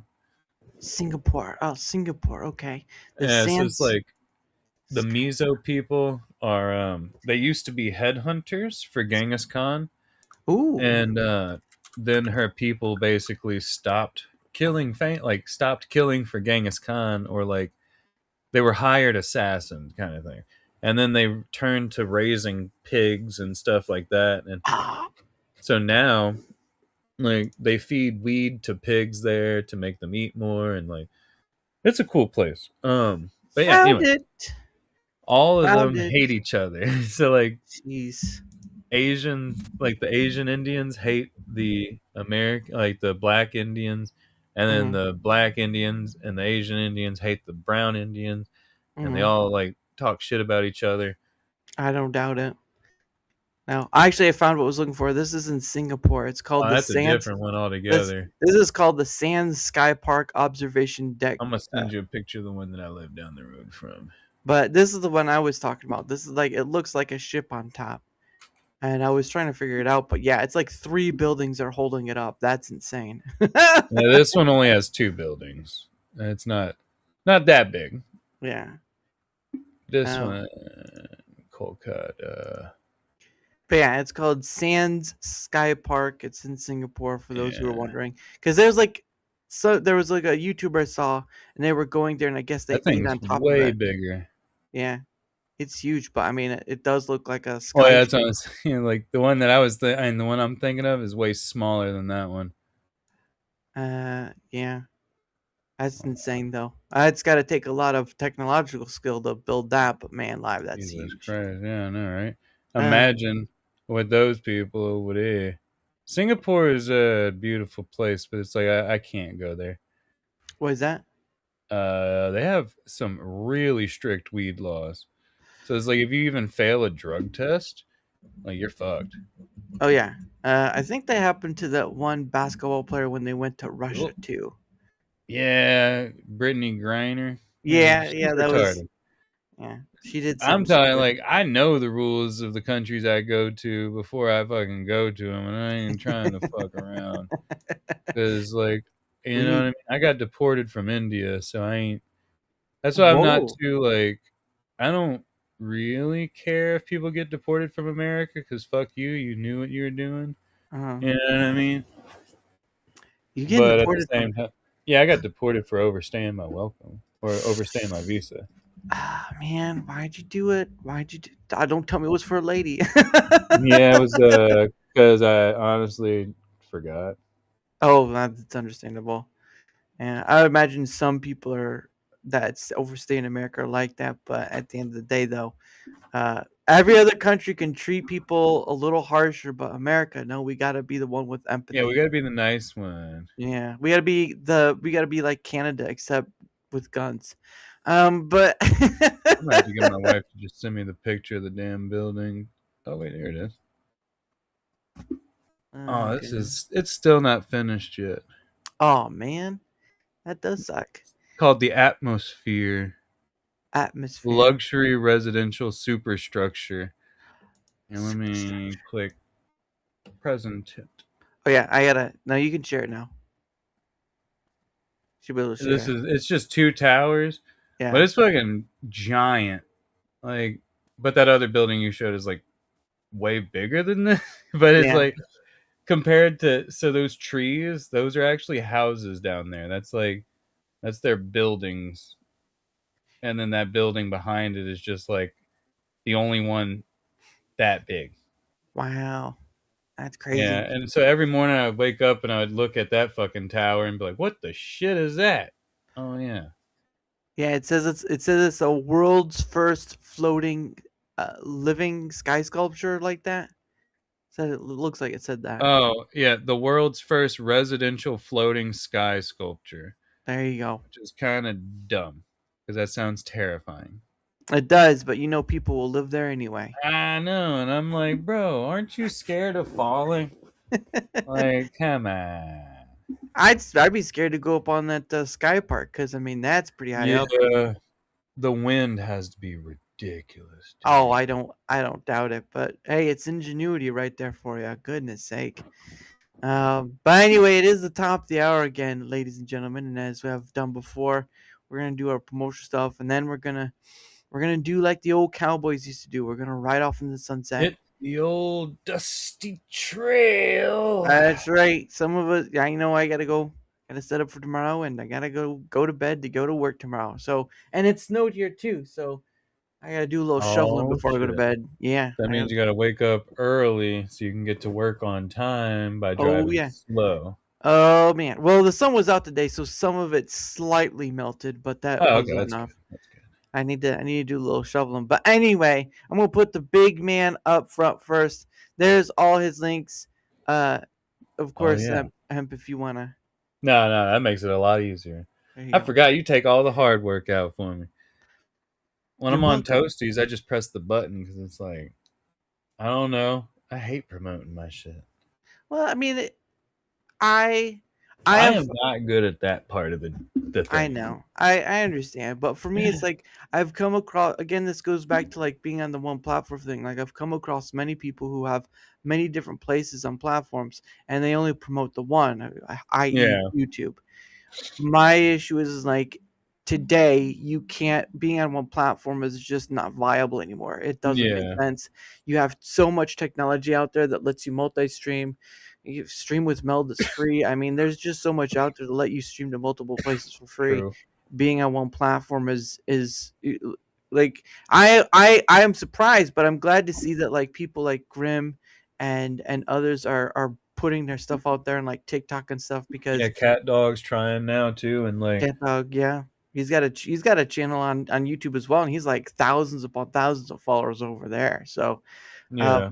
Singapore. Oh, Singapore. Okay. So it's like the Mizo people are they used to be headhunters for Genghis Khan. Ooh. And then her people basically stopped killing for Genghis Khan, or like they were hired assassins kind of thing. And then they turned to raising pigs and stuff like that. And so now like they feed weed to pigs there to make them eat more, and like it's a cool place. But yeah, anyway, all of them hate each other. So like jeez. Asian, like the Asian Indians hate the American, like the black Indians, and then the black Indians and the Asian Indians hate the brown Indians, and they all like talk shit about each other. I don't doubt it. No, actually, I found what I was looking for. This is in Singapore. It's called that's a different one altogether. This is called the Sands Sky Park Observation Deck. I'm gonna send you a picture of the one that I live down the road from. But this is the one I was talking about. This is like, it looks like a ship on top. And I was trying to figure it out, but yeah, it's like 3 buildings are holding it up. That's insane. Yeah, this one only has 2 buildings. It's not that big. Yeah. This one, Kolkata. But yeah, it's called Sands Sky Park. It's in Singapore, for those who are wondering. Because there was like a YouTuber I saw, and they were going there, and I guess they that thing's on top way of it. bigger. Yeah. It's huge, but I mean, it does look like a Oh sky. yeah, that's what I was saying. Like the one that I was, and the one I'm thinking of is way smaller than that one. Yeah, that's insane though. It's got to take a lot of technological skill to build that, but man, live, that's Jesus huge. Christ, yeah, I know, right? Uh, Imagine with those people over there. Singapore is a beautiful place, but it's like I can't go there. what is that? They have some really strict weed laws. So it's like if you even fail a drug test, like you're fucked. Oh yeah, I think that happened to that one basketball player when they went to Russia Oh. too. Yeah, Brittany Griner. Yeah, she's yeah, that was. retarded. Yeah, she did I'm something telling you, stupid. like I know the rules of the countries I go to before I fucking go to them, and I ain't trying to fuck around. Because like, you We know what I need. mean? I got deported from India, so I ain't. That's why I'm not Whoa. too like. I don't really care if people get deported from America because fuck you, you knew what you were doing. Uh, You know what I mean? you getting But at the deported from? same time, yeah, I got deported for overstaying my welcome or overstaying my visa. Ah, man, why'd you do it? Why'd you do? Don't tell me it was for a lady. Yeah, it was because I honestly forgot. Oh, that's understandable. And I would imagine some people are that's overstay in America are like that, but at the end of the day, though, every other country can treat people a little harsher, but America, no, we gotta be the one with Yeah, we empathy. gotta be the nice one. Yeah, we gotta be like Canada, except with guns. But I'm gonna have to get my wife to just send me the picture of the damn building. Oh wait, there it is. Oh, this okay. it's still not finished yet. Oh man, that does suck. Called the Atmosphere Atmosphere. Luxury Residential Superstructure. And let me click present. Oh yeah, I gotta. No, you can share it now. Should be able to This share. is it's just 2 towers, Yeah. but it's fucking giant. Like, but that other building you showed is like way bigger than this. But it's Yeah. like compared to those trees, those are actually houses down there. That's their buildings. And then that building behind it is just like the only one that big. Wow. That's crazy. Yeah, and so every morning I would wake up and I would look at that fucking tower and be like, "What the shit is that?" Oh yeah. Yeah, it says it's a world's first floating living sky sculpture like that. Said it looks like it said that. Oh yeah, the world's first residential floating sky sculpture, There you go. which is kind of dumb because that sounds terrifying. It does, but you know people will live there anyway. I know, and I'm like, bro, aren't you scared of falling? Like, come on. I'd be scared to go up on that sky park because I mean that's pretty high up. Yeah, the wind has to be ridiculous. Dude. Oh, I don't doubt it. But hey, it's ingenuity right there for you. Goodness sake. But anyway, it is the top of the hour again, ladies and gentlemen, and as we have done before, we're gonna do our promotion stuff, and then we're gonna do like the old cowboys used to do. We're gonna ride off into the sunset. Hit the old dusty trail. That's right. Some of us, I know, I gotta set up for tomorrow, and I gotta go to bed to go to work tomorrow. So, and it snowed here too, so I gotta do a little shoveling Oh, before I go to shit. bed. Yeah. That means you got to wake up early so you can get to work on time by driving yeah. slow. Oh man. Well, the sun was out today, so some of it slightly melted, but that Oh, wasn't okay, that's enough. good. That's good. I need to do a little shoveling. But anyway, I'm gonna put the big man up front first. There's all his links. Of course, yeah. Hemp, if you wanna. No, that makes it a lot easier. There you I go. forgot you take all the hard work out for me. When You're I'm on welcome. Toasties, I just press the button because it's like, I don't know. I hate promoting my shit. Well, I mean, I I have. am not good at that part of the thing. I know. I understand, but for me, it's like I've come across again. This goes back to like being on the one platform thing. Like I've come across many people who have many different places on platforms, and they only promote the one, i.e., Yeah. YouTube. My issue is like today you can't being on one platform is just not viable anymore. It doesn't make Yeah. sense. You have so much technology out there that lets you multi-stream. You stream with Meld is free. I mean, there's just so much out there to let you stream to multiple places for free. True. Being on one platform is Like I am surprised, but I'm glad to see that like people like Grim and others are putting their stuff out there and like TikTok and stuff because Yeah, Cat Dog's trying now too, and like Cat Dog, yeah. He's got a channel on YouTube as well, and he's like thousands upon thousands of followers over there. So, yeah,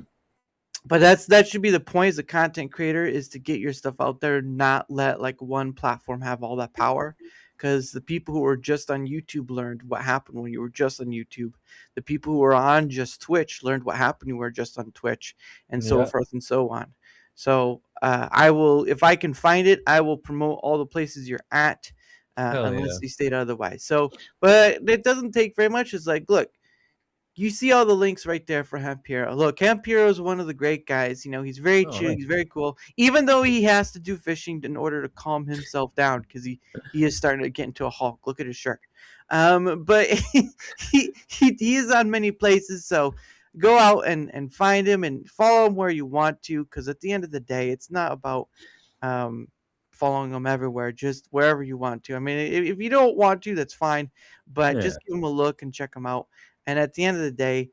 but that should be the point as a content creator is to get your stuff out there, not let like one platform have all that power. Because the people who were just on YouTube learned what happened when you were just on YouTube. The people who were on just Twitch learned what happened when you were just on Twitch, and so Yeah. forth and so on. So I will, if I can find it, I will promote all the places you're at, Hell unless yeah. you state otherwise. So, but it doesn't take very much. It's like, look, you see all the links right there for Hemphero. Look, Hemphero is one of the great guys. You know, he's very chill. thanks. He's very cool. Even though he has to do fishing in order to calm himself down because he is starting to get into a hulk. Look at his shirt. But he is on many places. So go out and find him and follow him where you want to. Because at the end of the day, it's not about following him everywhere. Just wherever you want to. I mean, if you don't want to, that's fine. But just give him a look and check him out. And at the end of the day,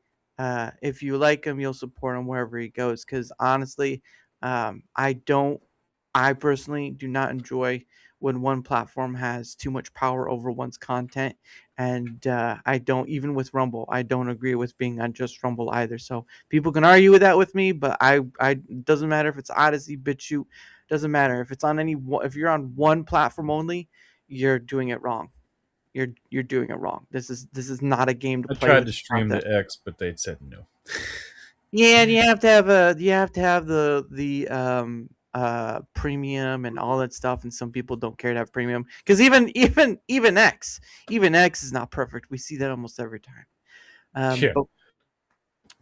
if you like him, you'll support him wherever he goes. Because honestly, I personally do not enjoy when one platform has too much power over one's content. And I don't, even with Rumble, I don't agree with being on just Rumble either. So people can argue with that with me, but it doesn't matter if it's Odyssey, BitChute, doesn't matter if it's on if you're on one platform only, you're doing it wrong. You're doing it wrong. This is not a game to I play tried with. to stream to X, but they said no. Yeah, and you have to have the premium and all that stuff, and some people don't care to have premium because even X is not perfect. We see that almost every time. Yeah.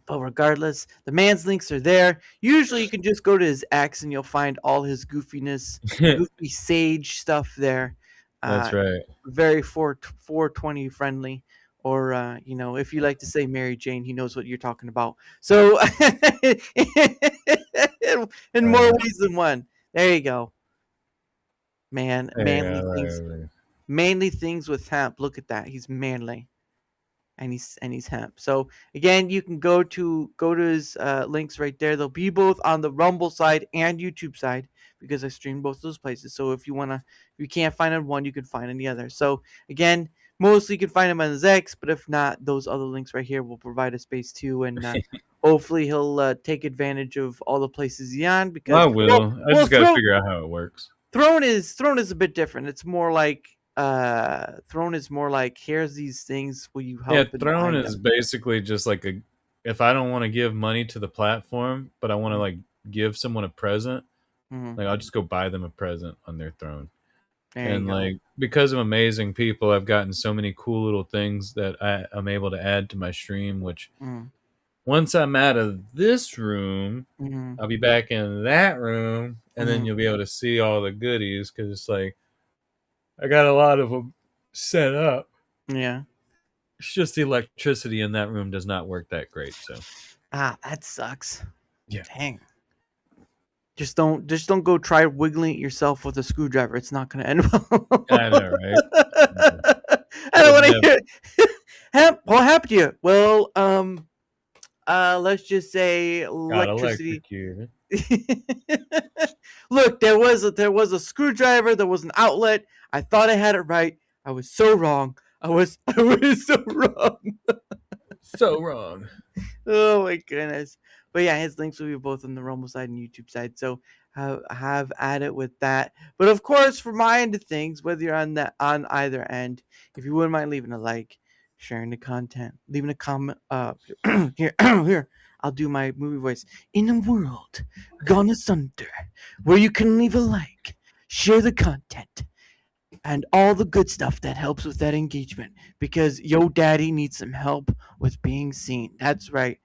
But regardless, the man's links are there. Usually, you can just go to his X and you'll find all his goofiness, goofy sage stuff there. That's right. Very 420 friendly, or if you like to say Mary Jane, he knows what you're talking about. So, in more ways than one. There you go, man. Manly things with hemp. Look at that. He's manly. And he's hemp. So again, you can go to his links right there. They'll be both on the Rumble side and YouTube side because I stream both those places. So if you can't find on one, you can find on the other. So again, mostly you can find him on his X, but if not, those other links right here will provide a space too, and hopefully he'll take advantage of all the places he's on. Because I will. I just gotta figure out how it works. Throne is a bit different. It's more like Throne is more like, here's these things, will you help? Yeah, Throne is basically just like if I don't want to give money to the platform, but I want to like give someone a present, like I'll just go buy them a present on their Throne. And like because of amazing people, I've gotten so many cool little things that I'm able to add to my stream, which once I'm out of this room, I'll be back in that room, and then you'll be able to see all the goodies because it's like I got a lot of them set up. Yeah. It's just the electricity in that room does not work that great. So that sucks. Yeah. Dang. Just don't go try wiggling it yourself with a screwdriver. It's not going to end well. I know, right? I don't want to hear it. What happened to you? Well, let's just say electricity. Look, there was a screwdriver. There was an outlet. I thought I had it right. I was so wrong. I was so wrong. So wrong. Oh my goodness. But yeah, his links will be both on the Rumble side and YouTube side. So have at it with that. But of course, for my end of things, whether you're on either end, if you wouldn't mind leaving a like, sharing the content, leaving a comment. Here, I'll do my movie voice. In a world gone asunder, where you can leave a like, share the content, and all the good stuff that helps with that engagement, because yo daddy needs some help with being seen. That's right.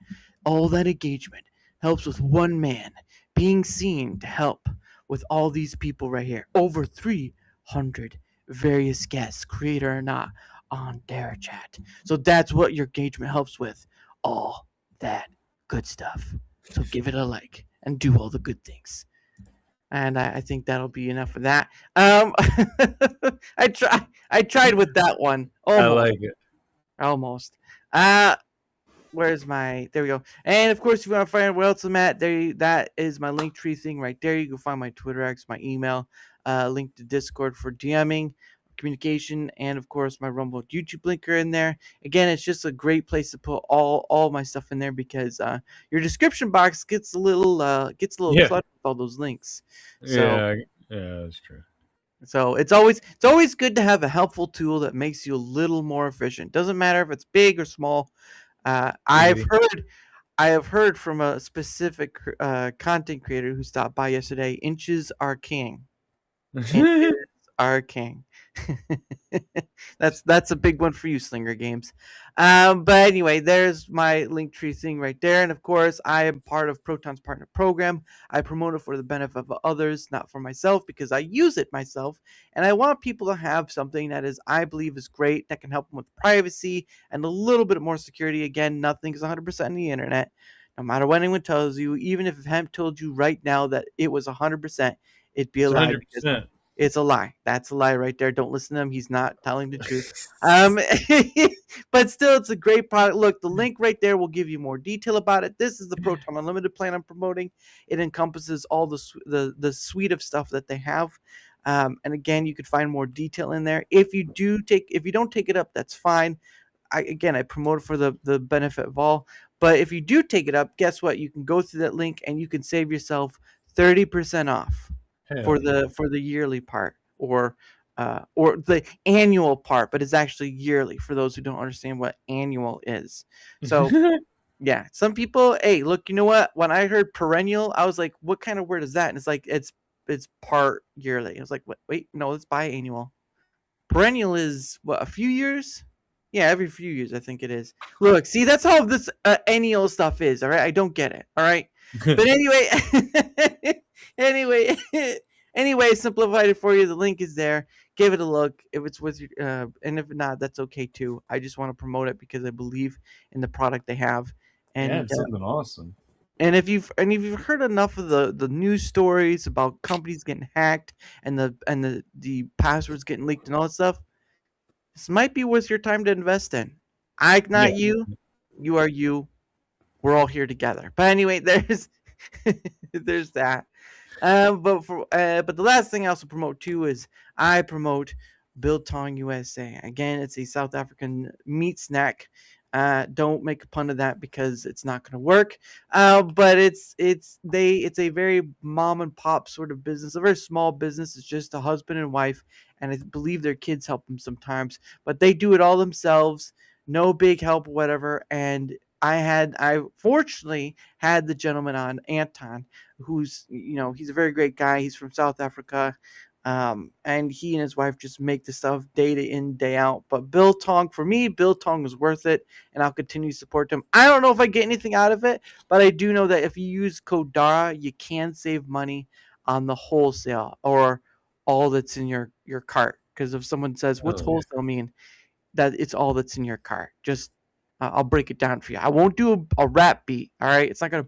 All that engagement helps with one man being seen to help with all these people right here. Over 300 various guests, creator or not, on DaraChat. So that's what your engagement helps with. All that good stuff. So give it a like and do all the good things. And I think that'll be enough of that. I tried with that one. Almost. I like it. Almost. Where's my? There we go. And of course, if you want to find out where else I'm at, that is my Linktree thing right there. You can find my Twitter X, my email, link to Discord for DMing, communication, and of course my Rumble YouTube link are in there. Again, it's just a great place to put all my stuff in there because your description box gets a little Yeah. cluttered with all those links. So Yeah, that's true. so it's always good to have a helpful tool that makes you a little more efficient. Doesn't matter if it's big or small. I have heard from a specific content creator who stopped by yesterday. Inches are king. Inches are king. That's a big one for you, Slinger Games. But anyway, there's my Linktree thing right there, and of course, I am part of Proton's partner program. I promote it for the benefit of others, not for myself, because I use it myself, and I want people to have something that I believe is great that can help them with privacy and a little bit more security. Again, nothing is 100% on the internet. No matter what anyone tells you, even if Hemp told you right now that it was 100%, it'd be a It's lie. 100%. It's a lie. That's a lie right there. Don't listen to him. He's not telling the truth. But still, it's a great product. Look, the link right there will give you more detail about it. This is the Proton Unlimited plan I'm promoting. It encompasses all the suite of stuff that they have. And again, you could find more detail in there. If you don't take it up, that's fine. I promote it for the benefit of all. But if you do take it up, guess what? You can go through that link and you can save yourself 30% off for the yearly part or the annual part, but it's actually yearly for those who don't understand what annual is. So yeah, some people, hey, look, you know what? When I heard perennial, I was like, what kind of word is that? And it's like it's part yearly. I was like, wait, no, it's biannual. Perennial is what, a few years? Yeah, every few years, I think it is. Look, see, that's how this annual stuff is. All right, I don't get it. All right, but anyway, anyway, simplified it for you. The link is there. Give it a look. If it's with you, and if not, that's okay too. I just want to promote it because I believe in the product they have. And yeah, it's something awesome. and if you've heard enough of the news stories about companies getting hacked and the passwords getting leaked and all that stuff, this might be worth your time to invest in. Not you. You are you. We're all here together. But anyway, there's there's that. But the last thing I also promote too is I promote Biltong USA. Again, it's a South African meat snack. Don't make a pun of that because it's not going to work. But it's a very mom and pop sort of business, a very small business. It's just a husband and wife, and I believe their kids help them sometimes, but they do it all themselves. No big help, whatever. And I fortunately had the gentleman on, Anton, who's he's a very great guy. He's from South Africa. And he and his wife just make the stuff day in, day out. But Biltong, for me, Biltong was worth it, and I'll continue to support them. I don't know if I get anything out of it, but I do know that if you use code DARA, you can save money on the wholesale or all that's in your cart. Because if someone says, what's wholesale mean? That it's all that's in your cart. Just I'll break it down for you. I won't do a rap beat, all right? It's not going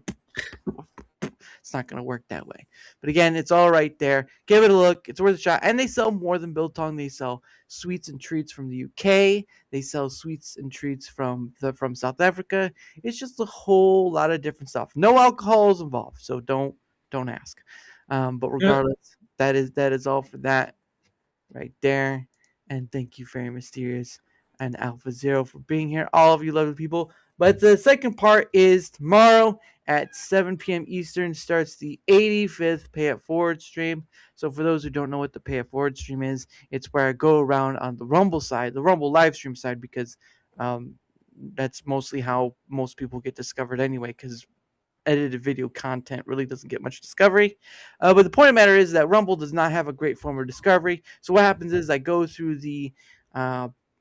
to work that way. But again, it's all right there. Give it a look. It's worth a shot. And they sell more than Biltong. They sell sweets and treats from the UK. They sell sweets and treats from South Africa. It's just a whole lot of different stuff. No alcohol is involved, so don't ask. But regardless, that is all for that right there. And thank you, Very Mysterious and Alpha Zero, for being here. All of you lovely people. But the second part is tomorrow at 7 p.m. Eastern starts the 85th Pay It Forward stream. So for those who don't know what the Pay It Forward stream is, it's where I go around on the Rumble side, the Rumble live stream side, because that's mostly how most people get discovered anyway, because edited video content really doesn't get much discovery. But the point of the matter is that Rumble does not have a great form of discovery. So what happens is I go through the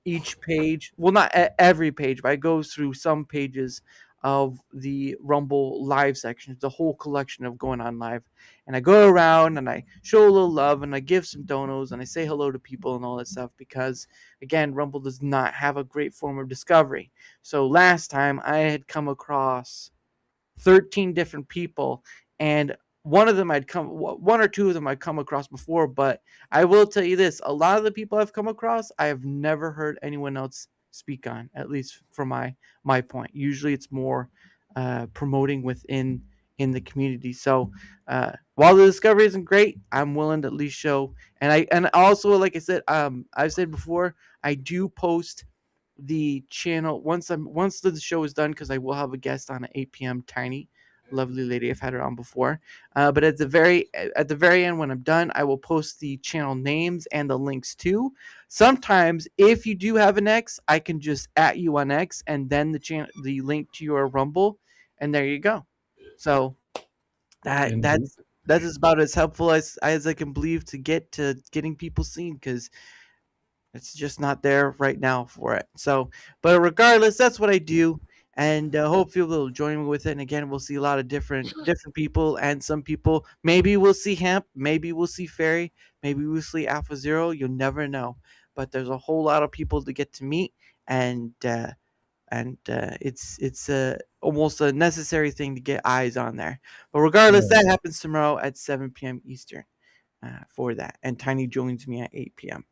each page, well, not every page, but I go through some pages of the Rumble live section, the whole collection of going on live, and I go around and I show a little love and I give some donos and I say hello to people and all that stuff, because again, Rumble does not have a great form of discovery. So last time I had come across 13 different people, and one or two of them I'd come across before, but I will tell you this, a lot of the people I've come across, I have never heard anyone else speak on, at least from my point. Usually it's more promoting within in the community. So while the discovery isn't great, I'm willing to at least show. And also, like I said, I've said before, I do post the channel once the show is done, because I will have a guest on at 8 p.m. Tiny, lovely lady. I've had her on before. But at the very end, when I'm done, I will post the channel names and the links too. Sometimes, if you do have an X, I can just at you on X and then the link to your Rumble, and there you go. So that's about as helpful as I can believe to getting people seen, because it's just not there right now for it. So, but regardless, that's what I do, and hopefully you'll join me with it. And again, we'll see a lot of different people, and some people maybe we'll see Hemp, maybe we'll see Fairy, maybe we'll see Alpha Zero. You'll never know. But there's a whole lot of people to get to meet, and it's almost a necessary thing to get eyes on there. But regardless, that happens tomorrow at 7 p.m. Eastern for that, and Tiny joins me at 8 p.m.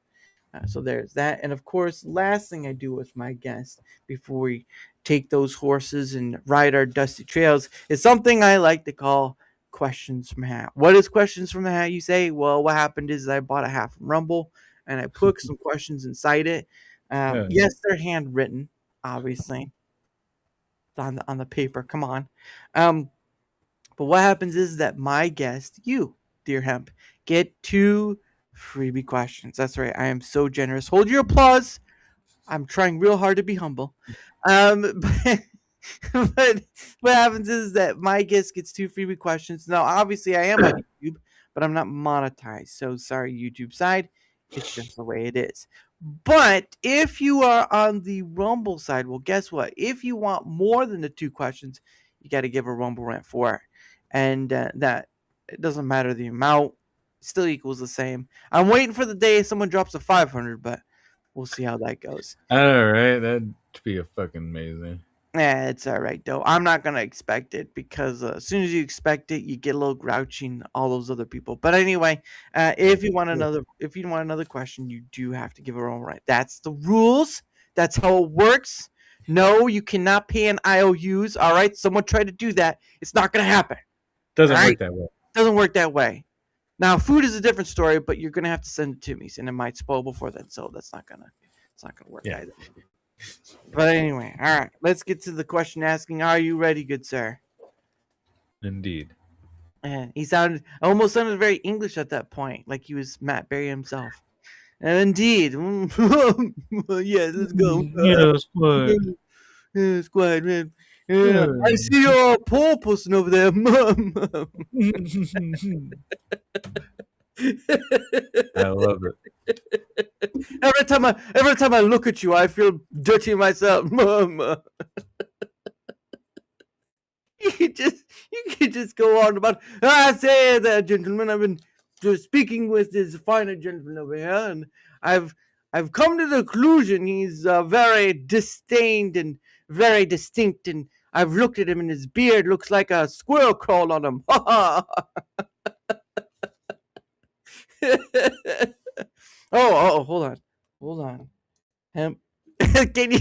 So there's that. And of course, last thing I do with my guests before we take those horses and ride our dusty trails is something I like to call questions from the hat. What is questions from the hat, you say? Well, what happened is I bought a hat from Rumble and I put some questions inside it. Yes, they're handwritten, obviously. It's on the paper. Come on. But what happens is that my guest, you, dear Hemp, get 2 freebie questions. That's right. I am so generous. Hold your applause. I'm trying real hard to be humble. But, but what happens is that my guest gets 2 freebie questions. Now, obviously, I am on YouTube, but I'm not monetized. So sorry, YouTube side. It's just the way it is. But if you are on the Rumble side, well, guess what? If you want more than the 2 questions, you got to give a Rumble rant for it. And that it doesn't matter the amount, still equals the same. I'm waiting for the day someone drops a 500, but we'll see how that goes. I know, right? That'd be a fucking amazing. Yeah, it's all right though. I'm not gonna expect it, because as soon as you expect it, you get a little grouchy and all those other people. But anyway, if you want another question, you do have to give a Rumble rant. That's the rules. That's how it works. No, you cannot pay in IOUs. All right, someone tried to do that. It's not gonna happen. Doesn't All work right? that way. Doesn't work that way. Now, food is a different story, but you're gonna have to send it to me, and it might spoil before then. So it's not gonna work either. But anyway, all right. Let's get to the question asking. Are you ready, good sir? Indeed. And he almost sounded very English at that point, like he was Matt Berry himself. And indeed, well, yeah, let's go. Yes, what? Yeah, squad, man. Yeah, I see your pole person over there. I love it. Every time I look at you, I feel dirty myself. You can just go on about. I say that, gentlemen. I've been just speaking with this finer gentleman over here, and I've come to the conclusion he's very disdained and very distinct, and I've looked at him, and his beard looks like a squirrel crawled on him. Oh, hold on. Can you?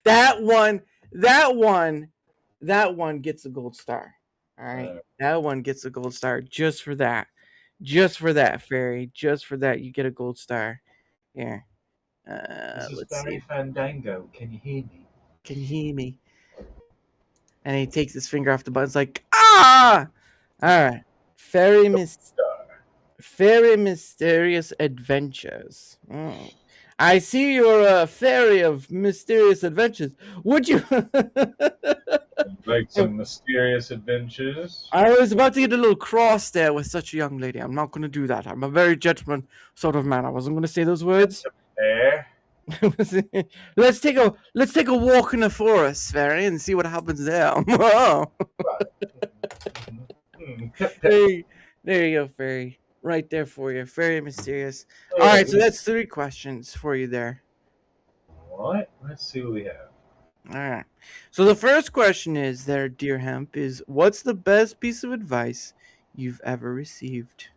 That one gets a gold star. All right, that one gets a gold star just for that, Fairy. Just for that, you get a gold star. Here, This is let's Barry see. Fandango. Can you hear me? Can you hear me? And he takes his finger off the button. It's like, ah! All right. Fairy Mysterious Adventures. I see you're a fairy of mysterious adventures. Would you? Like some mysterious adventures? I was about to get a little cross there with such a young lady. I'm not going to do that. I'm a very gentleman sort of man. I wasn't going to say those words. There. Let's take a walk in the forest, Fairy, and see what happens there. Hey, there you go, Fairy. Right there for you. Very mysterious. All right, so that's 3 questions for you there. All right, let's see what we have. All right. So the first question is there, dear Hemp, is what's the best piece of advice you've ever received?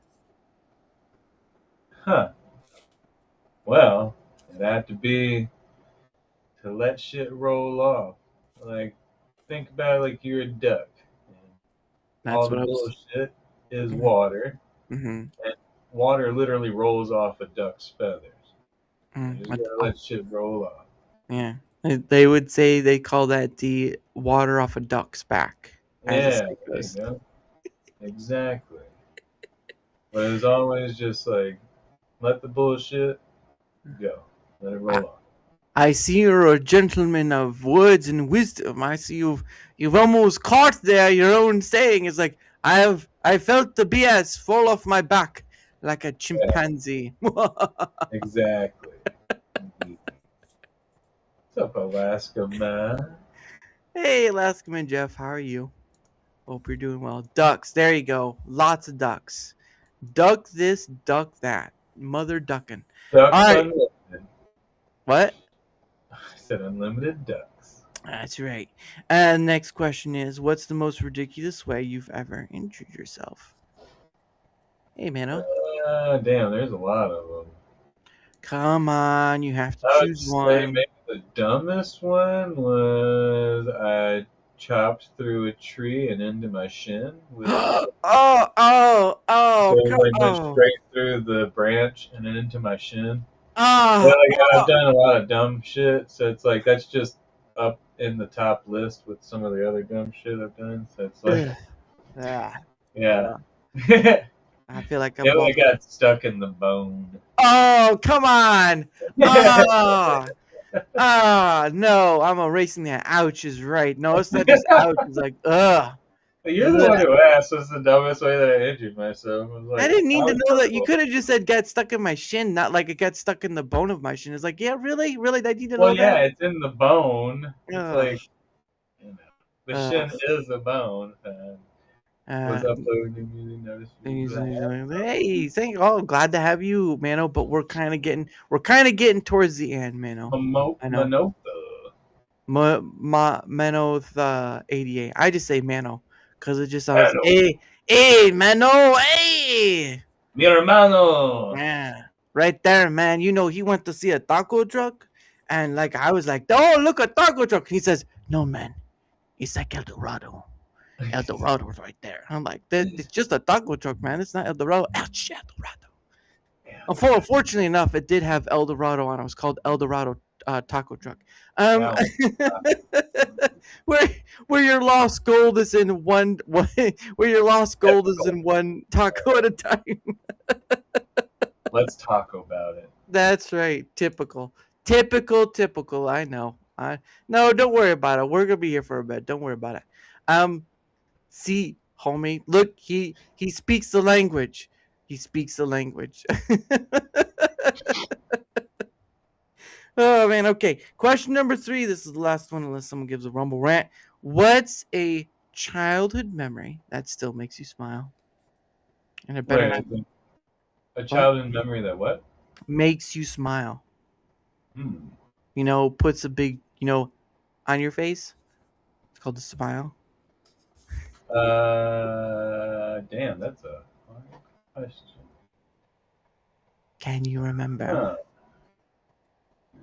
Huh. Well, It had to be to let shit roll off. Like, think about it like you're a duck. And all That's the what I was. bullshit is water. Mm-hmm. And water literally rolls off a duck's feathers. You just gotta Oh, let shit roll off. yeah. They would say they call that the water off a duck's back. As the Yeah, saying there you goes. go. Exactly. But it was always just like, let the bullshit go. Let it roll off. I see you're a gentleman of words and wisdom. I see you've almost caught there your own saying. It's like I felt the BS fall off my back like a chimpanzee. Exactly. What's up, Alaska man? Hey, Alaskaman Jeff, how are you? Hope you're doing well. Ducks, there you go. Lots of ducks. Duck this, duck that. Mother ducking. Ducks All right. unlimited. What? I said unlimited ducks. That's right. And next question is, what's the most ridiculous way you've ever injured yourself? Hey, Mano. Damn, there's a lot of them. Come on, you have to I would choose say one. maybe the dumbest one was I chopped through a tree and into my shin. With Oh, so it like went oh, straight through the branch and then into my shin. But oh, like I've done a lot of dumb shit, so it's like that's just up in the top list with some of the other dumb shit I've done. So it's like, yeah. I feel like I've Yeah, I lost. got stuck in the bone. Oh, come on. No, I'm erasing that. Ouch is right. No, it's not just ouch. It's like, ugh. You're the one who asked what's the dumbest way that I injured myself. I was like, I didn't need to know that. You terrible. could have just said got stuck in my shin, not like it got stuck in the bone of my shin. It's like, yeah, really? Really? I need to Well, know yeah, that? it's in the bone. It's Ugh. like, you know, the Ugh. shin is a bone. Was uploading music notice. Hey, glad to have you, Mano. But we're kind of getting towards the end, Mano. I know. Mano the 88. I just say Mano because it just sounds. Hey, Mano, hey. Mi hermano. Yeah, right there, man. You know, he went to see a taco truck, and like I was like, "Oh, look, a taco truck." He says, "No, man, it's like El Dorado. El Dorado's right there." I'm like, "It's just a taco truck, man. It's not El Dorado." Ouch, El Dorado. Unfortunately enough, it did have El Dorado on it. It was called El Dorado taco truck. Where your lost gold is in one where your lost gold is in one taco at a time. Let's talk about it. That's right. Typical. I know. No, don't worry about it. We're gonna be here for a bit. Don't worry about it. See, homie, look, he speaks the language. He speaks the language. Oh man, okay. Question number 3. This is the last one unless someone gives a rumble rant. What's a childhood memory that still makes you smile? And it better not a childhood memory that what? Makes you smile. You know, puts a big, on your face. It's called a smile. Damn, that's a hard question. Can you remember?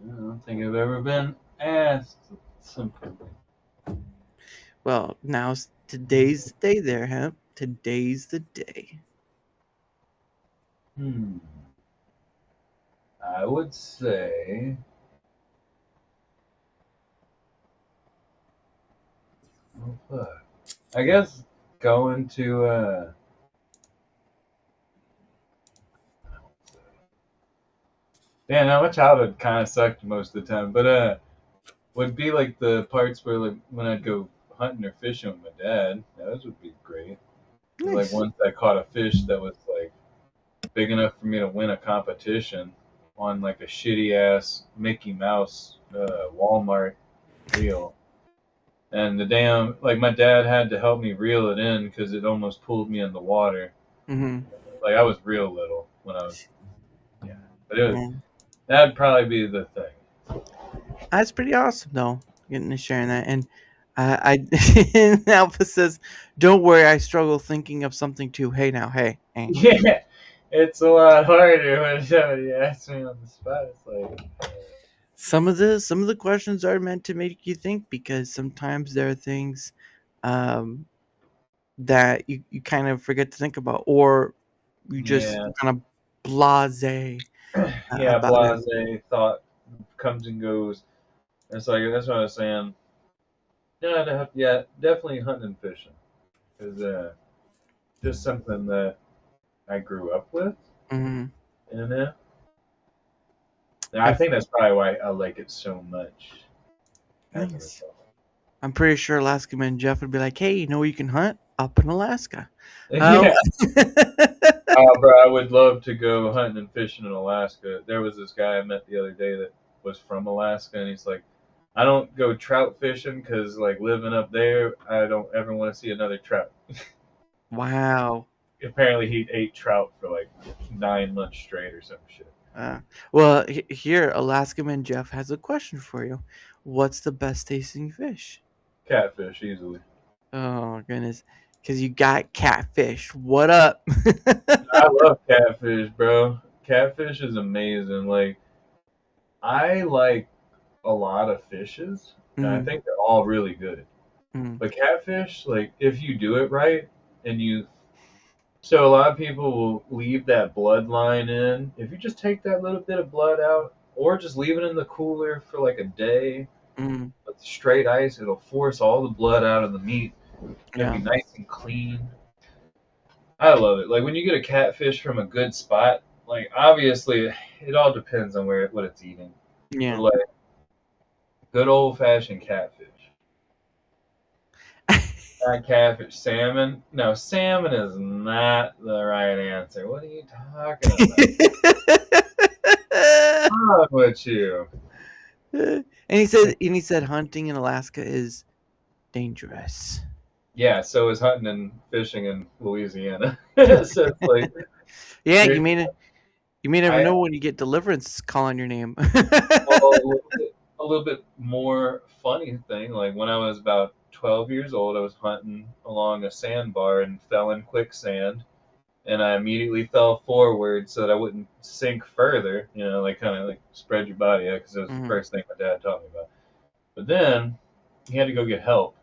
I don't think I've ever been asked something. Well, today's the day there, Hemp. Today's the day. I would say I guess going to no, my childhood kind of sucked most of the time, but would be like the parts where like when I'd go hunting or fishing with my dad. Those would be great. Nice. Like once I caught a fish that was like big enough for me to win a competition on like a shitty ass Mickey Mouse Walmart reel. And the damn, like my dad had to help me reel it in because it almost pulled me in the water. Like I was real little when I was, but it was, that'd probably be the thing. That's pretty awesome, though, getting to sharing that. And Alpha says, "Don't worry, I struggle thinking of something too." Hey, now, hey. Yeah, it's a lot harder when somebody asks me on the spot. It's like, Some of the questions are meant to make you think, because sometimes there are things um, that you kind of forget to think about, or you just yeah, kind of blase yeah, about it. blase thought comes and goes. It's like that's what I was saying. Yeah, definitely hunting and fishing is just something that I grew up with, Mhm. and I think that's probably why I like it so much as a Nice. result. I'm pretty sure Alaska Man Jeff would be like, "Hey, you know where you can hunt? Up in Alaska." Um, Yeah. Oh, bro, I would love to go hunting and fishing in Alaska. There was this guy I met the other day that was from Alaska, and he's like, I don't go trout fishing because, like, living up there, I don't ever want to see another trout. wow. Apparently, he ate trout for like 9 months straight or some shit. Well, here, Alaska Man Jeff has a question for you. What's the best tasting fish? Catfish, easily. Oh goodness, because you got catfish. What up? I love catfish, bro. Catfish is amazing. Like, I like a lot of fishes, and I Mm, think they're all really good. mm, But catfish, like if you do it right, and so a lot of people will leave that bloodline in. If you just take that little bit of blood out, or just leave it in the cooler for like a day mm, with straight ice, it'll force all the blood out of the meat. It'll yeah, be nice and clean. I love it. Like when you get a catfish from a good spot, like obviously it all depends on what it's eating. But yeah. like good old fashioned catfish. Not catfish, salmon. No, salmon is not the right answer. What are you talking about? What's wrong with you? and he said hunting in Alaska is dangerous. Yeah, so is hunting and fishing in Louisiana. So it's like Yeah, you're, you may never I know when you get deliverance calling your name. well, a little bit more funny thing. Like when I was about 12 years old, I was hunting along a sandbar and fell in quicksand, and I immediately fell forward so that I wouldn't sink further. You know, like kind of like spread your body out because it was the Mhm. first thing my dad taught me about. But then he had to go get help.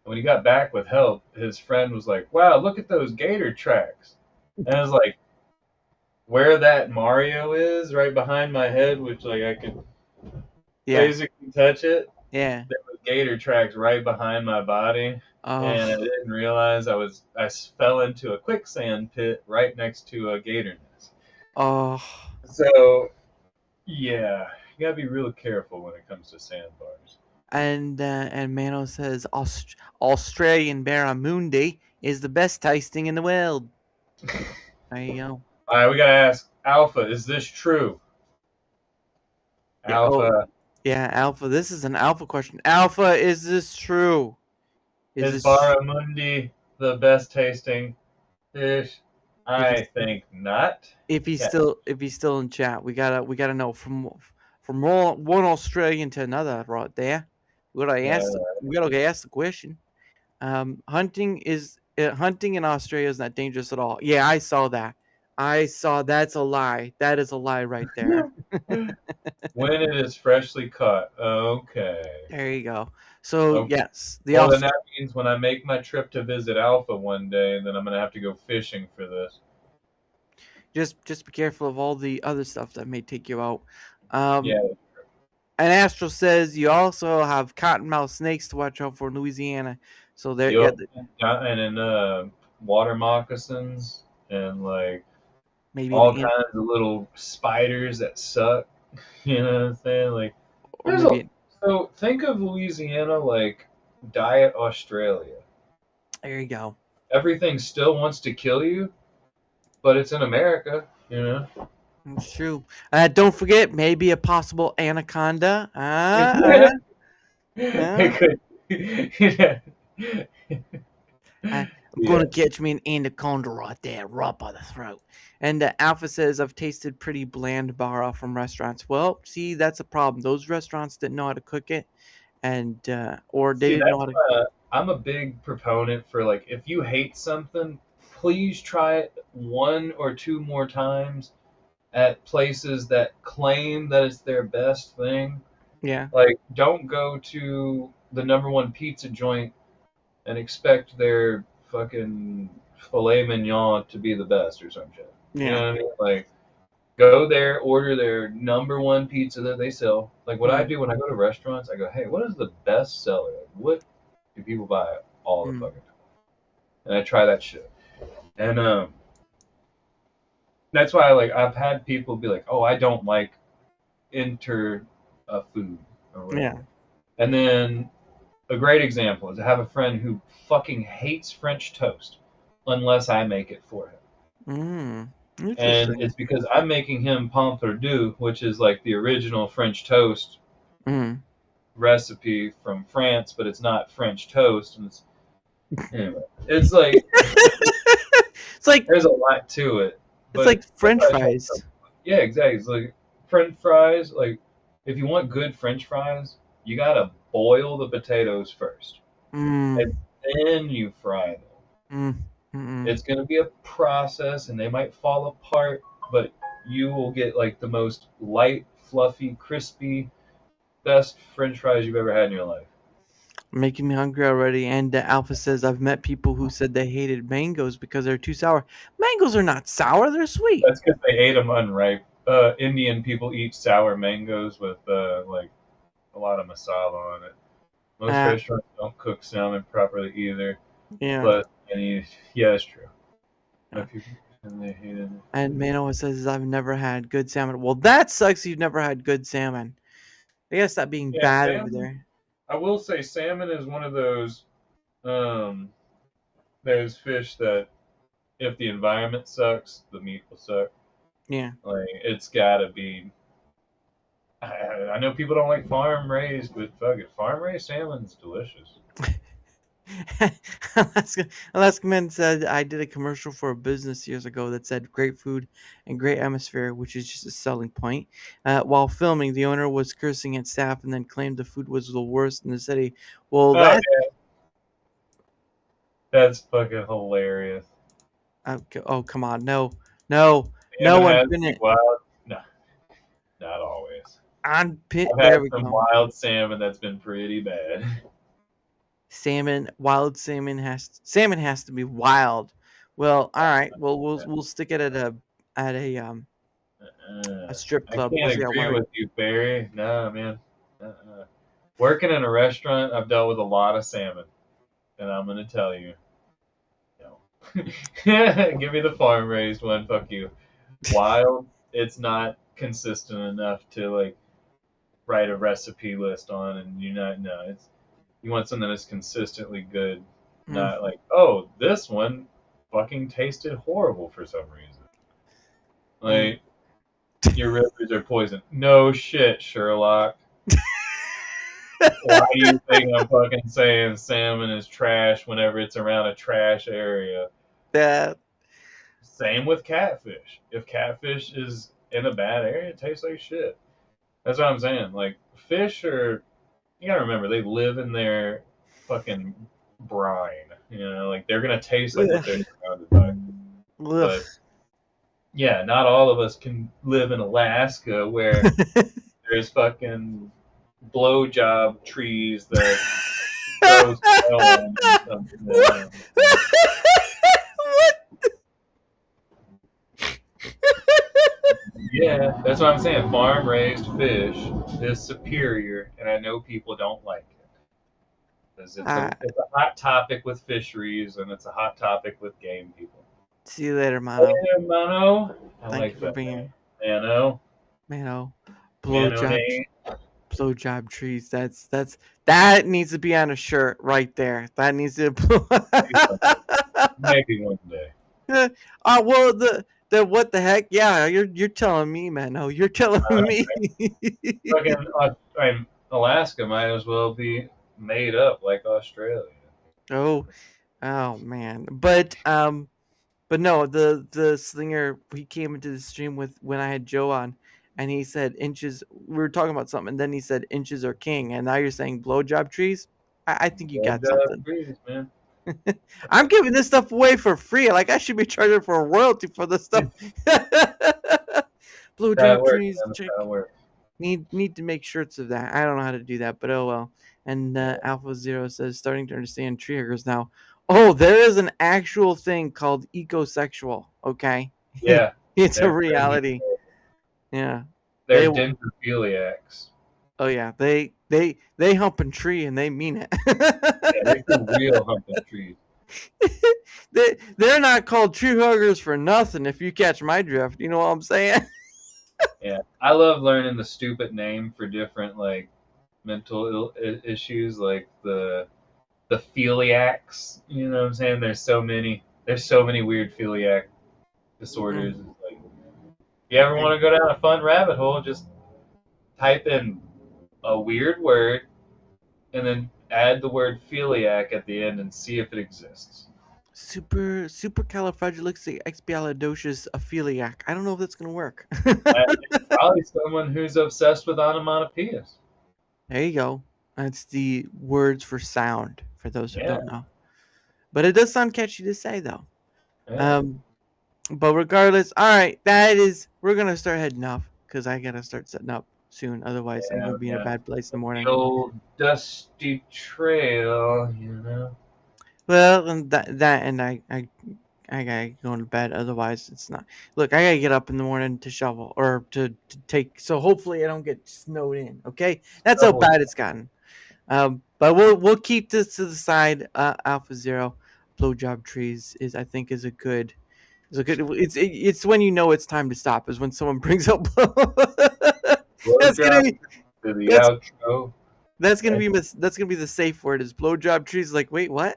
And when he got back with help, his friend was like, "Wow, look at those gator tracks." And I was like, where that Mario is, right behind my head, which like I could Yeah, basically touch it. yeah. There was gator tracks right behind my body, and I Oh, didn't realize I fell into a quicksand pit right next to a gator nest. oh. So yeah, you gotta be real careful when it comes to sandbars. And Mano says Australian barramundi is the best tasting in the world. There you go. All right, we gotta ask Alpha, is this true? Yeah. Oh, Alpha, yeah. Alpha. This is an alpha question. Alpha, is this true? Is is this barramundi the best tasting fish? if he's I think not. Yeah. if he's still in chat? We gotta know from one Australian to another right there. Yeah, We gotta ask the question. Hunting in Australia is not dangerous at all. Yeah, I saw that. I saw that's a lie. That is a lie right there. when it is freshly caught. Okay. There you go. So Okay. yes, the Well, then Aust- that means when I make my trip to visit Alpha one day, then I'm gonna have to go fishing for this. just be careful of all the other stuff that may take you out. Um, Yeah. and Astro says you also have cottonmouth snakes to watch out for in Louisiana. So there, yeah, Yup. And in water moccasins and like maybe all an ant, kinds of little spiders that suck. You know what I'm saying? Like or there's maybe so think of Louisiana like Diet Australia. there you go. Everything still wants to kill you, but it's in America, you know. It's true. Don't forget, maybe a possible anaconda. It could, yeah. I'm Yeah. gonna catch me an anaconda right there, right by the throat. And Alpha says I've tasted pretty bland bara from restaurants. Well, see, that's a problem. Those restaurants didn't know how to cook it, and or they See, didn't know that's how to. why I'm a big proponent for like if you hate something, please try it one or two more times at places that claim that it's their best thing. Yeah. Like, don't go to the number one pizza joint and expect their fucking filet mignon to be the best or some shit. You know Yeah. what I mean? Like, go there, order their number one pizza that they sell. Like, what I do when I go to restaurants, I go, hey, what is the best seller? Like, what do people buy all the fucking time? And I try that shit. And that's why, like, I've had people be like, oh, I don't like enter a food or whatever. Yeah. And then a great example is I have a friend who fucking hates French toast unless I make it for him. And Interesting. it's because I'm making him pomperdou, which is like the original French toast recipe from France, but it's not French toast. And it's, anyway, it's like It's like there's a lot to it. it's like French fries. Yeah, exactly. It's like French fries. Like, if you want good French fries, you gotta boil the potatoes first, and then you fry them. It's gonna be a process, and they might fall apart, but you will get like the most light, fluffy, crispy, best French fries you've ever had in your life. Making me hungry already. And Alpha says I've met people who said they hated mangoes because they're too sour. Mangoes are not sour; they're sweet. That's because they ate them unripe. Indian people eat sour mangoes with like a lot of masala on it. Most restaurants don't cook salmon properly either. Yeah. But yeah, it's true. And they hated it. And Mano says I've never had good salmon. Well, that sucks. You've never had good salmon. I guess that being bad over there. I will say salmon is one of those fish that if the environment sucks, the meat will suck. Yeah. Like, it's gotta be. I know people don't like farm raised, but fuck it, farm raised salmon's delicious. Alaska Man said I did a commercial for a business years ago that said great food and great atmosphere, which is just a selling point. While filming, the owner was cursing at staff and then claimed the food was the worst in the city. Well, that's fucking hilarious. Oh, come on. No one finished. No, not always. On pit, I've had there we some go. wild salmon that's been pretty bad. Wild salmon has to be wild. Well, all right. Well, we'll stick it at a strip club. I can't agree with you, Barry. No, man. Working in a restaurant, I've dealt with a lot of salmon, and I'm gonna tell you, no. Give me the farm raised one. Fuck you. Wild, it's not consistent enough to like write a recipe list on, and you want something that's consistently good, not like, oh, this one fucking tasted horrible for some reason. Like, your rivers are poisoned. No shit, Sherlock. Why do you think I'm fucking saying salmon is trash whenever it's around a trash area? Same with catfish. If catfish is in a bad area, it tastes like shit. That's what I'm saying. Like, fish are, you gotta remember, they live in their fucking brine. You know, like, they're gonna taste like what they're surrounded by. But, yeah, not all of us can live in Alaska where there's fucking blowjob trees that grow smell on something. What? Yeah, that's what I'm saying. Farm-raised fish is superior, and I know people don't like it. Because it's a hot topic with fisheries, and it's a hot topic with game people. See you later, Mano. Later, Mano. Thank you for being here. Mano. Blowjob trees. That needs to be on a shirt right there. That needs to maybe one day. Well, the what the heck? Yeah, you're telling me, man. No, you're telling me. Fucking Alaska might as well be made up like Australia. Oh man. But no, the slinger, he came into the stream when I had Joe on, and he said inches. We were talking about something, and then he said inches are king, and now you're saying blowjob trees. I think you got something. Trees, man. I'm giving this stuff away for free. Like, I should be charging for a royalty for this stuff. Blue That'll drop work. trees. That'll work. Need to make shirts of that. I don't know how to do that, but oh well. And Alpha Zero says starting to understand tree huggers now. Oh, there is an actual thing called ecosexual. Okay, Yeah. it's a they're- reality. Yeah. They're They- dendrophiliacs. Oh yeah, they hump a tree and they mean it. Yeah, they can real humping trees. They're not called tree huggers for nothing. If you catch my drift, you know what I'm saying. Yeah, I love learning the stupid name for different like mental issues, like the philiacs. You know what I'm saying? There's so many weird philiac disorders. It's like, you ever want to go down a fun rabbit hole? Just type in a weird word and then add the word philiac at the end and see if it exists. Supercalifragilisticexpialidocious aphiliac. I don't know if that's gonna work. Probably someone who's obsessed with onomatopoeias. There you go. That's the words for sound for those who Yeah. don't know. But it does sound catchy to say though. Yeah. But regardless, all right, we're gonna start heading off because I gotta start setting up soon. Otherwise, I'm gonna be in a bad place in the morning. The old dusty trail, you know. Well, and and I gotta go to bed. Otherwise, it's not. Look, I gotta get up in the morning to shovel or to take. So hopefully, I don't get snowed in. Okay, that's how bad it's gotten. But we'll keep this to the side. Alpha Zero, blowjob trees is a good. It's when you know it's time to stop is when someone brings up. That's gonna be To the that's- outro. that's gonna be the safe word is blowjob trees. Like, wait, what?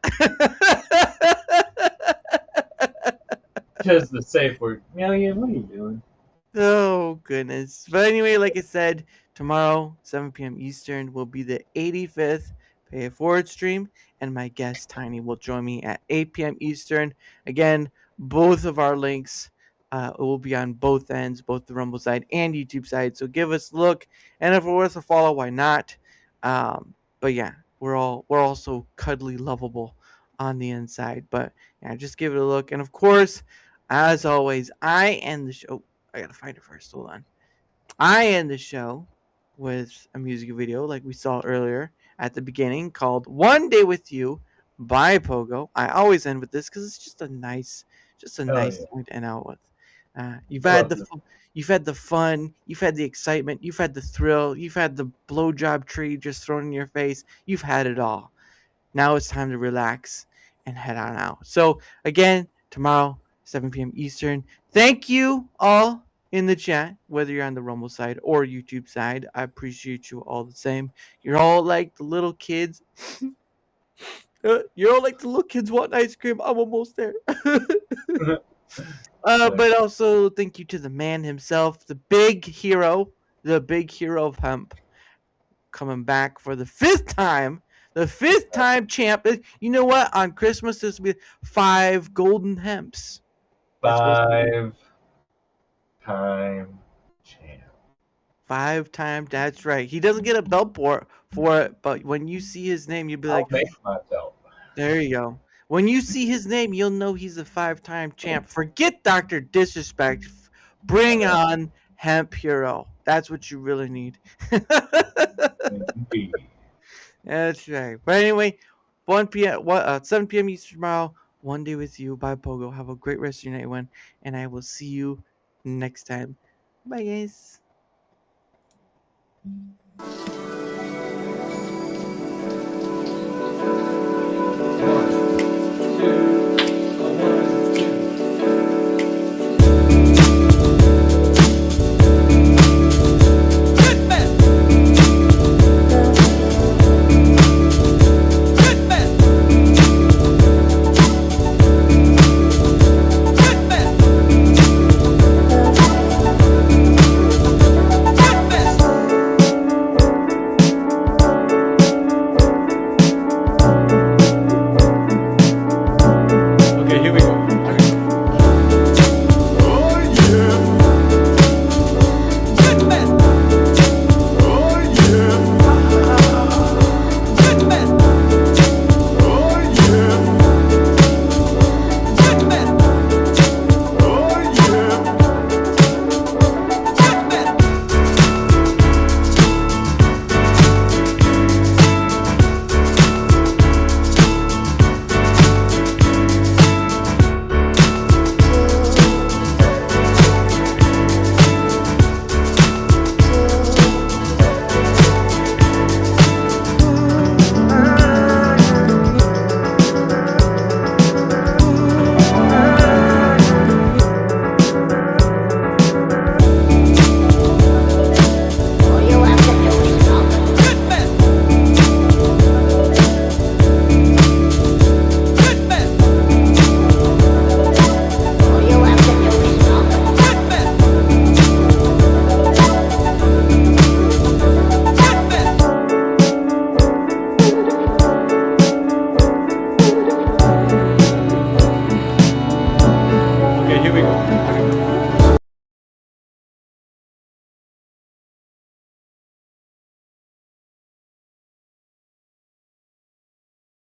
Just the safe word. Million, what are you doing? Oh goodness. But anyway, like I said, tomorrow, 7 p.m. Eastern, will be the 85th Pay It Forward stream, and my guest Tiny will join me at 8 p.m. Eastern. Again, both of our links will be on both ends, both the Rumble side and YouTube side. So give us a look, and if we're worth a follow, why not? But yeah, we're also cuddly lovable on the inside. But yeah, just give it a look, and of course, as always, I end the show. I gotta find it first. Hold on. I end the show with a music video like we saw earlier at the beginning called "One Day with You" by Pogo. I always end with this because it's just a nice song to end out with. You've had the fun, you've had the excitement, you've had the thrill, you've had the blowjob tree just thrown in your face. You've had it all. Now it's time to relax and head on out. So again, tomorrow, 7 p.m. Eastern. Thank you all in the chat, whether you're on the Rumble side or YouTube side. I appreciate you all the same. You're all like the little kids. You're all like the little kids wanting ice cream. I'm almost there. But also thank you to the man himself, the big hero of hemp, coming back for the fifth time. The fifth time champ. You know what? On Christmas, this will be 5 golden hemps. 5-time champ. 5-time. That's right. He doesn't get a belt for it, but when you see his name, you'll be I'll like, make my belt. there you go. When you see his name, you'll know he's a 5-time champ. Forget Dr. Disrespect. Bring on Hemphero. That's what you really need. Indeed. That's right. But anyway, 7 p.m. Eastern tomorrow. One Day with You by Pogo. Have a great rest of your night, one, and I will see you next time. Bye, guys.